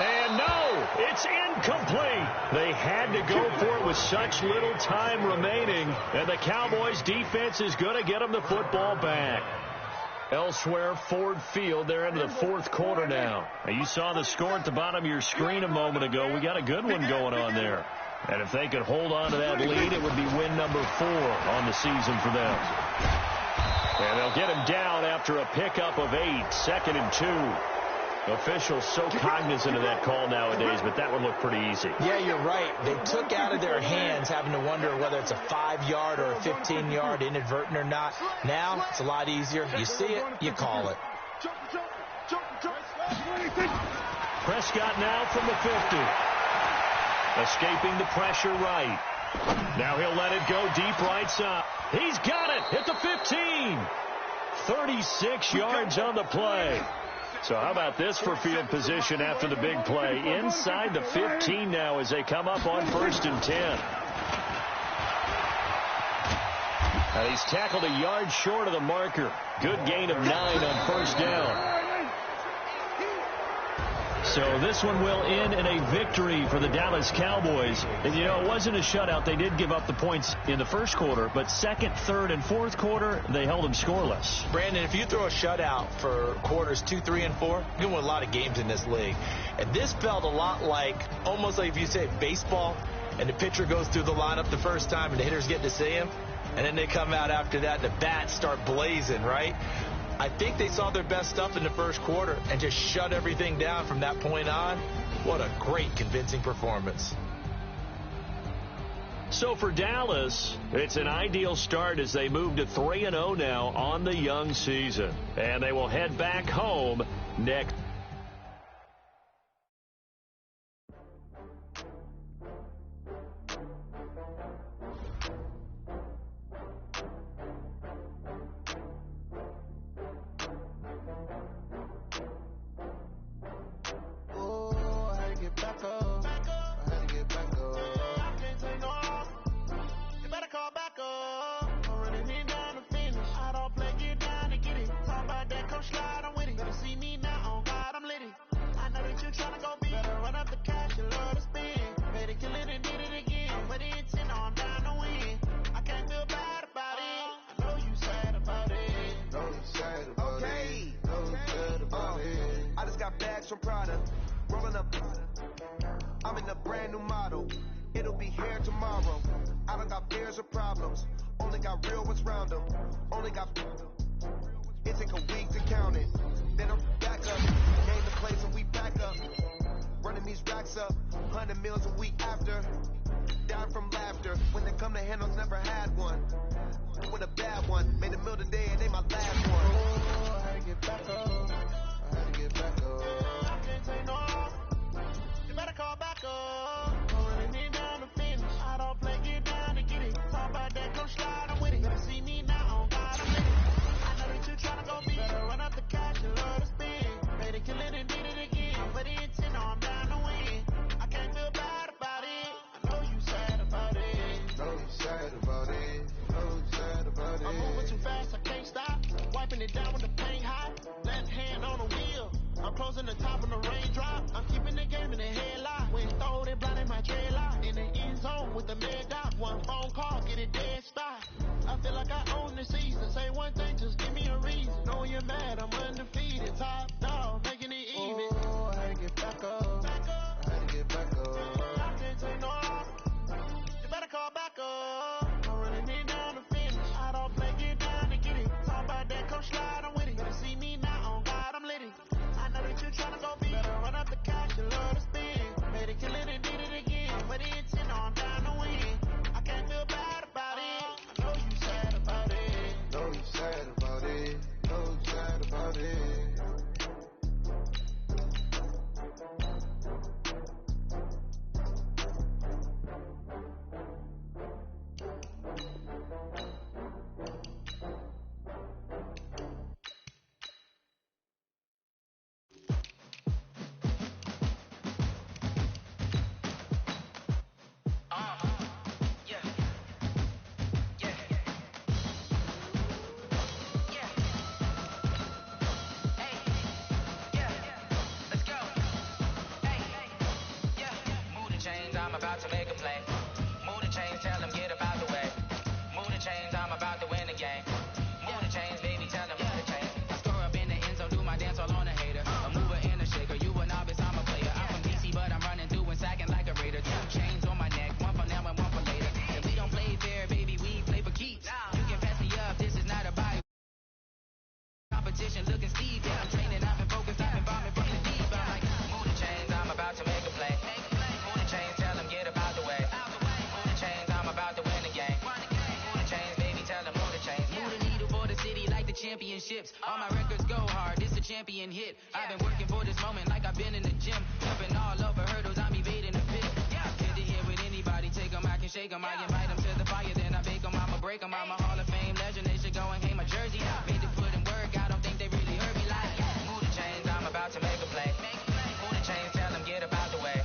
And no, it's incomplete. They had to go for it with such little time remaining, and the Cowboys defense is going to get them the football back. Elsewhere, Ford Field, they're into the 4th quarter now. You saw the score at the bottom of your screen a moment ago. We got a good one going on there. And if they could hold on to that lead, it would be win number 4 on the season for them. And they'll get him down after a pickup of 8, 2nd and 2. Officials so cognizant of that call nowadays, but that would look pretty easy. Yeah, you're right. They took out of their hands having to wonder whether it's a 5-yard or a 15-yard, inadvertent or not. Now, it's a lot easier. You see it, you call it. Prescott now from the 50. Escaping the pressure right. Now he'll let it go deep right side. He's got it at the 15. 36 yards on the play. So how about this for field position after the big play? Inside the 15 now as they come up on 1st and 10. And he's tackled a yard short of the marker. Good gain of 9 on 1st down. So this one will end in a victory for the Dallas Cowboys. And, you know, it wasn't a shutout. They did give up the points in the first quarter, but 2nd, 3rd, and 4th quarter, they held them scoreless. Brandon, if you throw a shutout for quarters 2, 3, and 4, you're going to win a lot of games in this league. And this felt a lot like, almost like if you say baseball, and the pitcher goes through the lineup the first time, and the hitters get to see him, and then they come out after that, and the bats start blazing, right? I think they saw their best stuff in the first quarter and just shut everything down from that point on. What a great, convincing performance. So for Dallas, it's an ideal start as they move to 3-0 now on the young season. And they will head back home next. From Prada, rolling up. I'm in a brand new model. It'll be here tomorrow. I don't got fears or problems. Only got real ones round them. Only got. It take a week to count it. Then I'm back up. Name the place and we back up. Running these racks up. 100 meals a week after. Down from laughter. When they come to handles, never had one. With a bad one. Made a meal today and they my last one. Oh, I had to get back up. I had to get back up. You better call back up. Running me down to finish. I don't play, get down to get it. Talk about that, come slide, I'm with it. Better see me now, on God, I'm with it. I know that you tryna go big. Better run up the cash and love to spend. Made a kill it and did it again. But the intent, no, I'm down to win. I can't feel bad about it. I know you sad about it. Know you sad about it. Know you sad about it. I'm moving too fast, I can't stop. Wiping it down with the paint hot. Left hand on the wheel. I'm closing the top of the raindrop. I'm keeping the game in the headlock. When throw it blind in my dreadlock. In the end zone with the mad dot. One phone call, get it dead stop. I feel like I own the season. Say one thing, just give me a reason. Know you're mad, I'm undefeated. Top dog, making it even. Oh, I had to get back up. I had to get back up. I can't take no off. You better call back up. I'm running it down to finish. I don't play, get down to get it. Talk about that, come slide, I'm with it. Better see me now, on God, I'm lit it. I know that you tryna go big. Better run up the cash, you love to spend. Made it, kill it, and did it again. But the intent, no, I'm down to win. I can't feel bad about it. I know you sad about it. Know you sad about it. Know you sad about it. I'm about to make a play. Move the chains, tell them get about the way. Move the chains, I'm about to win the game. Move the chains, baby, tell them move the chains. I score up in the end zone, do my dance all on a hater. A mover and a shaker, you a novice, I'm a player. I'm from DC, but I'm running through and sacking like a raider. 2 chains on my neck, 1 for championships. All my records go hard, this a champion hit. I've been working for this moment like I've been in the gym. Jumping all over hurdles, I'm evading the pit. Get to here with anybody, take them, I can shake them. I invite them to the fire, then I bake them, I'ma break them. I'm a Hall of Fame legend, they should go and hang my jersey. Made to put in work, I don't think they really heard me like. Move the chains, I'm about to make a play. Move the chains, tell them get about the way.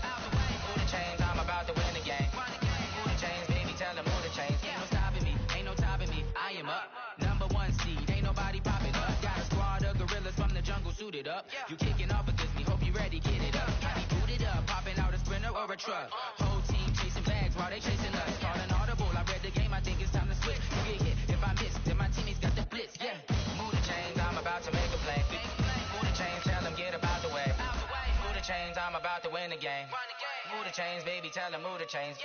Move the chains, I'm about to win the game. Move the chains, baby, tell them move the chains. Ain't no stopping me, ain't no topping me, I am up. #1 seed, ain't nobody popping up. Got a squad of gorillas from the jungle suited up. You kicking off against me, hope you ready, get it up. I be booted up, popping out a sprinter or a truck. Whole team chasing bags while they chasing us. Calling audible, I read the game, I think it's time to switch. You get hit, if I miss, then my teammates got the blitz, yeah. Move the chains, I'm about to make a play. Move the chains, tell them get about the way. Move the chains, I'm about to win the game. Move the chains, baby, tell them move the chains.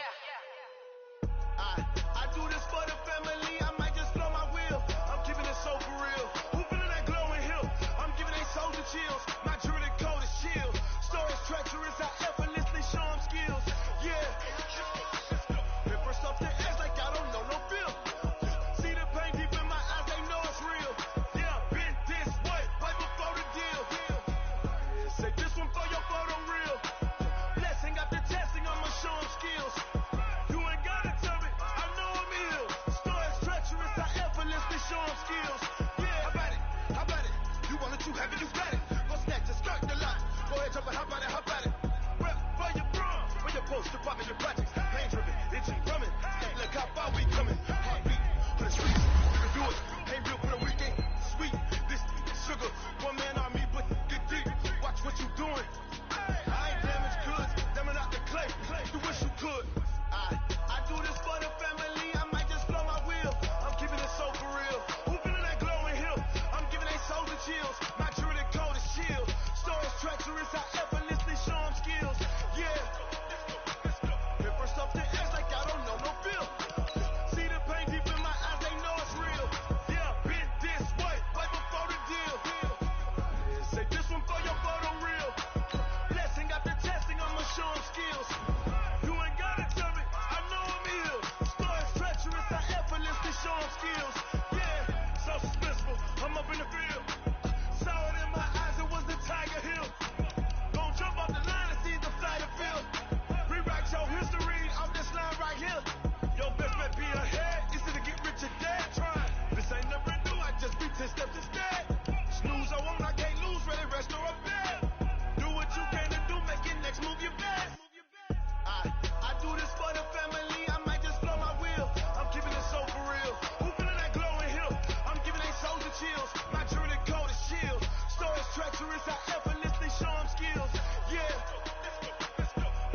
I do this for the family, I might just blow my wheel. I'm keeping it so for real. Who feeling that glowing hill? I'm giving they soldier chills. My jewelry coat is chill. Stories treacherous, I effortlessly show them skills. Yeah. Hit first off the edge like I don't know no feel. See the pain deep in my eyes, they know it's real. Yeah, been this way before the deal. Say this one for your photo real. Blessing after testing, I'ma show them skills. You ain't gotta tell me, I know I'm ill. Stories treacherous, I effortlessly show them skills. Yeah, how about it? You want it, you have it, you got it. Go snatch it, skirt the lot. Go ahead, jump it, how about it? Rep for your brum, for your post, department, your projects. Pain driven, itching, drumming. Look how far we coming. Heartbeat for the streets, you can do it. Ain't real for the weekend, sweet. This sugar, one man army, but get deep. Watch what you doing. I ain't damaged goods, damn out the clay. You wish you could. I do this for the family, I might just blow my wheel. I'm keeping it so for real. Who feeling that glowing hill? I'm giving they soldier chills. My jewelry coat is chill. Stories treacherous, I effortlessly show them skills. Yeah. Hit first off the edge like I don't know no feel. See the pain deep in my eyes, they know it's real. Yeah, been this way before the deal. Say this one for your photo real. Blessing after testing, I'ma show them skills. You ain't gotta tell me, I know I'm ill. Stories treacherous, I effortlessly show them skills. Yeah, so suspenseful, I'm up in the field. Saw it in my eyes, it was the Tiger Hill. Don't jump off the line and see the flight of field. Rewrite your history off this line right here. Your best bet be ahead, easy to get rich or dead. Trying, this ain't never new, I just be 10 steps instead. Snooze I won't, I can't lose, ready, rest or a bed. Do what you can to do, make it next move your best. I do this for the family, I might just blow my wheel. I'm keeping it so for real. Who feeling that glowing hill? I'm giving they soldier chills. My jewelry coat is chill. Stories treacherous, I effortlessly show them skills. Yeah.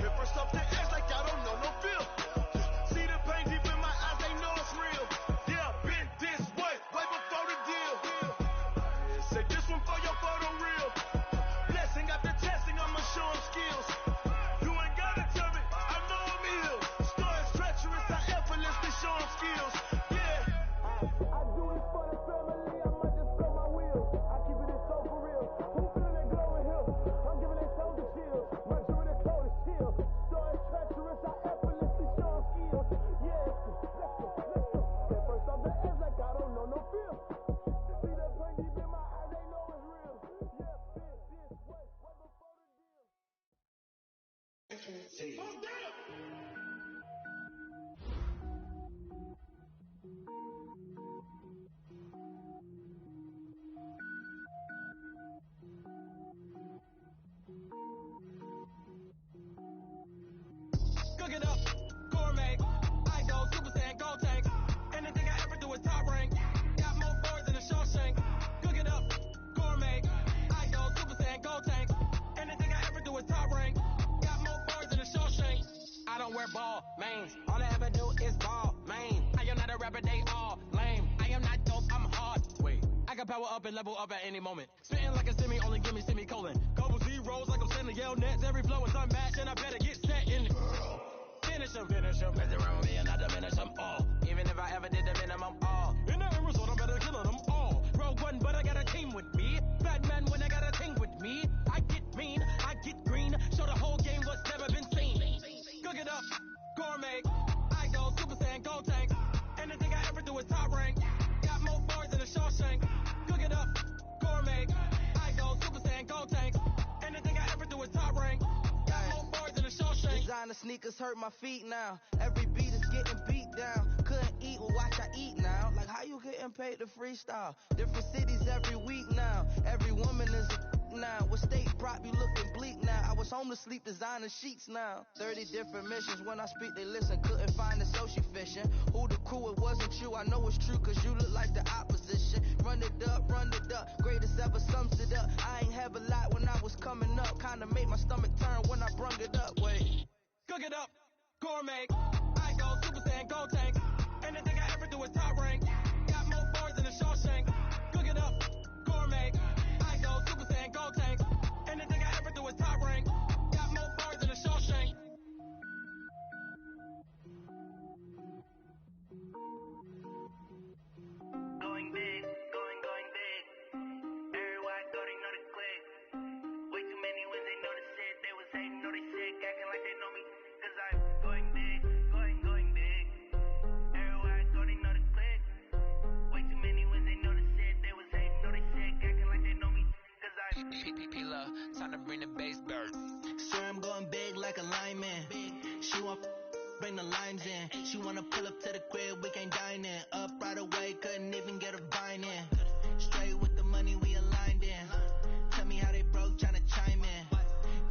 Hit first off the edge like I don't know no feel. See the pain deep in my eyes, they know it's real. Yeah, been this way before the deal. Say this one for your photo real. Blessing after testing, I'ma show them skills. You ain't gotta tell me, I know I'm ill. Stories treacherous, I effortlessly show them skills. Yeah. I do this for the family, I might just blow my wheel. I keep it so for real. Who feeling that glowing hill? I'm giving they soldier chills. My jewelry coat is chill. Stories treacherous, I effortlessly show them skills. Yeah, let's go. Hit first off the edge like I don't know no feel. See that pain deep in my eyes, they know it's real. Yeah, this way before the deal. Oh, damn! Cook it up, gourmet. I go Super Saiyan, go tank. Anything I ever do is top rank. Got more boards than a Shawshank. Cook it up, gourmet. I go Super Saiyan, go tank. Anything I ever do is top rank. Got more boards than a Shawshank. I don't wear ball mains. All I ever do is ball main. I am not a rapper, they all lame. I am not dope, I'm hard. Wait, I can power up and level up at any moment. Spitting like a semi, only give me semicolon. Couple zeros like I'm sending yell nets. Every flow is unmatched and I better get set in. Finish them. Mess around with me and I diminish them all. Even if I ever did the minimum all. In the end result, I'm better killing them all. Rogue one, but I got a team with me. Bad man when I got a team with me. I get mean, I get green. Show the whole game what's never been seen. Cook it up, gourmet. I go Super Saiyan, go tank. Anything I ever do is top rank. Got more boards than a Shawshank. Cook it up, Designer sneakers hurt my feet now. Every beat is getting beat down. Couldn't eat, well watch I eat now. Like how you getting paid to freestyle? Different cities every week now. Every woman is a now. What state prop you looking bleak now? I was home to sleep designer sheets now. 30 different missions. When I speak they listen. Couldn't find the social fishing. Who the crew, it wasn't you. I know it's true cause you look like the opposition. Run it up, greatest ever sums it up. I ain't have a lot when I was coming up. Kinda made my stomach turn when I brung it up. Wait. Cook it up, gourmet. I go Super Saiyan, gold tank. Anything I ever do is top rank. Got more bars than a Shawshank. Cook it up, gourmet. I go Super Saiyan, gold tank. Anything I ever do is top rank. Got more bars than a Shawshank. Going big, going big. Everywhere I go, they know the click. Way too many wins, they know the shit. They was hating, know they sick, acting like they know me. Cause I'm going big, going big. Everywhere I go, they know the click. Way too many wins, they know the shit. They was hating, know they sick, acting like they know me. Cause I'm P-P-P-Love, time to bring the bass bird. Swear I'm going big like a lineman. She want bring the limes in. She wanna pull up to the crib, we can't dine in. Up right away, couldn't even get a vine in. Straight with the money we aligned in. Tell me how they broke, tryna chime in.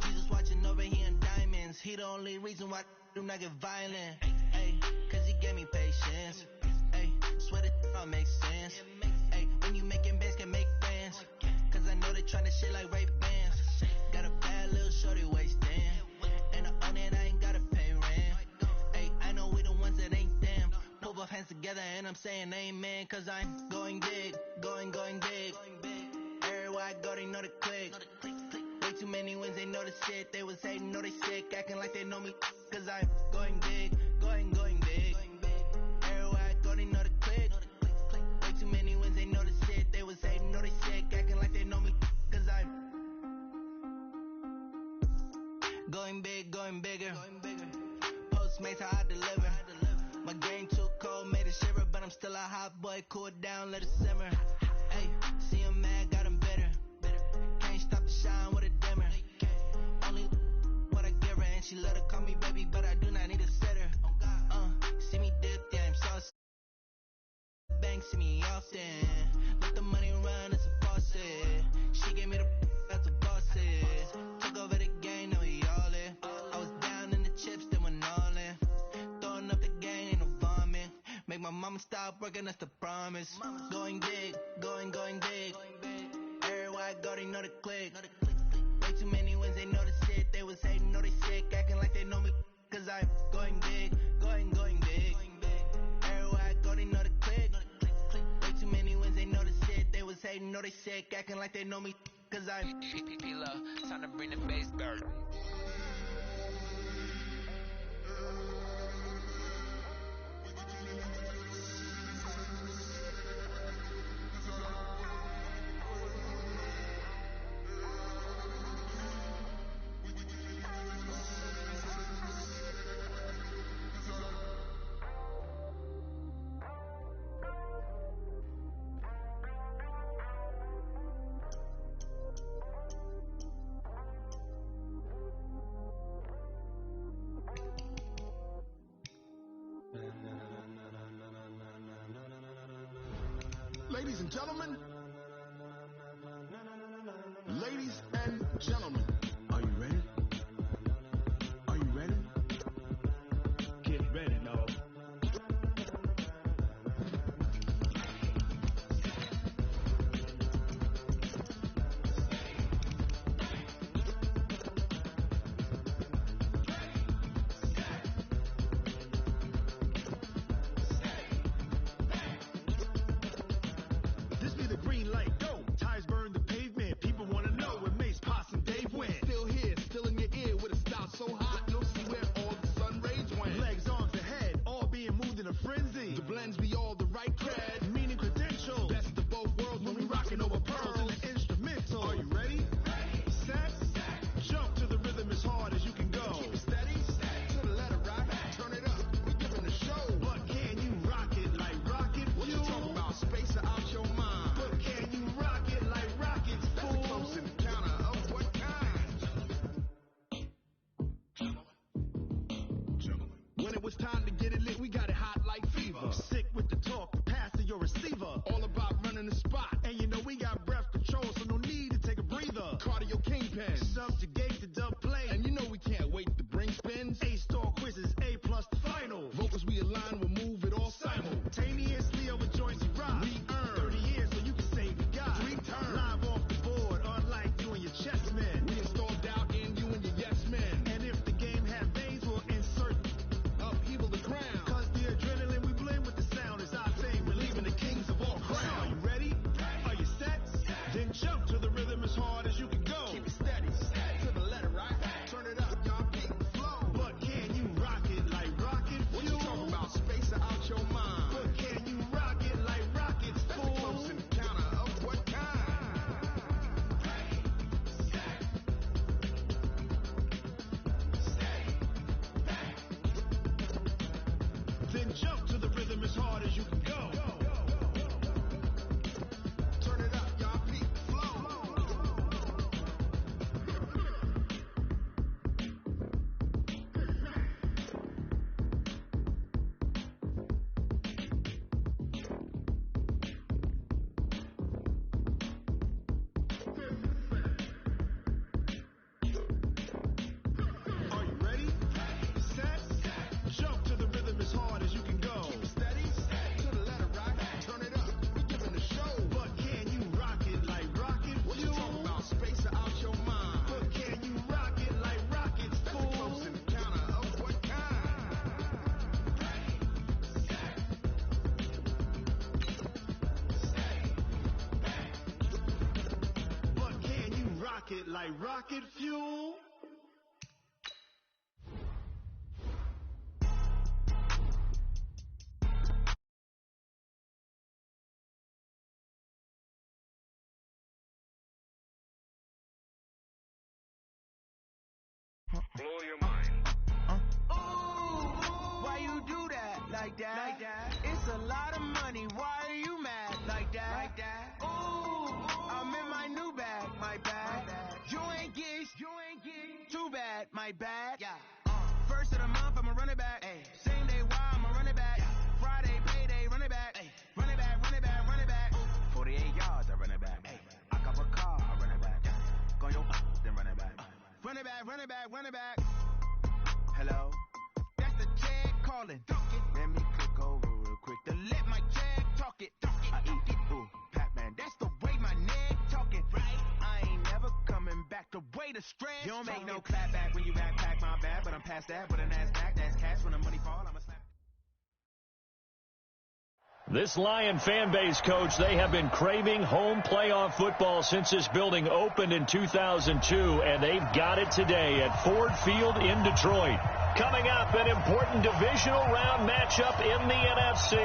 Jesus watching over here in diamonds. He the only reason why I do not get violent. Ay, cause he gave me patience. Ay, swear that all makes sense. Ay, when you making bands, can make friends. Cause I know they tryna shit like Ray Bans. Got a bad little shorty wasting. And I own it, I ain't gotta pay rent. Ay, I know we the ones that ain't them. Pull both hands together and I'm saying amen. Cause I'm going big, going big. Everywhere I go, they know the click. Way too many wins, they know the shit. They was hating, know they sick, acting like they know me. Cause I'm going big, going big. Everywhere I go, they know the click. Way too many wins, they know the shit. They was hating, know they sick, acting like they know me. Cause I'm going big, going bigger. Postmates how I deliver. My game too cold, made it shiver, but I'm still a hot boy. Cool it down, let it simmer. Hey, see him mad, got him bitter. Can't stop the shine with a dimmer. Only what I give her, and she let her call me baby, but I do not need a sitter. See me dip, yeah, I'm so bank, see me often. Let the money run, it's a faucet. She gave me the that's a bosses. Took over the game, now we all in. I was down in the chips, then went all in. Throwing up the game, ain't no vomit. Make my mama stop working, that's the promise. Going big, going big. Everywhere I go, they know the click. Way too many wins, they know the shit. They was hating, know they sick, acting like they know me. Cause I'm going big, going big. Everywhere I go, they know the click. Way too many wins, they know the shit. They was hating, know they sick, acting like they know me. Cause I'm P-P-P-Love, time to bring the bass bird. Ladies and gentlemen, are you ready? Are you ready? Get ready, dog. This be the green light, go. Tires burn the pavement. People wanna know where Mace, Poss, and Dave went. it's time to get it lit, we got it hot like fever. Sick with the talk, the pass to your receiver. All about running the spot. And you know we got breath control, so no need to take a breather. Cardio kingpin, subjugate the dub play. And you know we can't wait to bring spins. A-star quizzes, A+ the final. Vocals we align, we'll move it all simultaneously over joints you rock. We earn 30 years so you can say we got 3 turns. Live off the board, unlike you and your chess men. We install doubt in you and your yes men. And if the game has veins, we'll insert upheaval the ground. Cause the adrenaline we blend with the sound is our thing. We're leaving the kings of all crowns. So are you ready? Are you set? Then jump to the rhythm as hard as you can go. Keep it steady, to the letter, right? Turn it up, y'all keep the flow. But can you rock it like rocket fuel? What you talking about? Space out your mind. But can you rock it like rockets, fool? That's a close encounter of what kind? Then jump to the rhythm as hard as you can go. Turn it up, y'all peep the flow. Are you ready? Set? Jump to the rhythm as hard as you can go. Keep it steady, to the letter, right? Turn it up, we giving the show. But can you rock it like rocket fuel? What you talking about? Space out your mind. But can you rock it like rockets, fool? That's a close encounter of what kind? But can you rock it like rocket fuel? Blow your mind. Why you do that like that? It's a lot of money. Why are you mad like that? Ooh, I'm in my new bag, my bad. You ain't get too bad, my bad. First of the month, I'ma run it back. Same day, why I'ma run it back. Friday, payday, run it back. Run it back, run it back, run it back. 48 yards, I run it back. I cop a car, I run it back. Go your then run it back. Run it back, run it back, run it back. Hello? That's the check calling. Let me click over real quick to let my check talk it. I eat it. Ooh, Pac-Man, that's the way my neck talking. Right? I ain't never coming back the way the stretch. You don't make no clap back when you backpack my bad, but I'm past that with an ass back. That's cash when the money fall. I'ma slap. This Lion fan base, Coach, they have been craving home playoff football since this building opened in 2002, and they've got it today at Ford Field in Detroit. Coming up, an important divisional round matchup in the NFC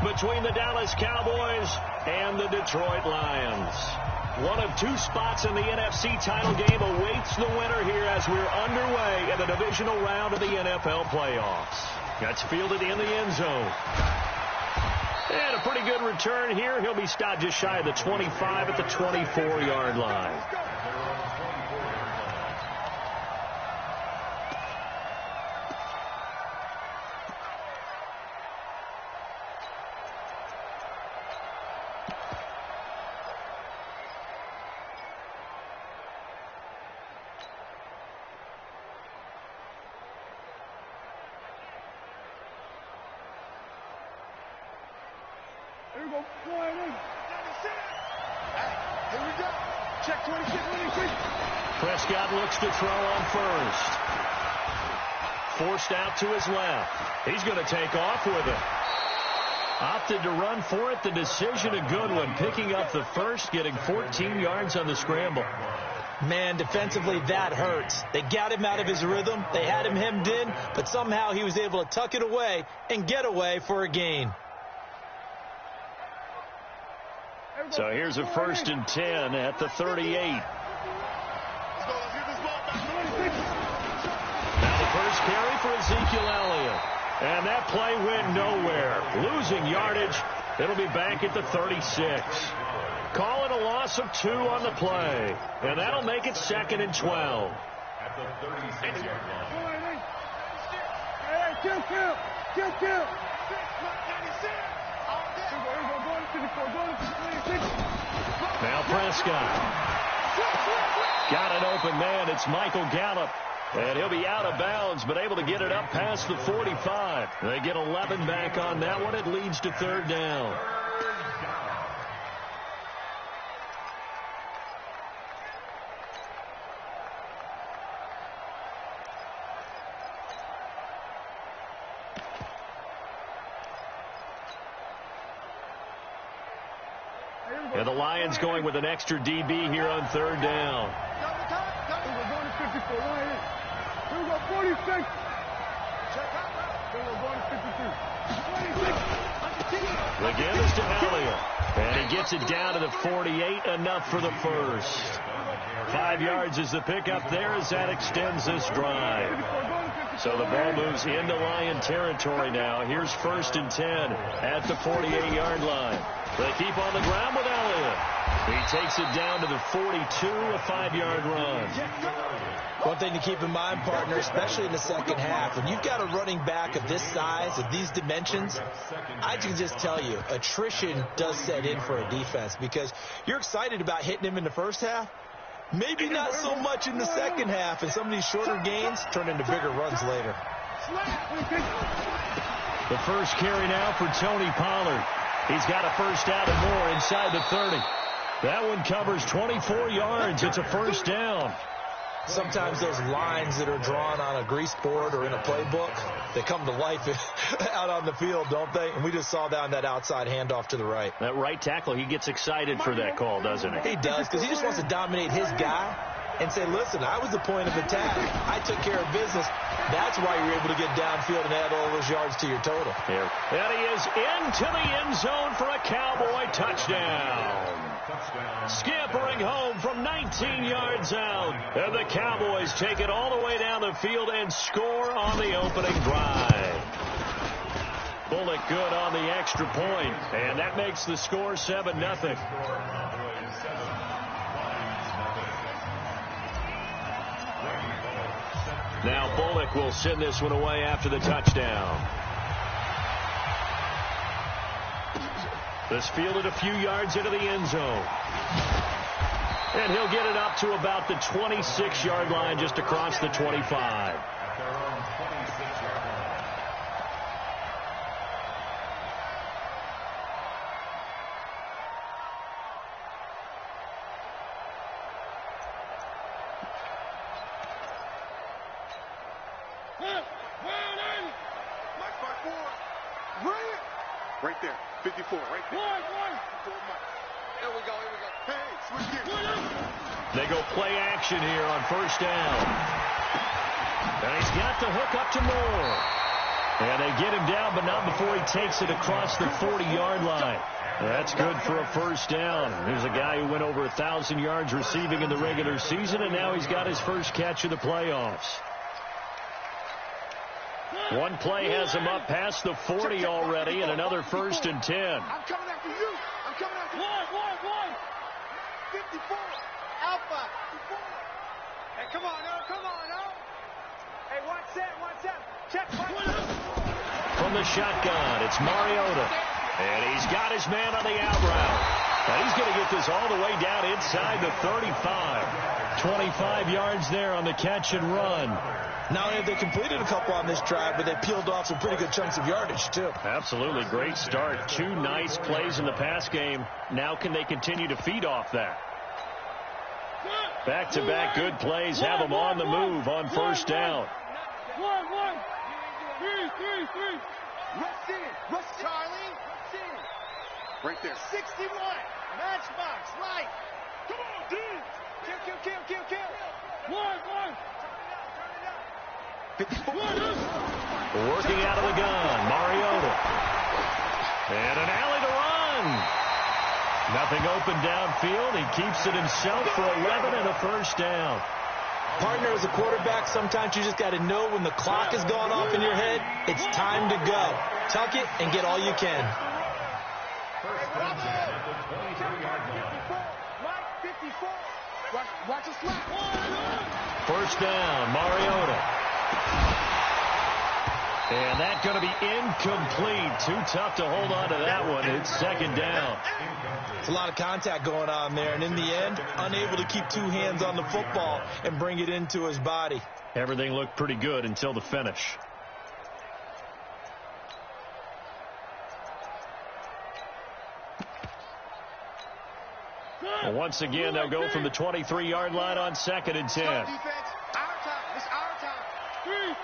between the Dallas Cowboys and the Detroit Lions. One of 2 spots in the NFC title game awaits the winner here as we're underway in the divisional round of the NFL playoffs. That's fielded in the end zone. And a pretty good return here. He'll be stopped just shy of the 25 at the 24-yard line. Here we go. Flying in. Here we go. Check 26, 26. Prescott looks to throw on first. Forced out to his left. He's going to take off with it. Opted to run for it. The decision a good one. Picking up the first, getting 14 yards on the scramble. Man, defensively, that hurts. They got him out of his rhythm. They had him hemmed in, but somehow he was able to tuck it away and get away for a gain. So here's a 1st and 10 at the 38. Now the first carry for Ezekiel Elliott. And that play went nowhere. Losing yardage. It'll be back at the 36. Calling a loss of 2 on the play. And that'll make it 2nd and 12. At the 36-yard line. Hey, Kill. Now Prescott. Got an open man. It's Michael Gallup. And he'll be out of bounds, but able to get it up past the 45. They get 11 back on that one. It leads to third down. And the Lions going with an extra DB here on third down. Here we go, 46. Here we go, 52. 26. The give is to Elliott. And he gets it down to the 48. Enough for the first. 5 yards is the pickup there as that extends this drive. So the ball moves into Lion territory now. Here's 1st and 10 at the 48-yard line. They keep on the ground with Elliott. He takes it down to the 42, a 5-yard run. One thing to keep in mind, partner, especially in the second half, when you've got a running back of this size, of these dimensions, I can just tell you, attrition does set in for a defense because you're excited about hitting him in the first half. Maybe not so much in the second half, and some of these shorter gains turn into bigger runs later. The first carry now for Tony Pollard. He's got a first down and more inside the 30. That one covers 24 yards. It's a first down. Sometimes those lines that are drawn on a grease board or in a playbook, they come to life out on the field, don't they? And we just saw that on that outside handoff to the right. That right tackle, he gets excited for that call, doesn't he? He does, because he just wants to dominate his guy and say, listen, I was the point of attack. I took care of business. That's why you're able to get downfield and add all those yards to your total. Here. And he is into the end zone for a Cowboy touchdown. Scampering home from 19 yards out. And the Cowboys take it all the way down the field and score on the opening drive. Bullock good on the extra point. And that makes the score 7-0. Now Bullock will send this one away after the touchdown. This fielded a few yards into the end zone. And he'll get it up to about the 26-yard line just across the 25. Right there, 54, right there. Here we go. Hey, switch gears. They go play action here on first down. And he's got the hook up to Moore. And they get him down, but not before he takes it across the 40-yard line. That's good for a first down. There's a guy who went over 1,000 yards receiving in the regular season, and now he's got his first catch of the playoffs. One play has him up past the 40 already, and another 1st and 10. I'm coming after you. I'm coming after you. One. 54. Alpha. 54. Hey, come on, no. Hey, watch that. Check. From the shotgun, it's Mariota. And he's got his man on the out route. And he's going to get this all the way down inside the 35. 25 yards there on the catch and run. Not only have they completed a couple on this drive, but they peeled off some pretty good chunks of yardage, too. Absolutely. Great start. 2 nice plays in the pass game. Now can they continue to feed off that? Back-to-back good plays have them on the move on first down. Rush Charlie. Right there. 61. Matchbox. Right. Come on, dude. Kill. One. 54. Working out of the gun, Mariota. And an alley to run. Nothing open downfield. He keeps it himself for 11 and a first down. Partner, as a quarterback, sometimes you just got to know when the clock has gone off in your head, it's time to go. Tuck it and get all you can. Watch the slap. First down, Mariota. And that's going to be incomplete. Too tough to hold on to that one. It's second down. It's a lot of contact going on there, and in the end, unable to keep two hands on the football and bring it into his body. Everything looked pretty good until the finish. Well, once again, they'll go from the 23-yard line on 2nd and 10. Our time. It's our time. Three.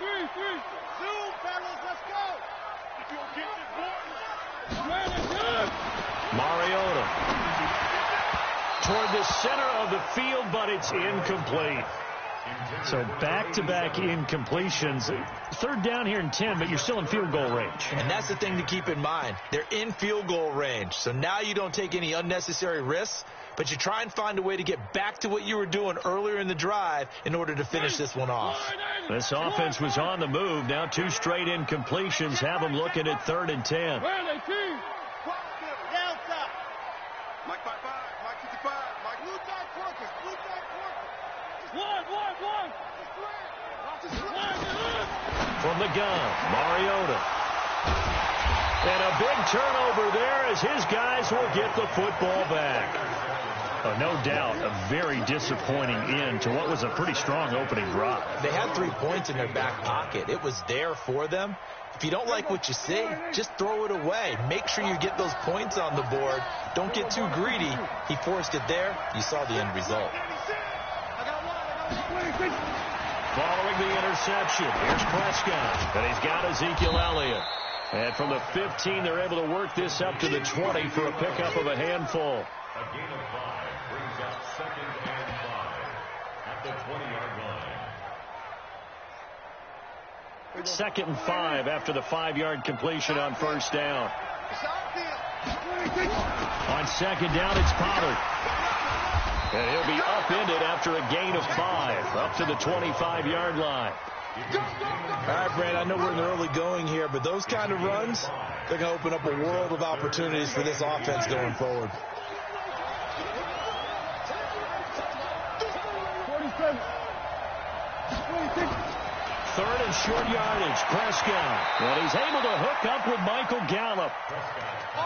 Zoom, fellas. Let's go. If you don't get this ball. Mariota toward the center of the field, but it's incomplete. So back-to-back incompletions. 3rd down here and 10, but you're still in field goal range. And that's the thing to keep in mind. They're in field goal range. So now you don't take any unnecessary risks, but you try and find a way to get back to what you were doing earlier in the drive in order to finish this one off. This offense was on the move. Now 2 straight incompletions have them looking at 3rd and 10. Mike 55, Mike 55, Mike Blue Tide Porkers. One. From the gun, Mariota. And a big turnover there as his guys will get the football back. No doubt, a very disappointing end to what was a pretty strong opening drive. They had 3 points in their back pocket. It was there for them. If you don't like what you see, just throw it away. Make sure you get those points on the board. Don't get too greedy. He forced it there. You saw the end result. Following the interception, here's Prescott, and he's got Ezekiel Elliott. And from the 15, they're able to work this up to the 20 for a pickup of a handful. A gain of 5 brings up 2nd and 5 at the 20-yard line. 2nd and 5 after the 5-yard completion on 1st down. On 2nd down, it's Pollard. And he'll be upended after a gain of 5 up to the 25-yard line. All right, Brad, I know we're in the early going here, but those kind of runs, they're going to open up a world of opportunities for this offense going forward. 3rd and short yardage, Prescott. And he's able to hook up with Michael Gallup.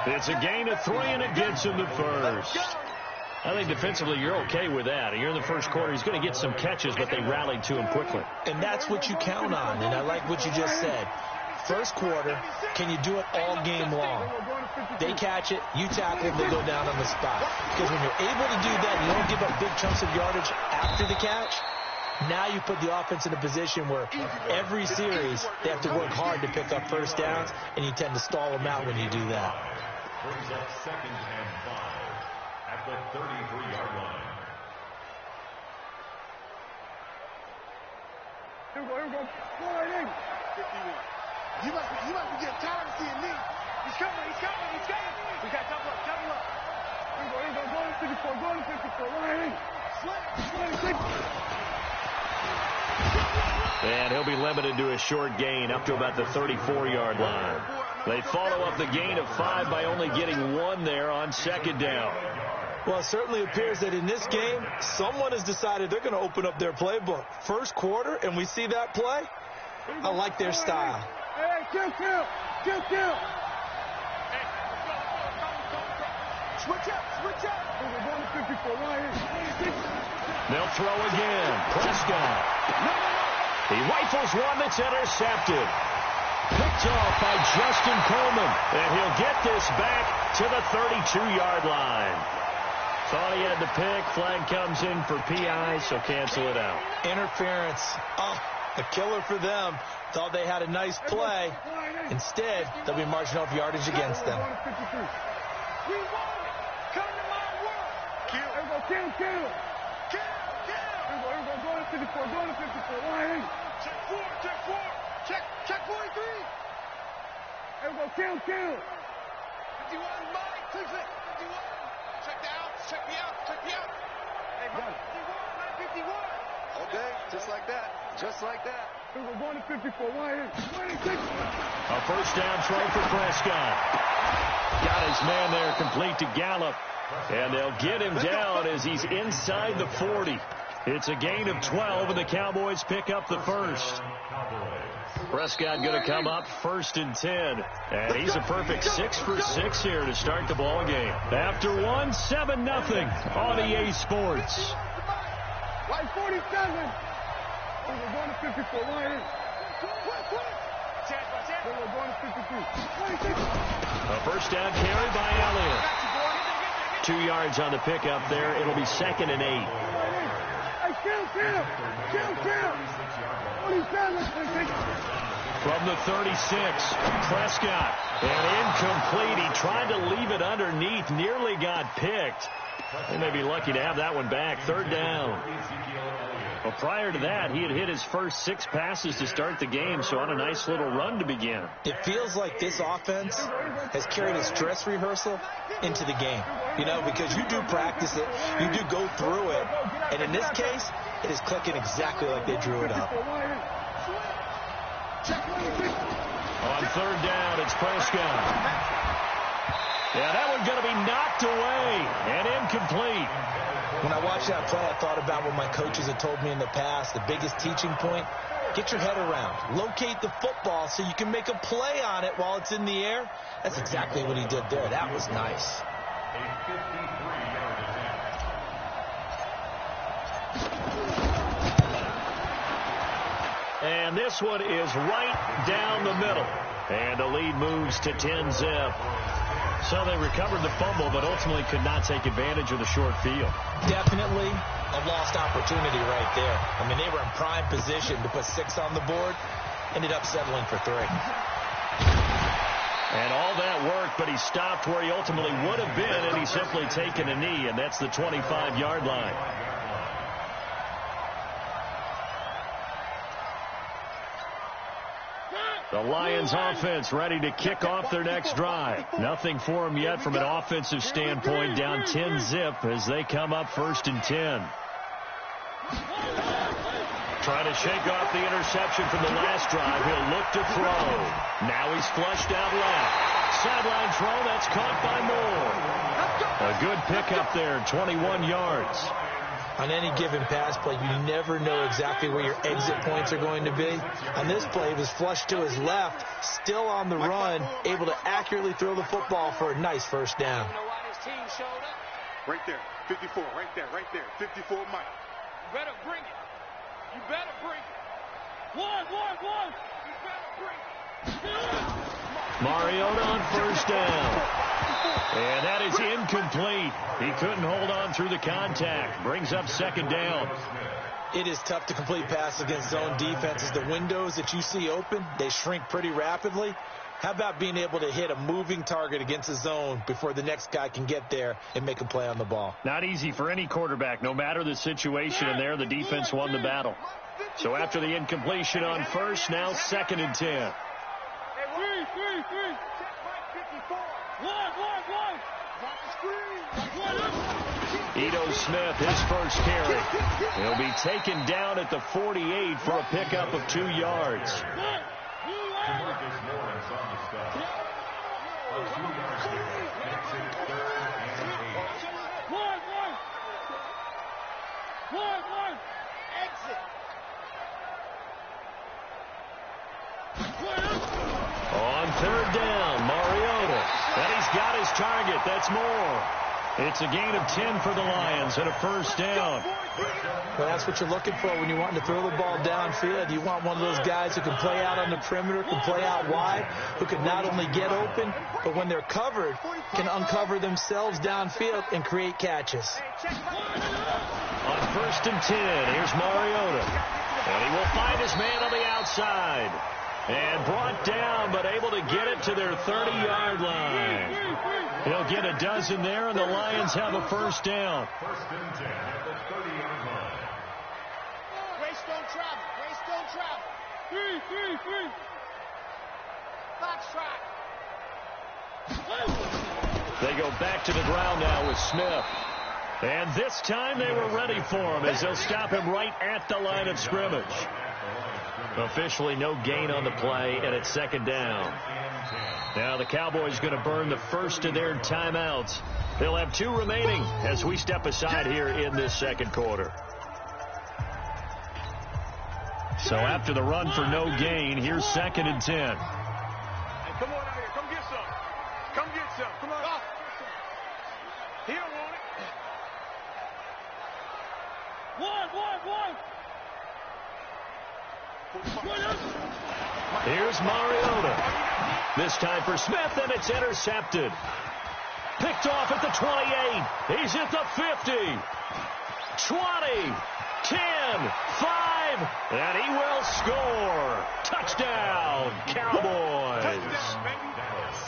It's a gain of 3, and it gets him the first. I think defensively you're okay with that. You're in the first quarter. He's going to get some catches, but they rallied to him quickly. And that's what you count on, and I like what you just said. First quarter, can you do it all game long? They catch it, you tackle, they go down on the spot. Because when you're able to do that, you don't give up big chunks of yardage after the catch. Now you put the offense in a position where every series they have to work hard to pick up first downs, and you tend to stall them out when you do that. Brings up 2nd and 5 at the 33-yard line. Here we go. 51. You might be getting tired of seeing me. He's coming. We got to double up. Here we go. Go to 54. Slant. And he'll be limited to a short gain up to about the 34-yard line. They follow up the gain of 5 by only getting 1 there on 2nd down. Well, it certainly appears that in this game, someone has decided they're going to open up their playbook. First quarter, and we see that play. I like their style. Hey, kill. Switch up. We're going to 54. They'll throw again. Prescott. He rifles one that's intercepted. Picked off by Justin Coleman. And he'll get this back to the 32-yard line. Thought he had the pick. Flag comes in for PI, so cancel it out. Interference. Oh, a killer for them. Thought they had a nice play. Instead, they'll be marching off yardage against them. We won it. Come to my world. Kill. Here we go. Going to 54. Check 4. Check 43. Here we go. Kill. 51. Mike. 51. Check me out. Hey, Mike 51. Okay, just like that. Here we go. Going to 54. 26. A first down throw for Prescott. Got his man there complete to Gallup. And they'll get him down as he's inside the 40. It's a gain of 12, and the Cowboys pick up the first. Prescott going to come up 1st and 10. And he's a perfect 6 for 6 here to start the ball game. After 1, 7-0 on EA Sports. Like 47. Oh, we're going to 54. Lions. We're going to 53. A first down carry by Elliott. 2 yards on the pickup there. It'll be 2nd and 8. From the 36, Prescott. And incomplete. He tried to leave it underneath. Nearly got picked. They may be lucky to have that one back. 3rd down. Well, prior to that, he had hit his first 6 passes to start the game, so on a nice little run to begin. It feels like this offense has carried a stress rehearsal into the game, you know, because you do practice it, you do go through it, and in this case, it is clicking exactly like they drew it up. On 3rd down, it's Prescott. Yeah, that one's going to be knocked away and incomplete. When I watched that play, I thought about what my coaches had told me in the past. The biggest teaching point, get your head around. Locate the football so you can make a play on it while it's in the air. That's exactly what he did there. That was nice. And this one is right down the middle. And the lead moves to 10-zip. So they recovered the fumble, but ultimately could not take advantage of the short field. Definitely a lost opportunity right there. I mean, they were in prime position to put 6 on the board. Ended up settling for 3. And all that worked, but he stopped where he ultimately would have been, and he's simply taken a knee, and that's the 25-yard line. The Lions offense ready to kick off their next drive. Nothing for them yet from an offensive standpoint, down 10-zip as they come up 1st and 10. Trying to shake off the interception from the last drive. He'll look to throw. Now he's flushed out left. Sideline throw, that's caught by Moore. A good pickup there, 21 yards. On any given pass play, you never know exactly where your exit points are going to be. On this play, he was flushed to his left, still on the run, able to accurately throw the football for a nice 1st down. Right there, 54, right there, 54, Mike. You better bring it. You better bring it. One. You better bring it. Mariota on 1st down. And that is incomplete. He couldn't hold on through the contact. Brings up 2nd down. It is tough to complete passes against zone defenses. The windows that you see open, they shrink pretty rapidly. How about being able to hit a moving target against a zone before the next guy can get there and make a play on the ball? Not easy for any quarterback, no matter the situation. And there, the defense won the battle. So after the incompletion on 1st, now 2nd and 10. Ito Smith, his first carry. He'll be taken down at the 48 for a pickup of 2 yards. On 3rd down, Mariota. And he's got his target. That's Moore. It's a gain of 10 for the Lions and a 1st down. Well, that's what you're looking for when you're wanting to throw the ball downfield. You want one of those guys who can play out on the perimeter, can play out wide, who can not only get open, but when they're covered, can uncover themselves downfield and create catches. On 1st and 10, here's Mariota. And he will find his man on the outside. And brought down, but able to get it to their 30-yard line. He'll get a dozen there, and the Lions have a 1st down. 1st and 10 at the 30-yard line. Grace don't travel. Grace don't travel. Three. Box track. They go back to the ground now with Smith. And this time they were ready for him as they'll stop him right at the line of scrimmage. Officially no gain on the play, and it's 2nd down. Now the Cowboys going to burn the first of their timeouts. They'll have 2 remaining as we step aside here in this 2nd quarter. So after the run for no gain, here's 2nd and 10. Hey, come on out here. Come get some. Come get some. Come on. Oh. He don't want it. Here's Mariota. This time for Smith, and it's intercepted. Picked off at the 28. He's at the 50. 20. 10. 5. And he will score. Touchdown, Cowboys. Touchdown, baby.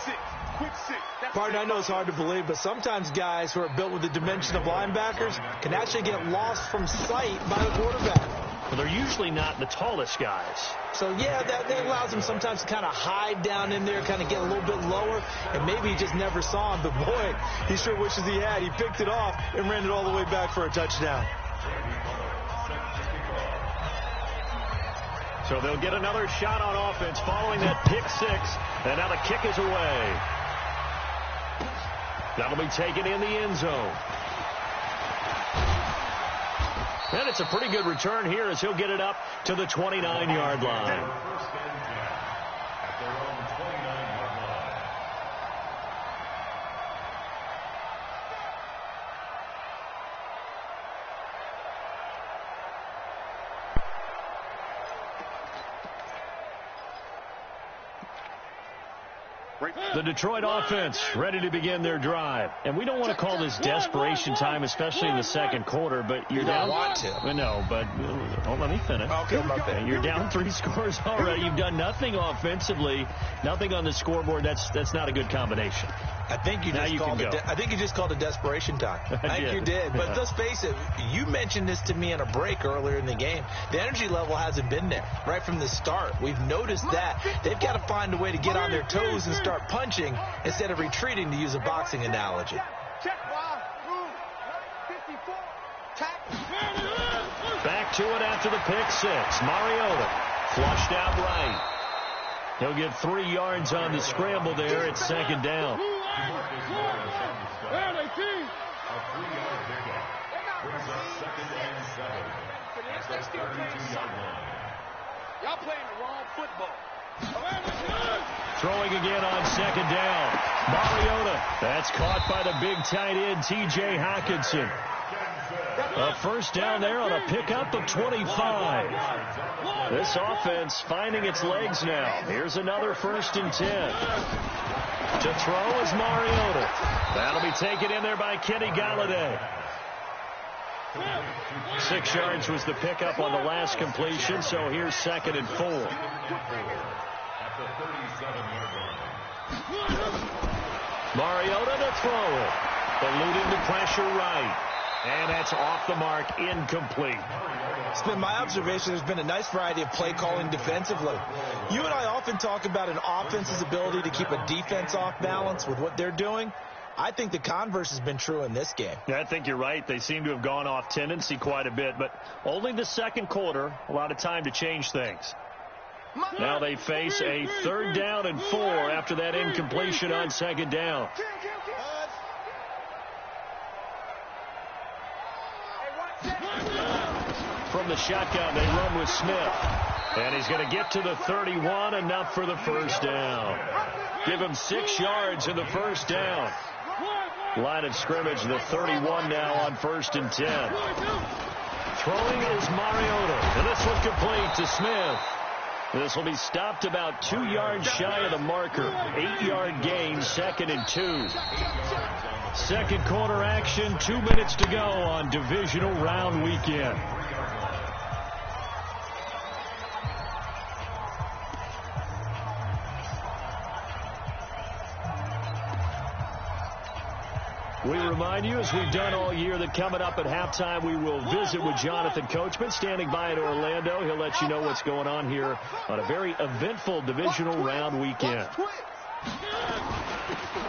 6. Quick 6. Pardon, I know it's hard to believe, but sometimes guys who are built with the dimension of linebackers can actually get lost from sight by the quarterback. Well, they're usually not the tallest guys. So, yeah, that allows him sometimes to kind of hide down in there, kind of get a little bit lower, and maybe he just never saw him. But, boy, he sure wishes he had. He picked it off and ran it all the way back for a touchdown. So they'll get another shot on offense following that pick 6, and now the kick is away. That'll be taken in the end zone. And it's a pretty good return here as he'll get it up to the 29-yard line. The Detroit offense ready to begin their drive. And we don't want to call this desperation time, especially in the second quarter, but you're down. Want to. No, but let me finish. Okay, my bad. You're down 3 scores already. You've done nothing offensively, nothing on the scoreboard. That's not a good combination. I think you just called it desperation time. I think you did. But let's face it, you mentioned this to me in a break earlier in the game. The energy level hasn't been there right from the start. We've noticed that. They've got to find a way to get on their toes and start punching instead of retreating, to use a boxing analogy. Back to it after the pick 6. Mariota flushed out right. He'll get 3 yards on the scramble there at 2nd down. A 3-yard pickup brings up 2nd and 7 at the 32-yard line. Y'all playing the wrong football. Throwing again on 2nd down. Mariota. That's caught by the big tight end, T.J. Hockenson. A first down there on a pickup of 25. This offense finding its legs now. Here's another 1st and 10. To throw is Mariota. That'll be taken in there by Kenny Galladay. 6 yards was the pickup on the last completion, so here's 2nd and 4. At the 37-yard line. Mariota to throw it. Eluding the pressure right. And that's off the mark, incomplete. It's been my observation there's been a nice variety of play calling defensively. You and I often talk about an offense's ability to keep a defense off balance with what they're doing. I think the converse has been true in this game. Yeah, I think you're right. They seem to have gone off tendency quite a bit, but only the second quarter, a lot of time to change things. Now they face a 3rd down and 4 after that incompletion on 2nd down. From the shotgun, they run with Smith. And he's going to get to the 31, enough for the first down. Give him 6 yards in the first down. Line of scrimmage, the 31 now on 1st and 10. Throwing is Mariota. And this one complete to Smith. This will be stopped about 2 yards shy of the marker. 8-yard gain, 2nd and 2. Second quarter action, 2 minutes to go on divisional round weekend. We remind you, as we've done all year, that coming up at halftime, we will visit with Jonathan Coachman, standing by in Orlando. He'll let you know what's going on here on a very eventful divisional round weekend.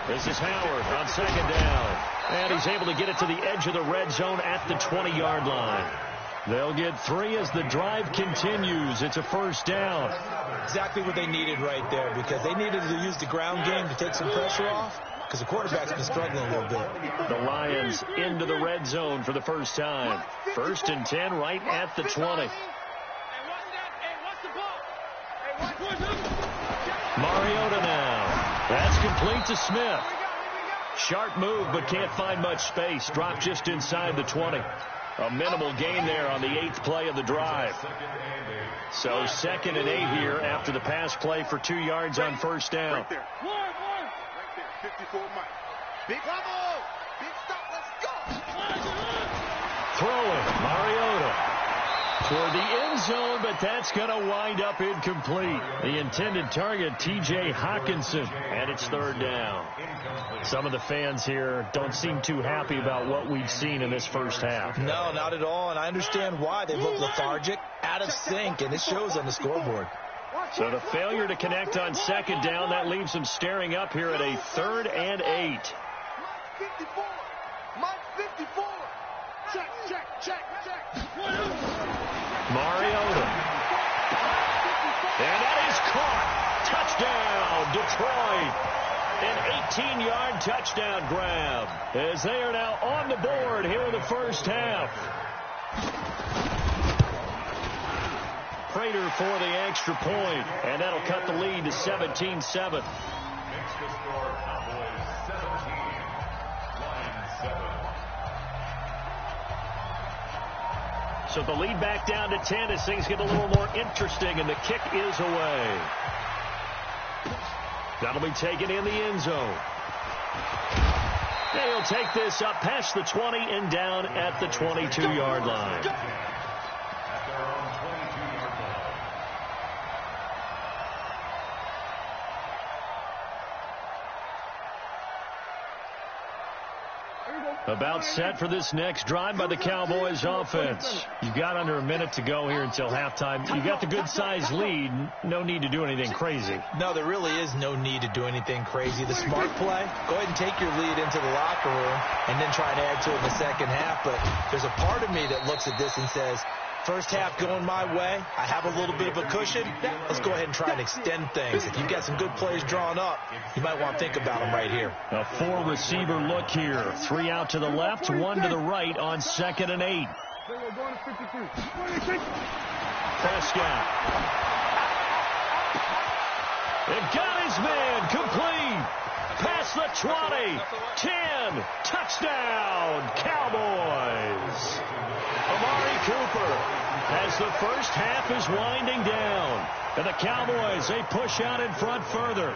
This is Howard on 2nd down. And he's able to get it to the edge of the red zone at the 20-yard line. They'll get 3 as the drive continues. It's a first down. Exactly what they needed right there, because they needed to use the ground game to take some pressure off, because the quarterback's been struggling a little bit. The Lions into the red zone for the first time. 1st and 10 right at the 20. Mariota now. That's complete to Smith. Sharp move, but can't find much space. Dropped just inside the 20. A minimal gain there on the 8th play of the drive. So 2nd and 8 here after the pass play for 2 yards on first down. Right there. Right there. 54 Mike. Big bravo. Big stop. Let's go. Throwing. Mariota. Toward the end zone, but that's going to wind up incomplete. The intended target, T.J. Hawkinson, and it's 3rd down. Some of the fans here don't seem too happy about what we've seen in this first half. No, not at all, and I understand why. They look lethargic, out of sync, and it shows on the scoreboard. So the failure to connect on 2nd down, that leaves them staring up here at a 3rd and 8. Mike 54. Mike 54. Check. Mariota. And that is caught. Touchdown, Detroit. An 18-yard touchdown grab as they are now on the board here in the first half. Prater for the extra point, and that'll cut the lead to 17-7. Makes the score Cowboys 17, Lions 7. So the lead back down to 10 as things get a little more interesting, and the kick is away. That'll be taken in the end zone. They'll take this up past the 20 and down at the 22-yard line. At their own 22-yard line. About set for this next drive by the Cowboys offense. You've got under a minute to go here until halftime. You got the good-sized lead. No need to do anything crazy. No, there really is no need to do anything crazy. The smart play, go ahead and take your lead into the locker room and then try to add to it in the second half. But there's a part of me that looks at this and says, first half going my way, I have a little bit of a cushion. Let's go ahead and try and extend things. If you've got some good plays drawn up, you might want to think about them right here. A 4-receiver look here. 3 out to the left, 1 to the right on 2nd and 8. Prescott. They've got his man complete. Past the 20. 10. Touchdown, Cowboys. Amari Cooper as the first half is winding down. And the Cowboys, they push out in front further.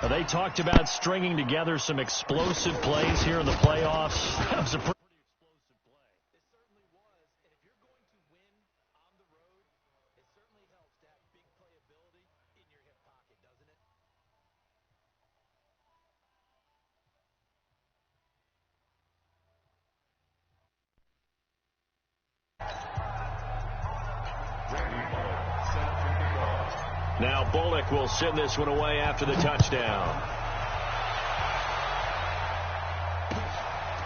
They talked about stringing together some explosive plays here in the playoffs. That was a pretty explosive play. It certainly was. And if you're going to win on the road, it certainly helps to have big playability in your hip pocket, doesn't it? Now Bullock will send this one away after the touchdown.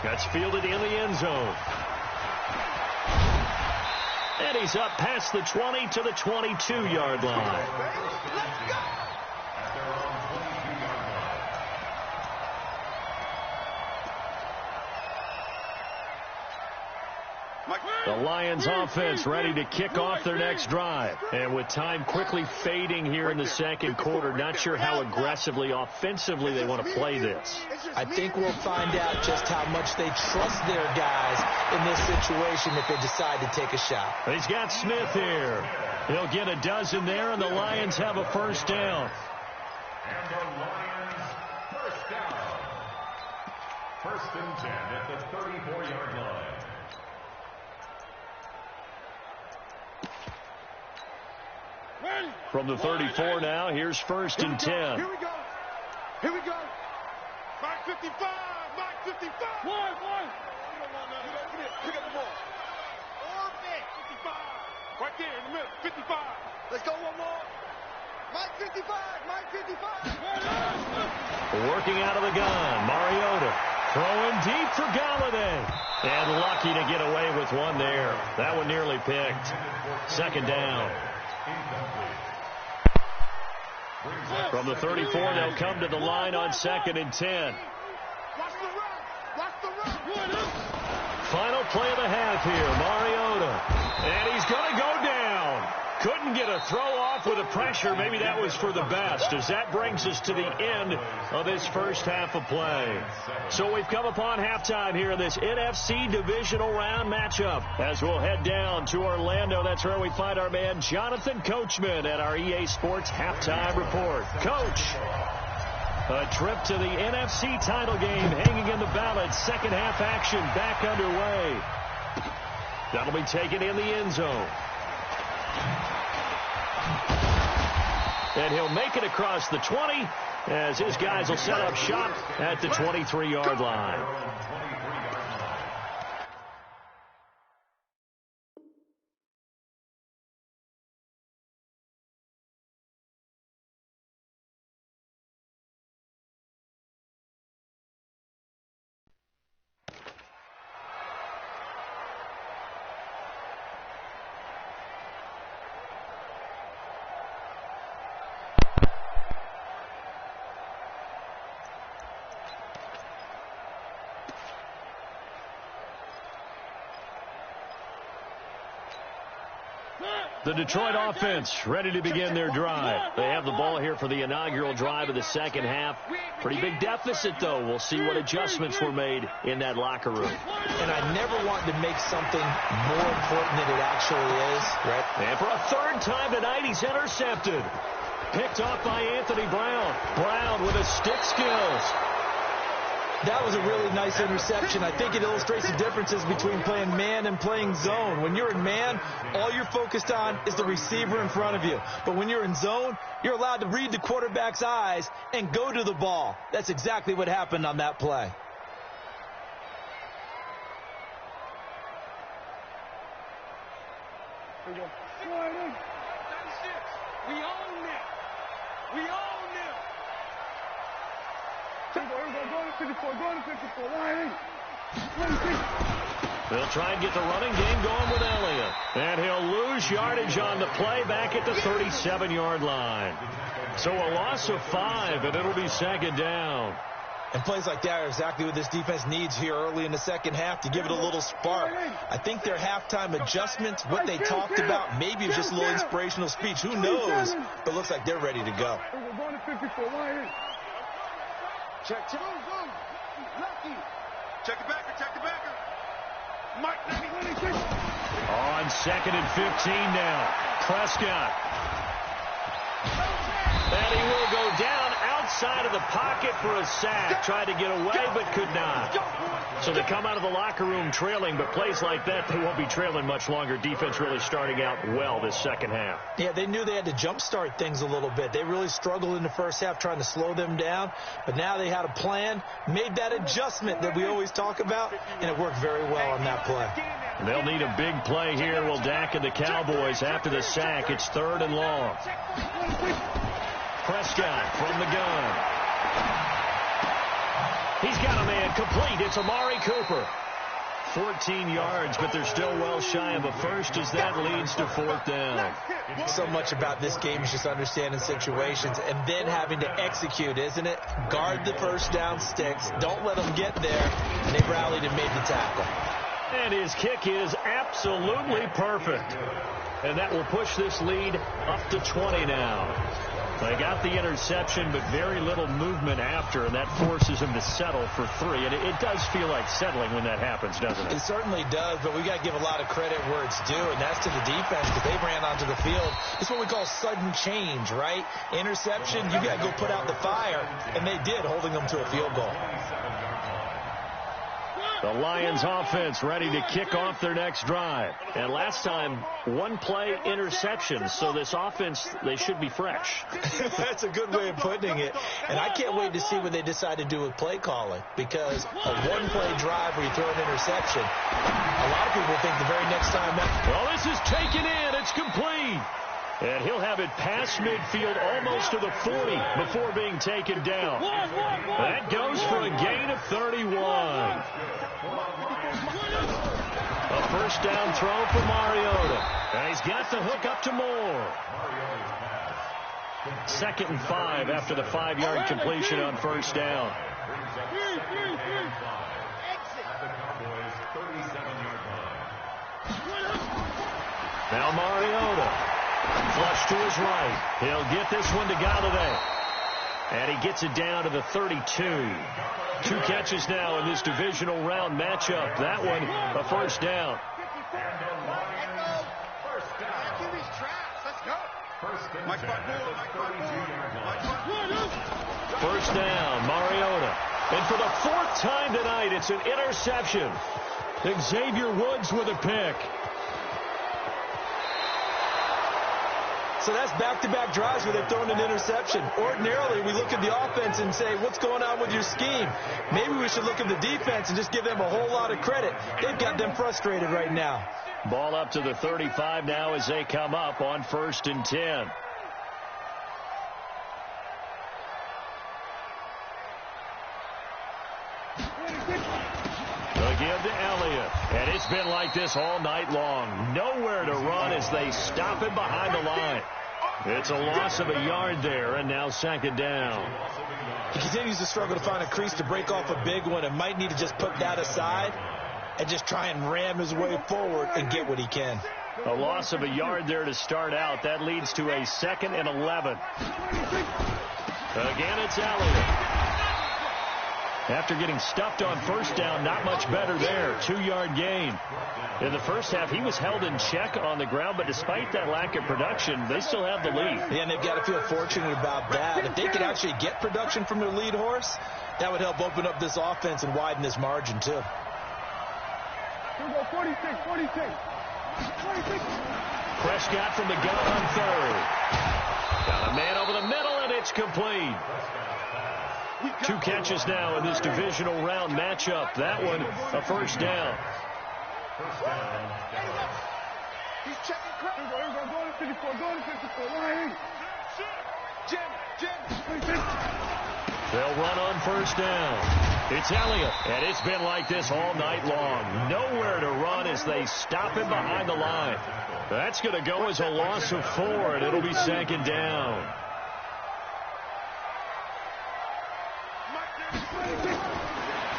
That's fielded in the end zone. And he's up past the 20 to the 22-yard line. The Lions offense ready to kick off their next drive. And with time quickly fading here in the second quarter, not sure how aggressively, offensively they want to play this. I think we'll find out just how much they trust their guys in this situation if they decide to take a shot. He's got Smith here. He'll get a dozen there, and the Lions have a first down. And the Lions first down. 1st and 10 at the 34-yard line. From the 34 now, here's 1st and 10. Here we go. Mike 55. Mike 55. One. Pick up the ball. Orbit. 55. Right there in the middle. 55. Let's go one more. Mike 55. Working out of the gun, Mariota. Throwing deep for Galladay. And lucky to get away with one there. That one nearly picked. 2nd down. From the 34, they'll come to the line on 2nd and 10. Final play of the half here, Mariota. And he's going to go down. Couldn't get a throw off with the pressure. Maybe that was for the best, as that brings us to the end of this first half of play. So we've come upon halftime here in this NFC divisional round matchup. As we'll head down to Orlando, that's where we find our man Jonathan Coachman at our EA Sports Halftime Report. Coach, a trip to the NFC title game hanging in the balance. Second half action back underway. That'll be taken in the end zone. And he'll make it across the 20 as his guys will set up shop at the 23-yard line. The Detroit offense ready to begin their drive. They have the ball here for the inaugural drive of the second half. Pretty big deficit, though. We'll see what adjustments were made in that locker room. And I never want to make something more important than it actually is, right? And for a third time tonight, he's intercepted. Picked off by Anthony Brown. Brown with his stick skills. That was a really nice interception. I think it illustrates the differences between playing man and playing zone. When you're in man, all you're focused on is the receiver in front of you. But when you're in zone, you're allowed to read the quarterback's eyes and go to the ball. That's exactly what happened on that play. We go. We own it. We own it. Go to 54. Go to 54. They'll try and get the running game going with Elliott. And he'll lose yardage on the play back at the 37-yard line. So a loss of 5, and it'll be second down. And plays like that are exactly what this defense needs here early in the second half to give it a little spark. I think their halftime adjustments, what they talked about, maybe it's just a little inspirational speech. Who knows? But it looks like they're ready to go. We're going to 54. Check. Lucky. Check the backer. Mike, 96. On second and 15 now. Prescott. And he will go down outside of the pocket for a sack. Tried to get away, but could not. So they come out of the locker room trailing, but plays like that, they won't be trailing much longer. Defense really starting out well this second half. Yeah, they knew they had to jumpstart things a little bit. They really struggled in the first half trying to slow them down, but now they had a plan, made that adjustment that we always talk about, and it worked very well on that play. They'll need a big play here. Will Dak and the Cowboys after the sack. It's third and long. Prescott from the gun. He's got a man complete. It's Amari Cooper. 14 yards, but they're still well shy of a first as that leads to fourth down. So much about this game is just understanding situations and then having to execute, isn't it? Guard the first down sticks. Don't let them get there. And they rallied and made the tackle. And his kick is absolutely perfect. And that will push this lead up to 20 now. They got the interception, but very little movement after, and that forces him to settle for 3. And it does feel like settling when that happens, doesn't it? It certainly does, but we got to give a lot of credit where it's due, and that's to the defense because they ran onto the field. It's what we call sudden change, right? Interception, you got to go put out the fire, and they did, holding them to a field goal. The Lions offense ready to kick off their next drive. And last time, one play interception. So this offense, they should be fresh. That's a good way of putting it. And I can't wait to see what they decide to do with play calling. Because a one-play drive where you throw an interception, a lot of people think the very next time that... Well, this is taken in. It's complete. And he'll have it past midfield almost to the 40 before being taken down. That goes for a gain of 31. A first down throw for Mariota. And he's got the hook up to Moore. 2nd and 5 after the 5-yard completion on first down. Now Mariota. Flush to his right. He'll get this one to Galladay. And he gets it down to the 32. 2 catches now in this divisional round matchup. That one, a first down. First down, Mariota. And for the 4th time tonight, it's an interception. Xavier Woods with a pick. So that's back-to-back drives where they've thrown an interception. Ordinarily, we look at the offense and say, what's going on with your scheme? Maybe we should look at the defense and just give them a whole lot of credit. They've got them frustrated right now. Ball up to the 35 now as they come up on 1st and 10. Again to Elliott. And it's been like this all night long. Nowhere to run as they stop him behind the line. It's a loss of a yard there, and now 2nd down. He continues to struggle to find a crease to break off a big one and might need to just put that aside and just try and ram his way forward and get what he can. A loss of a yard there to start out. That leads to a 2nd and 11. Again, it's Elliott. After getting stuffed on 1st down, not much better there. 2-yard gain. In the first half, he was held in check on the ground, but despite that lack of production, they still have the lead. Yeah, and they've got to feel fortunate about that. If they could actually get production from their lead horse, that would help open up this offense and widen this margin, too. Here we go, 46. Prescott from the gun on 3rd. Got a man over the middle, and it's complete. 2 catches now in this divisional round matchup. That one, a first down. He's checking quick. Here we go. Go to 54. Go to 54. Jim. They'll run on 1st down. It's Elliott, and it's been like this all night long. Nowhere to run as they stop him behind the line. That's going to go as a loss of 4, and it'll be 2nd down.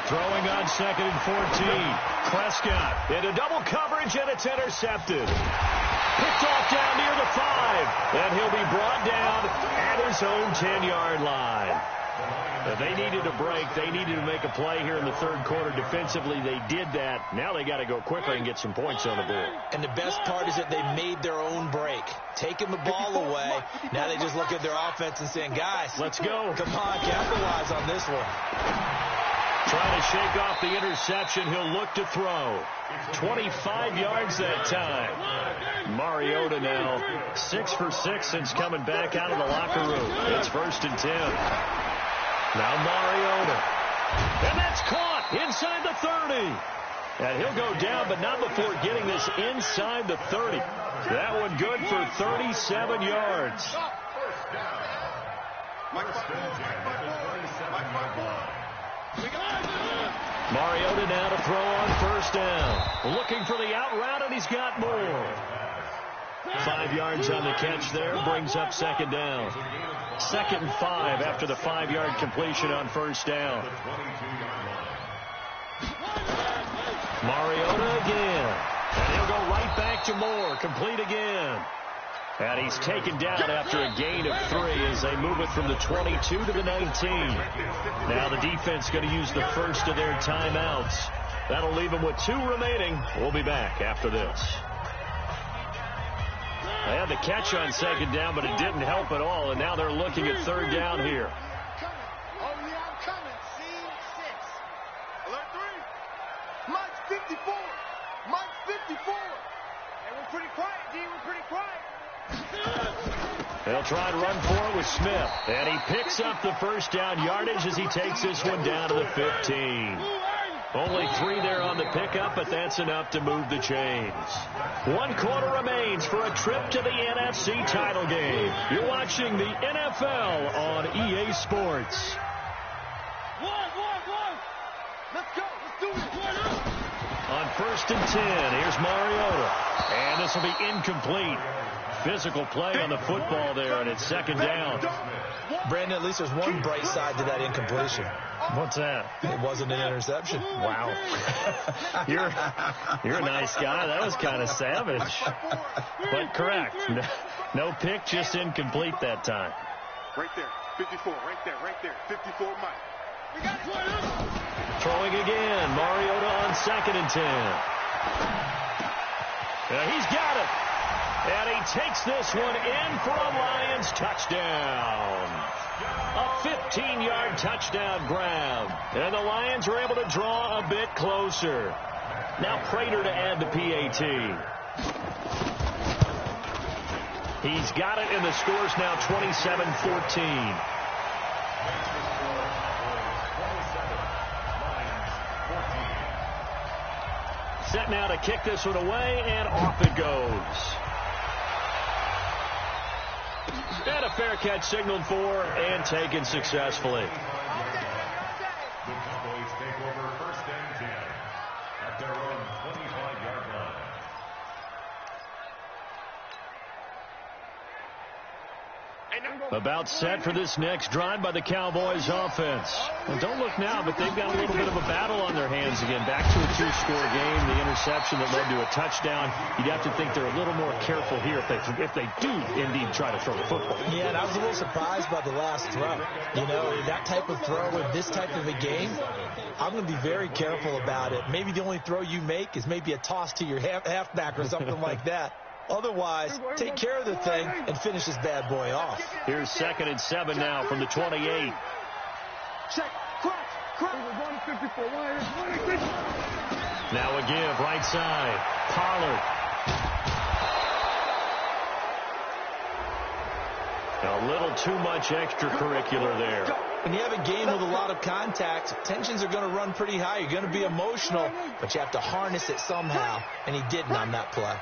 Throwing on 2nd and 14. Prescott into double coverage, and it's intercepted. Picked off down near the 5. And he'll be brought down at his own 10-yard line. If they needed a break, they needed to make a play here in the 3rd quarter. Defensively, they did that. Now they got to go quickly and get some points on the board. And the best part is that they made their own break. Taking the ball away. Now they just look at their offense and saying, guys, let's go. Come on, capitalize on this one. Trying to shake off the interception. He'll look to throw. 25 yards that time. Mariota now 6 for 6 since coming back out of the locker room. It's 1st and 10. Now Mariota. And that's caught inside the 30. And he'll go down, but not before getting this inside the 30. That one good for 37 yards. Mariota now to throw on 1st down. Looking for the out route, and he's got more. 5 yards on the catch there. Brings up 2nd down. 2nd and 5 after the 5-yard completion on 1st down. Mariota again. And he'll go right back to Moore. Complete again. And he's taken down after a gain of 3 as they move it from the 22 to the 19. Now the defense going to use the first of their timeouts. That'll leave them with 2 remaining. We'll be back after this. They had the catch on 2nd down, but it didn't help at all, and now they're looking at 3rd down here. Oh, yeah, I'm coming. Scene 6. Alert 3. Mike's 54. Mike's 54. Hey, we're pretty quiet, D. We're pretty quiet. They'll try and run for it with Smith. And he picks up the 1st down yardage as he takes this one down to the 15. Only 3 there on the pickup, but that's enough to move the chains. 1 quarter remains for a trip to the NFC title game. You're watching the NFL on EA Sports. Let's go. Let's do it. On 1st and 10, here's Mariota. And this will be incomplete. Physical play on the football there, and it's 2nd down. Brandon, at least there's one bright side to that incompletion. What's that? It wasn't an interception. Wow. You're a nice guy. That was kind of savage. But correct. No pick, just incomplete that time. Right there, 54, right there, 54 Mike. We got it. Throwing again, Mariota on 2nd and 10. He's got it. And he takes this one in for a Lions touchdown. A 15-yard touchdown grab. And the Lions are able to draw a bit closer. Now Prater to add the PAT. He's got it, and the score's now 27-14. Set now to kick this one away, and off it goes. And a fair catch signaled for and taken successfully. The Cowboys take over 1st and 10 at their own 25-yard line. About set for this next drive by the Cowboys offense. And don't look now, but they've got a little bit of a battle on their hands again. Back to a 2-score game. The interception that led to a touchdown. You'd have to think they're a little more careful here if they do indeed try to throw the football. Yeah, and I was a little surprised by the last throw. You know, that type of throw in this type of a game, I'm going to be very careful about it. Maybe the only throw you make is maybe a toss to your halfback or something like that. Otherwise, take care of the thing and finish this bad boy off. Here's 2nd and 7 now from the 28. Check. Cross. Now a give, right side. Pollard. A little too much extracurricular there. When you have a game with a lot of contact, tensions are going to run pretty high. You're going to be emotional, but you have to harness it somehow, and he didn't on that play.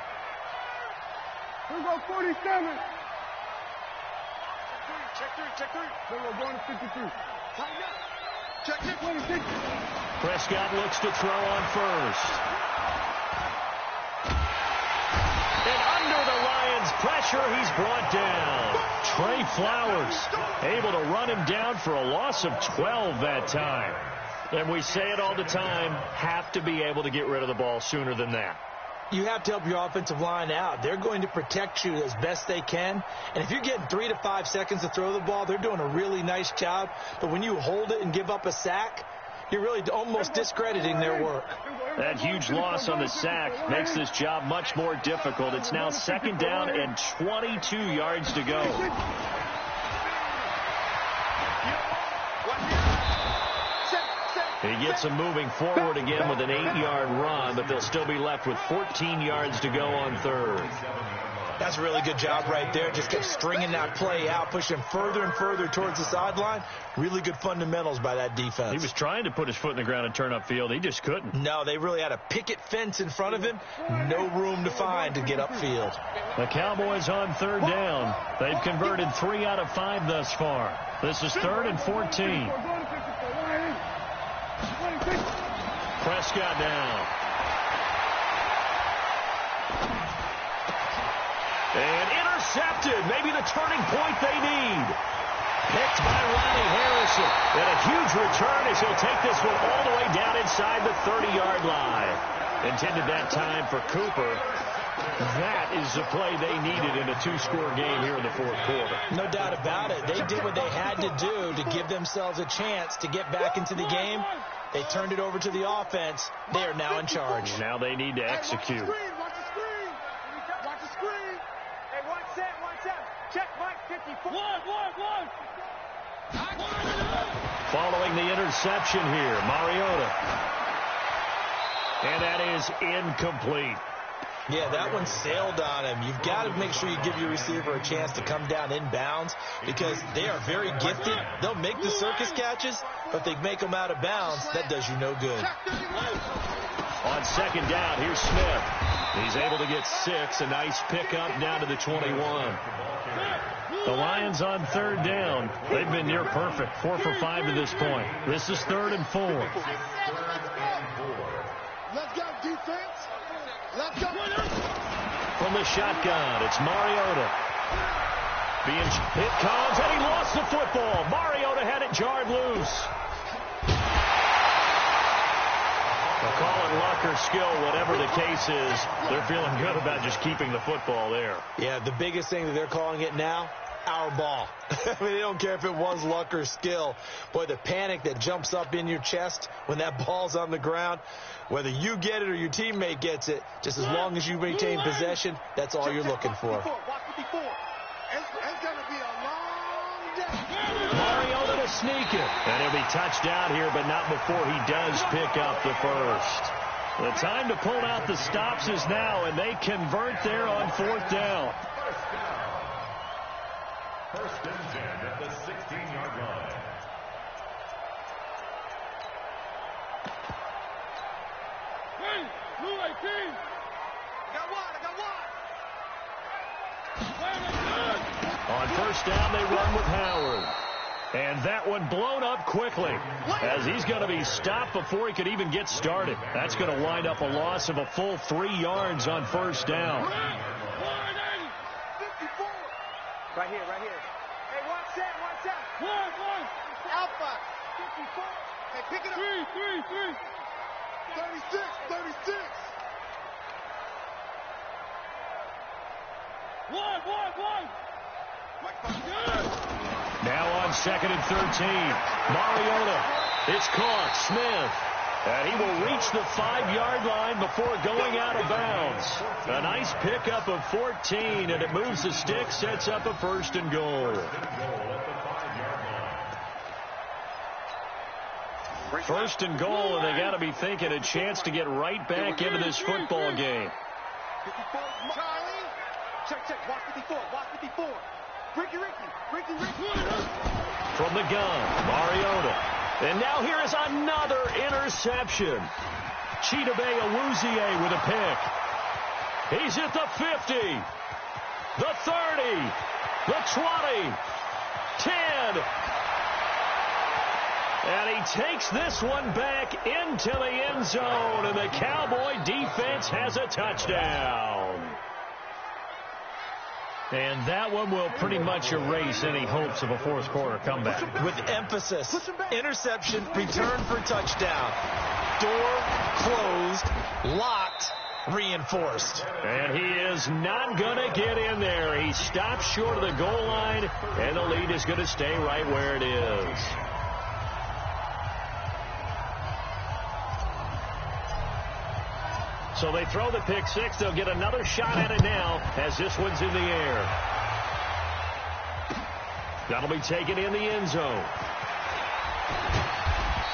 Here we go, 47. Check three. We're going to 52. Tighten up. Check 26. Prescott looks to throw on first. And under the Lions' pressure, he's brought down. Trey Flowers able to run him down for a loss of 12 that time. And we say it all the time, have to be able to get rid of the ball sooner than that. You have to help your offensive line out. They're going to protect you as best they can. And if you're getting 3 to 5 seconds to throw the ball, they're doing a really nice job. But when you hold it and give up a sack, you're really almost discrediting their work. That huge loss on the sack makes this job much more difficult. It's now 2nd down and 22 yards to go. He gets them moving forward again with an 8-yard run, but they'll still be left with 14 yards to go on 3rd. That's a really good job right there. Just kept stringing that play out, pushing further and further towards the sideline. Really good fundamentals by that defense. He was trying to put his foot in the ground and turn upfield. He just couldn't. No, they really had a picket fence in front of him. No room to find to get upfield. The Cowboys on 3rd down. They've converted 3 out of 5 thus far. This is 3rd and 14. Prescott down. And intercepted. Maybe the turning point they need. Picked by Ronnie Harrison. And a huge return as he'll take this one all the way down inside the 30-yard line. Intended that time for Cooper. That is the play they needed in a 2-score game here in the 4th quarter. No doubt about it. They did what they had to do to give themselves a chance to get back into the game. They turned it over to the offense. They are now in charge. Now they need to execute. Watch the screen. Watch the screen. Hey, watch that. Check Mike 54. One. Following the interception here, Mariota. And that is incomplete. Yeah, that one sailed on him. You've got to make sure you give your receiver a chance to come down inbounds because they are very gifted. They'll make the circus catches, but they make them out of bounds. That does you no good. On 2nd down, here's Smith. He's able to get 6. A nice pickup down to the 21. The Lions on 3rd down. They've been near perfect. 4 for 5 to this point. This is 3rd and 4. Let's go, defense. Let's go. From the shotgun, it's Mariota. Hit comes, and he lost the football. Mariota had it jarred loose. Well, call it luck or skill, whatever the case is, they're feeling good about just keeping the football there. Yeah, the biggest thing that they're calling it now, our ball. I mean, they don't care if it was luck or skill. Boy, the panic that jumps up in your chest when that ball's on the ground, whether you get it or your teammate gets it, just as long as you maintain possession, that's all you're looking for. It's going to be a long day. Mariota to sneak it. And he'll be touched out here, but not before he does pick up the first. The time to pull out the stops is now, and they convert there on 4th down. First and 10 at the 16-yard line. Hey, Blue 18. I got one. On 1st down, they run with Howard. And that one blown up quickly as he's going to be stopped before he could even get started. That's going to wind up a loss of a full 3 yards on 1st down. 54. Right here. Hey, watch that. One. Alpha. 54. Hey, pick it up. 3. 36. One. Now on 2nd and 13. Mariota. It's caught. Smith. And he will reach the 5-yard line before going out of bounds. A nice pickup of 14, and it moves the stick, sets up a 1st and goal. 1st and goal, and they got to be thinking a chance to get right back into this football game. 54, Charlie. Check. Watch 54. Ricky. From the gun, Mariota. And now here is another interception. Chidobe Awuzie with a pick. He's at the 50, the 30, the 20, 10. And he takes this one back into the end zone, and the Cowboy defense has a touchdown. And that one will pretty much erase any hopes of a 4th quarter comeback. With emphasis, interception, return for touchdown. Door closed, locked, reinforced. And he is not going to get in there. He stops short of the goal line, and the lead is going to stay right where it is. So they throw the pick 6. They'll get another shot at it now as this one's in the air. That'll be taken in the end zone.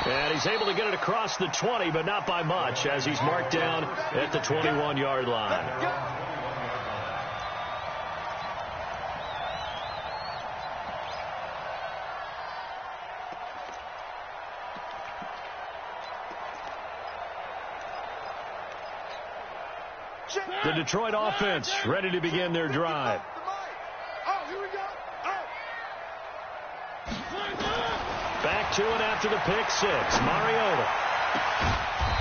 And he's able to get it across the 20, but not by much, as he's marked down at the 21-yard line. The Detroit offense ready to begin their drive. Oh, here we go. Back to it after the pick 6. Mariota.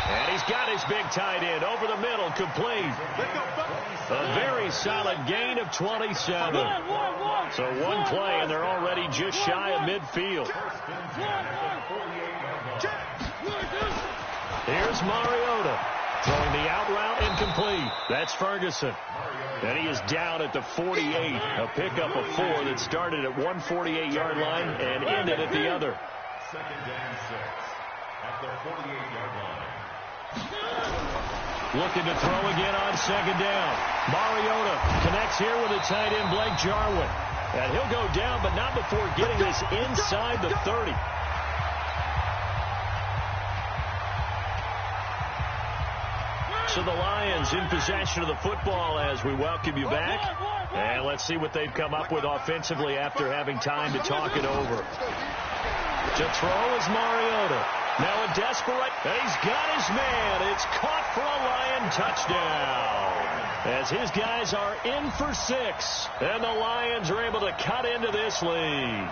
And he's got his big tight end over the middle, complete. A very solid gain of 27. So one play, and they're already just shy of midfield. Here's Mariota. Throwing the out route incomplete. That's Ferguson. And he is down at the 48. A pickup of 4 that started at 148-yard line and ended at the other. 2nd and 6 at the 48-yard line. Looking to throw again on 2nd down. Mariota connects here with a tight end, Blake Jarwin. And he'll go down, but not before getting this inside the 30. So the Lions in possession of the football as we welcome you back. And let's see what they've come up with offensively after having time to talk it over. To throw is Mariota. Now a desperate. He's got his man. It's caught for a Lion touchdown. As his guys are in for 6. And the Lions are able to cut into this lead.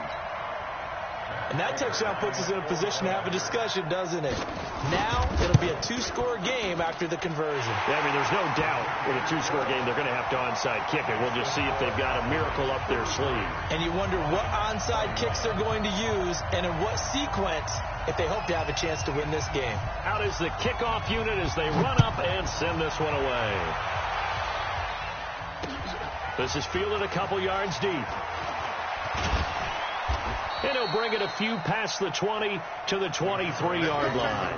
And that touchdown puts us in a position to have a discussion, doesn't it? Now, it'll be a two-score game after the conversion. Yeah, I mean, there's no doubt with a two-score game they're going to have to onside kick it. We'll just see if they've got a miracle up their sleeve. And you wonder what onside kicks they're going to use and in what sequence if they hope to have a chance to win this game. Out is the kickoff unit as they run up and send this one away. This is fielded a couple yards deep. And he'll bring it a few past the 20 to the 23-yard line.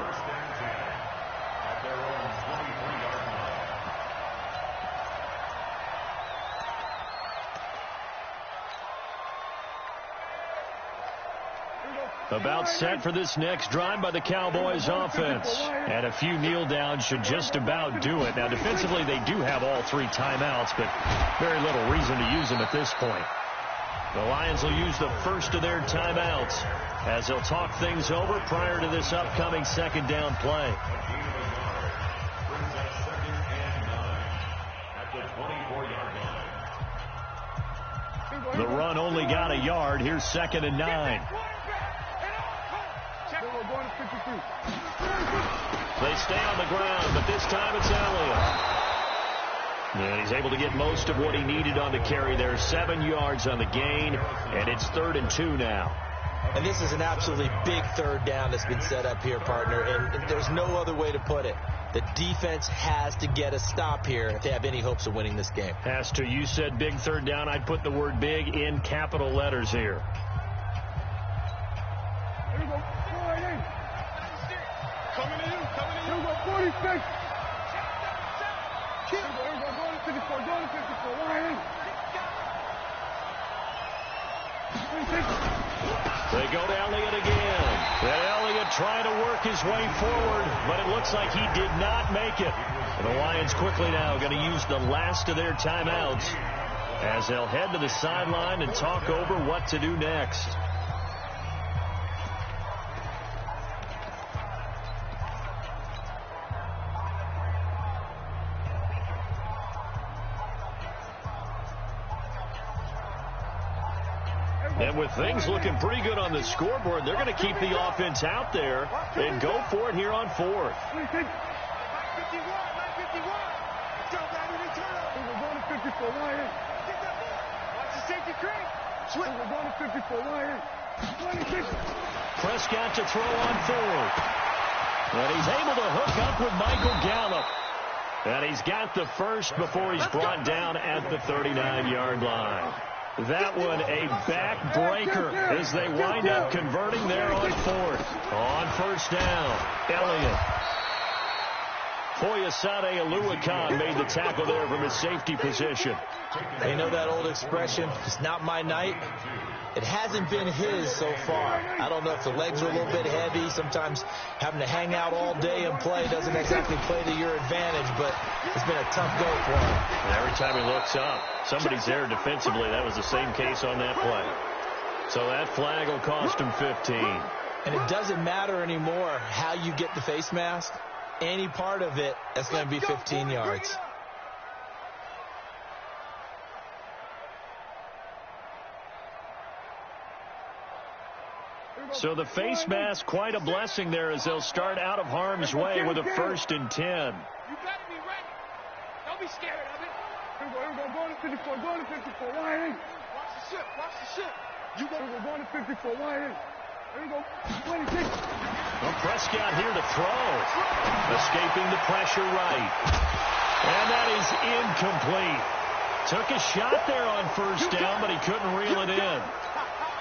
About set for this next drive by the Cowboys offense. And a few kneel downs should just about do it. Now, defensively, they do have all three timeouts, but very little reason to use them at this point. The Lions will use the first of their timeouts as they'll talk things over prior to this upcoming second down play. The run only got a yard. Here's 2nd and 9. They stay on the ground, but this time it's Elliott. And he's able to get most of what he needed on the carry there. 7 yards on the gain, and it's 3rd and 2 now. And this is an absolutely big third down that's been set up here, partner, and there's no other way to put it. The defense has to get a stop here if they have any hopes of winning this game. Has to. You said big third down. I'd put the word big in capital letters here. Here we go. Coming to you. Here we go. 46. Here we go. Going to 54. Going to 54. Lions. They go to Elliott again. And Elliott trying to work his way forward, but it looks like he did not make it. And the Lions quickly now going to use the last of their timeouts as they'll head to the sideline and talk over what to do next. And with things looking pretty good on the scoreboard, they're going to keep the offense out there and go for it here on 4th. 51. Watch the safety creep. We're going to 54. Lions. 26. Prescott to throw on 4th. And he's able to hook up with Michael Gallup. And he's got the first before he's brought down at the 39-yard line. That one a backbreaker as they wind up converting there on 4th. On first down, Elliott. Foyesade Oluwakan made the tackle there from his safety position. You know that old expression, it's not my night? It hasn't been his so far. I don't know if the legs are a little bit heavy. Sometimes having to hang out all day and play doesn't exactly play to your advantage, but it's been a tough go for him. And every time he looks up, somebody's there defensively. That was the same case on that play. So that flag will cost him 15. And it doesn't matter anymore how you get the face mask. Any part of it, that's going to be 15 yards. So the face mask, quite a blessing there as they'll start out of harm's way with a 1st and 10. You better be ready. Don't be scared of it. Here we go. Going to 54. Going to 54. Lions. Watch the ship. Watch the ship. We're going to 54. Lions. Here we go. 26. Well, Prescott here to throw. Escaping the pressure right. And that is incomplete. Took a shot there on 1st down, but he couldn't reel it in.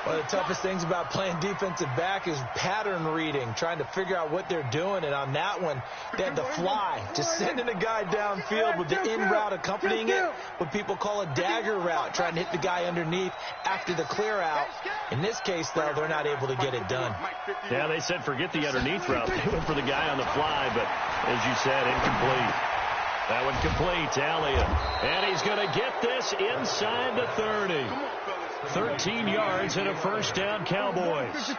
One of the toughest things about playing defensive back is pattern reading, trying to figure out what they're doing. And on that one, they had the fly, just sending a guy downfield with the in route accompanying it, what people call a dagger route, trying to hit the guy underneath after the clear out. In this case, though, they're not able to get it done. Yeah, they said forget the underneath route. They went for the guy on the fly, but as you said, incomplete. That one complete to Elliott. And he's going to get this inside the 30. 13 yards and a 1st down, Cowboys. Here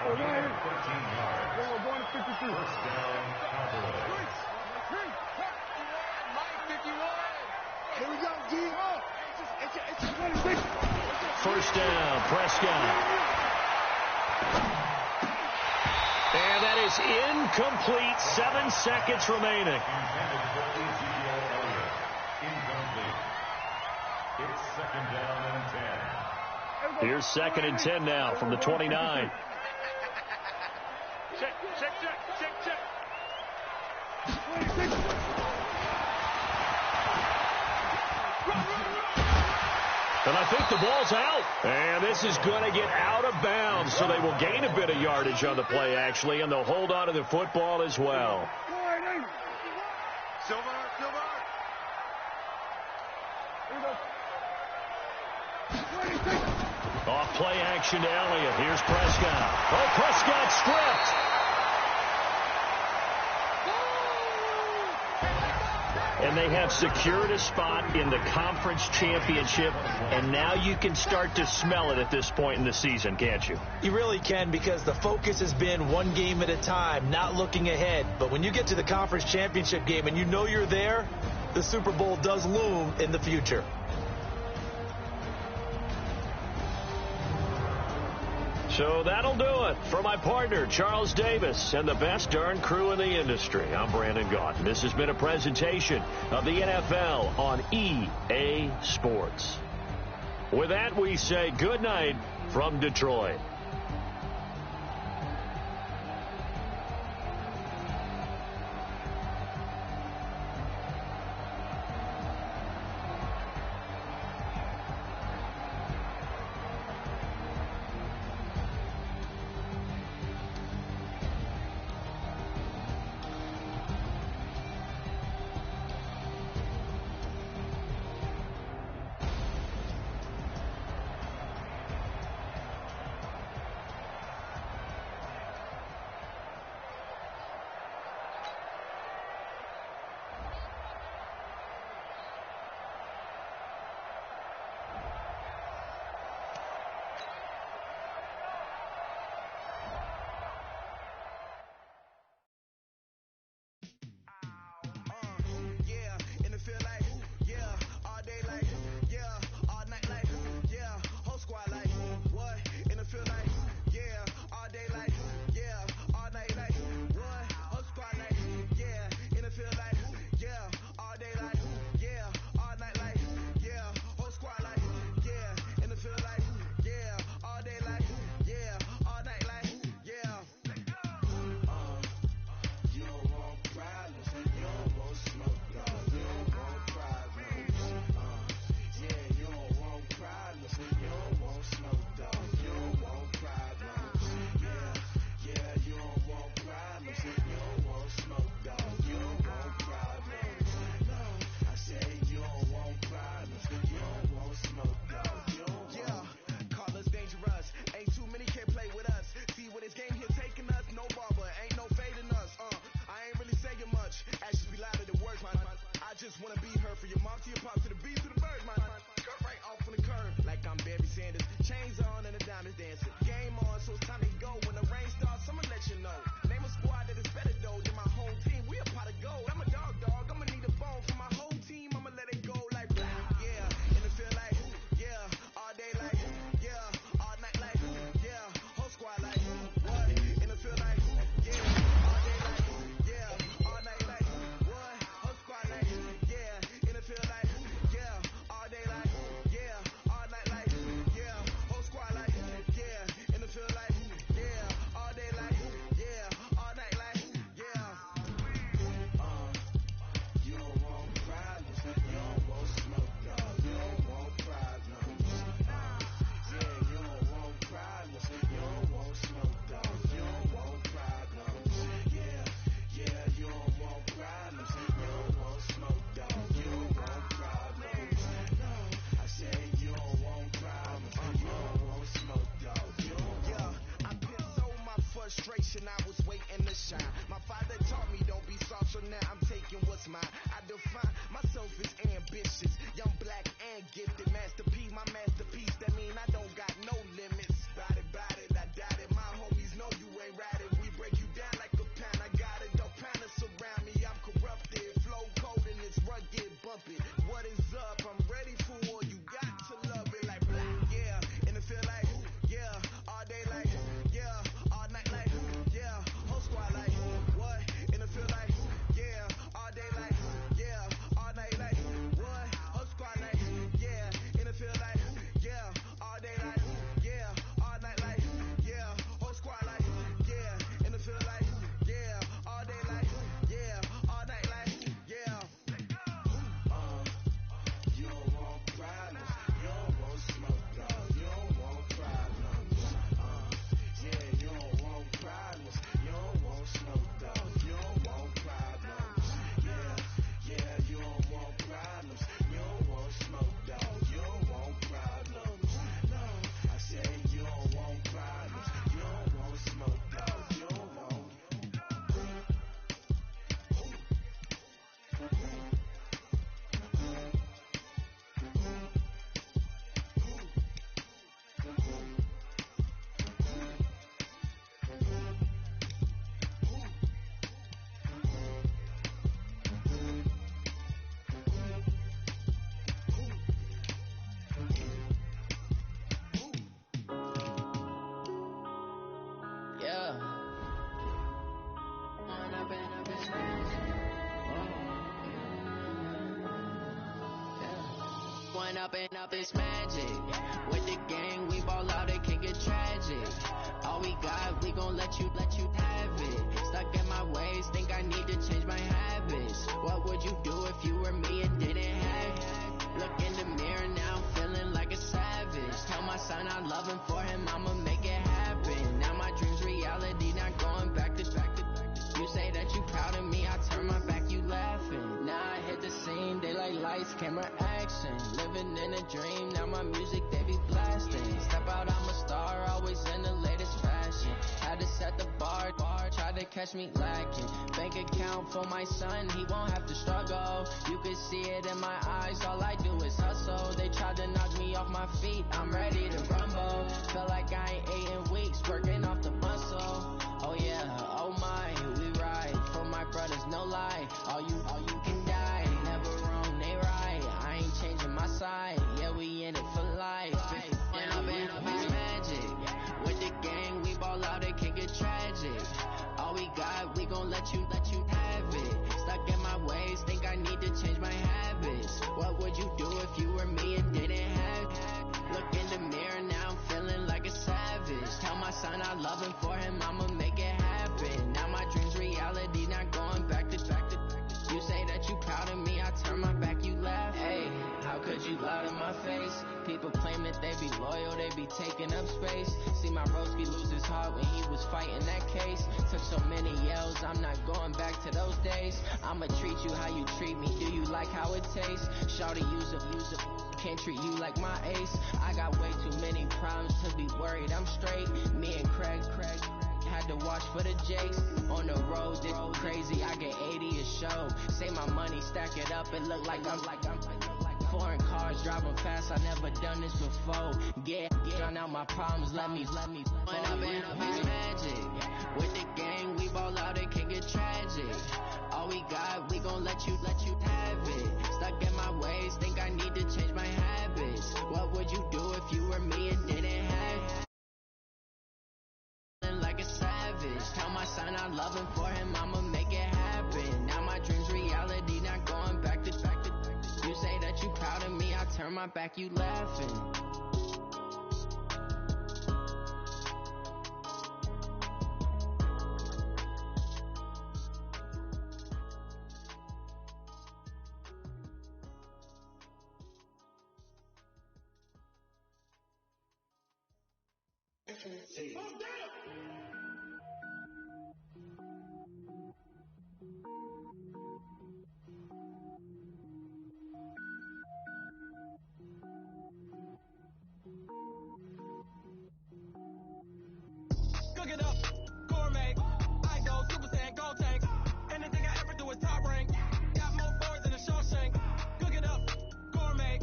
we go, D. First down, Prescott. is incomplete. 7 seconds remaining. It's second down and 10. Here's 2nd and 10 now from the 29. Check. And I think the ball's out. And this is going to get out of bounds, so they will gain a bit of yardage on the play, actually, and they'll hold on to the football as well. Silver. Off play action to Elliott. Here's Prescott. Oh, Prescott stripped. And they have secured a spot in the conference championship, and now you can start to smell it at this point in the season, can't you? You really can, because the focus has been one game at a time, not looking ahead. But when you get to the conference championship game and you know you're there, the Super Bowl does loom in the future. So that'll do it for my partner, Charles Davis, and the best darn crew in the industry. I'm Brandon Gaudin. This has been a presentation of the NFL on EA Sports. With that, we say good night from Detroit. Yeah, One up and up is magic. With the gang, we ball out, it can get tragic. All we got, we gon' let you have it. Stuck in my ways, think I need to change my habits. What would you do if you were me and didn't have it? Look in the mirror now, feeling like a savage. Tell my son I love him, for him I'ma make it happen. Now my dream's reality, not going back to. You say that you proud of me, I turn my back, you laughing. Now I hit the scene, daylight lights, camera action. Living in a dream, now my music they be blasting. Step out, I'm a star, always in the latest fashion. Had to set the bar, tried to catch me lacking. Bank account for my son, he won't have to struggle. You can see it in my eyes, all I do is hustle. They tried to knock me off my feet, I'm ready to rumble. Feel like I ain't ate in weeks, working off the muscle. Oh yeah, oh my, we ride for my brothers, no lie. All you can die, never wrong, they right. I ain't changing my side, yeah, we in it for life. And up is magic. With the gang, we ball out, it can get tragic. All we got, we gon' let you have it. Stuck in my ways, think I need to change my habits. What would you do if you were me and didn't have it? Look in the mirror now, I'm feeling like a savage. Tell my son I love him, for him I'ma make it happen. Now my dream's reality, not going back to. You say that you proud of me, I turn my back, you laugh. Hey, how could you lie to my face? People claim that they be loyal, they be taking up space. See my broski lose his heart when he was fighting that case. Took so many yells, I'm not going back to those days. I'ma treat you how you treat me, do you like how it tastes? Shawty, use up, can't treat you like my ace. I got way too many problems to be worried, I'm straight. Me and Craig had to watch for the Jakes. On the road, this crazy, I get 80 a show. Say my money, stack it up, it look like I'm foreign cars, driving fast, I never done this before. Drown out my problems, let me One up is magic. With the gang, we ball out, it can get tragic. All we got, we gon' let you have it. Stuck in my ways, think I need to change my habits. What would you do if you were me and didn't have it? Like a savage. Tell my son I love him, for him I'ma make it happen. Now my dream's reality, not going back to. You say that you proud of me, I turn my back, you laughing. Cook it up, gourmet. I go Super Saiyan, gold tank. Anything I ever do is top rank. Got more boards than a Shawshank. Cook it up, gourmet.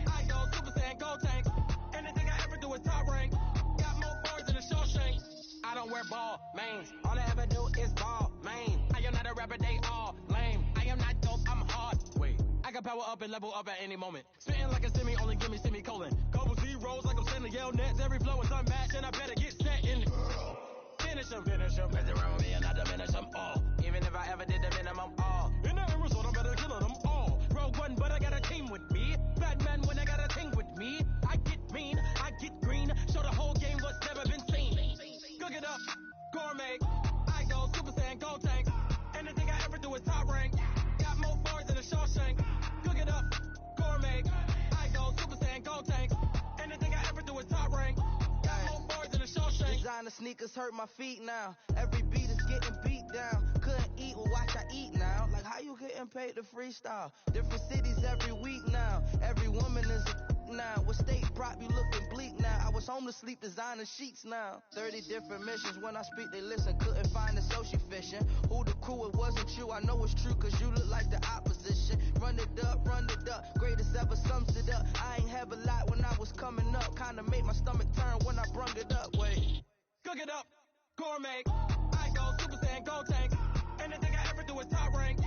I go Super Saiyan, gold tank. Anything I ever do is top rank. Got more boards than a Shawshank. I don't wear ball mains. All I ever do is ball main. I am not a rapper, they all lame. I am not dope, I'm hard. Wait, I can power up and level up at any moment. Spitting like a semi, only give me semicolon. Couple zeros like I'm sending yell nets. Every flow is unmatched and I better get set in. Finish him, mess around with me and I diminish them all. Even if I ever did the minimum all. In the end result, I'm better killing them all. Rogue One, but I got a team with me. Batman when I got a team with me. I get mean, I get green. Show the whole game what's never been seen. Cook it up, gourmet. I go Super Saiyan, gold tank. Anything I ever do is top rank. Got more boards than a Shawshank. Cook it up, gourmet. I go Super Saiyan, gold tank. Anything I ever do is top rank. Designer sneakers hurt my feet now. Every beat is getting beat down. Couldn't eat, well watch I eat now. Like how you getting paid to freestyle? Different cities every week now. Every woman is a now. What state prop you looking bleak now? I was home to sleep designer sheets now. 30 different missions. When I speak they listen. Couldn't find the social fishing. Who the crew, it wasn't you. I know it's true cause you look like the opposition. Run it up. Greatest ever sums it up. I ain't have a lot when I was coming up. Kinda made my stomach turn when I brung it up. Wait. Cook it up, gourmet. I go Super Saiyan, gold tank. Anything I ever do is top rank.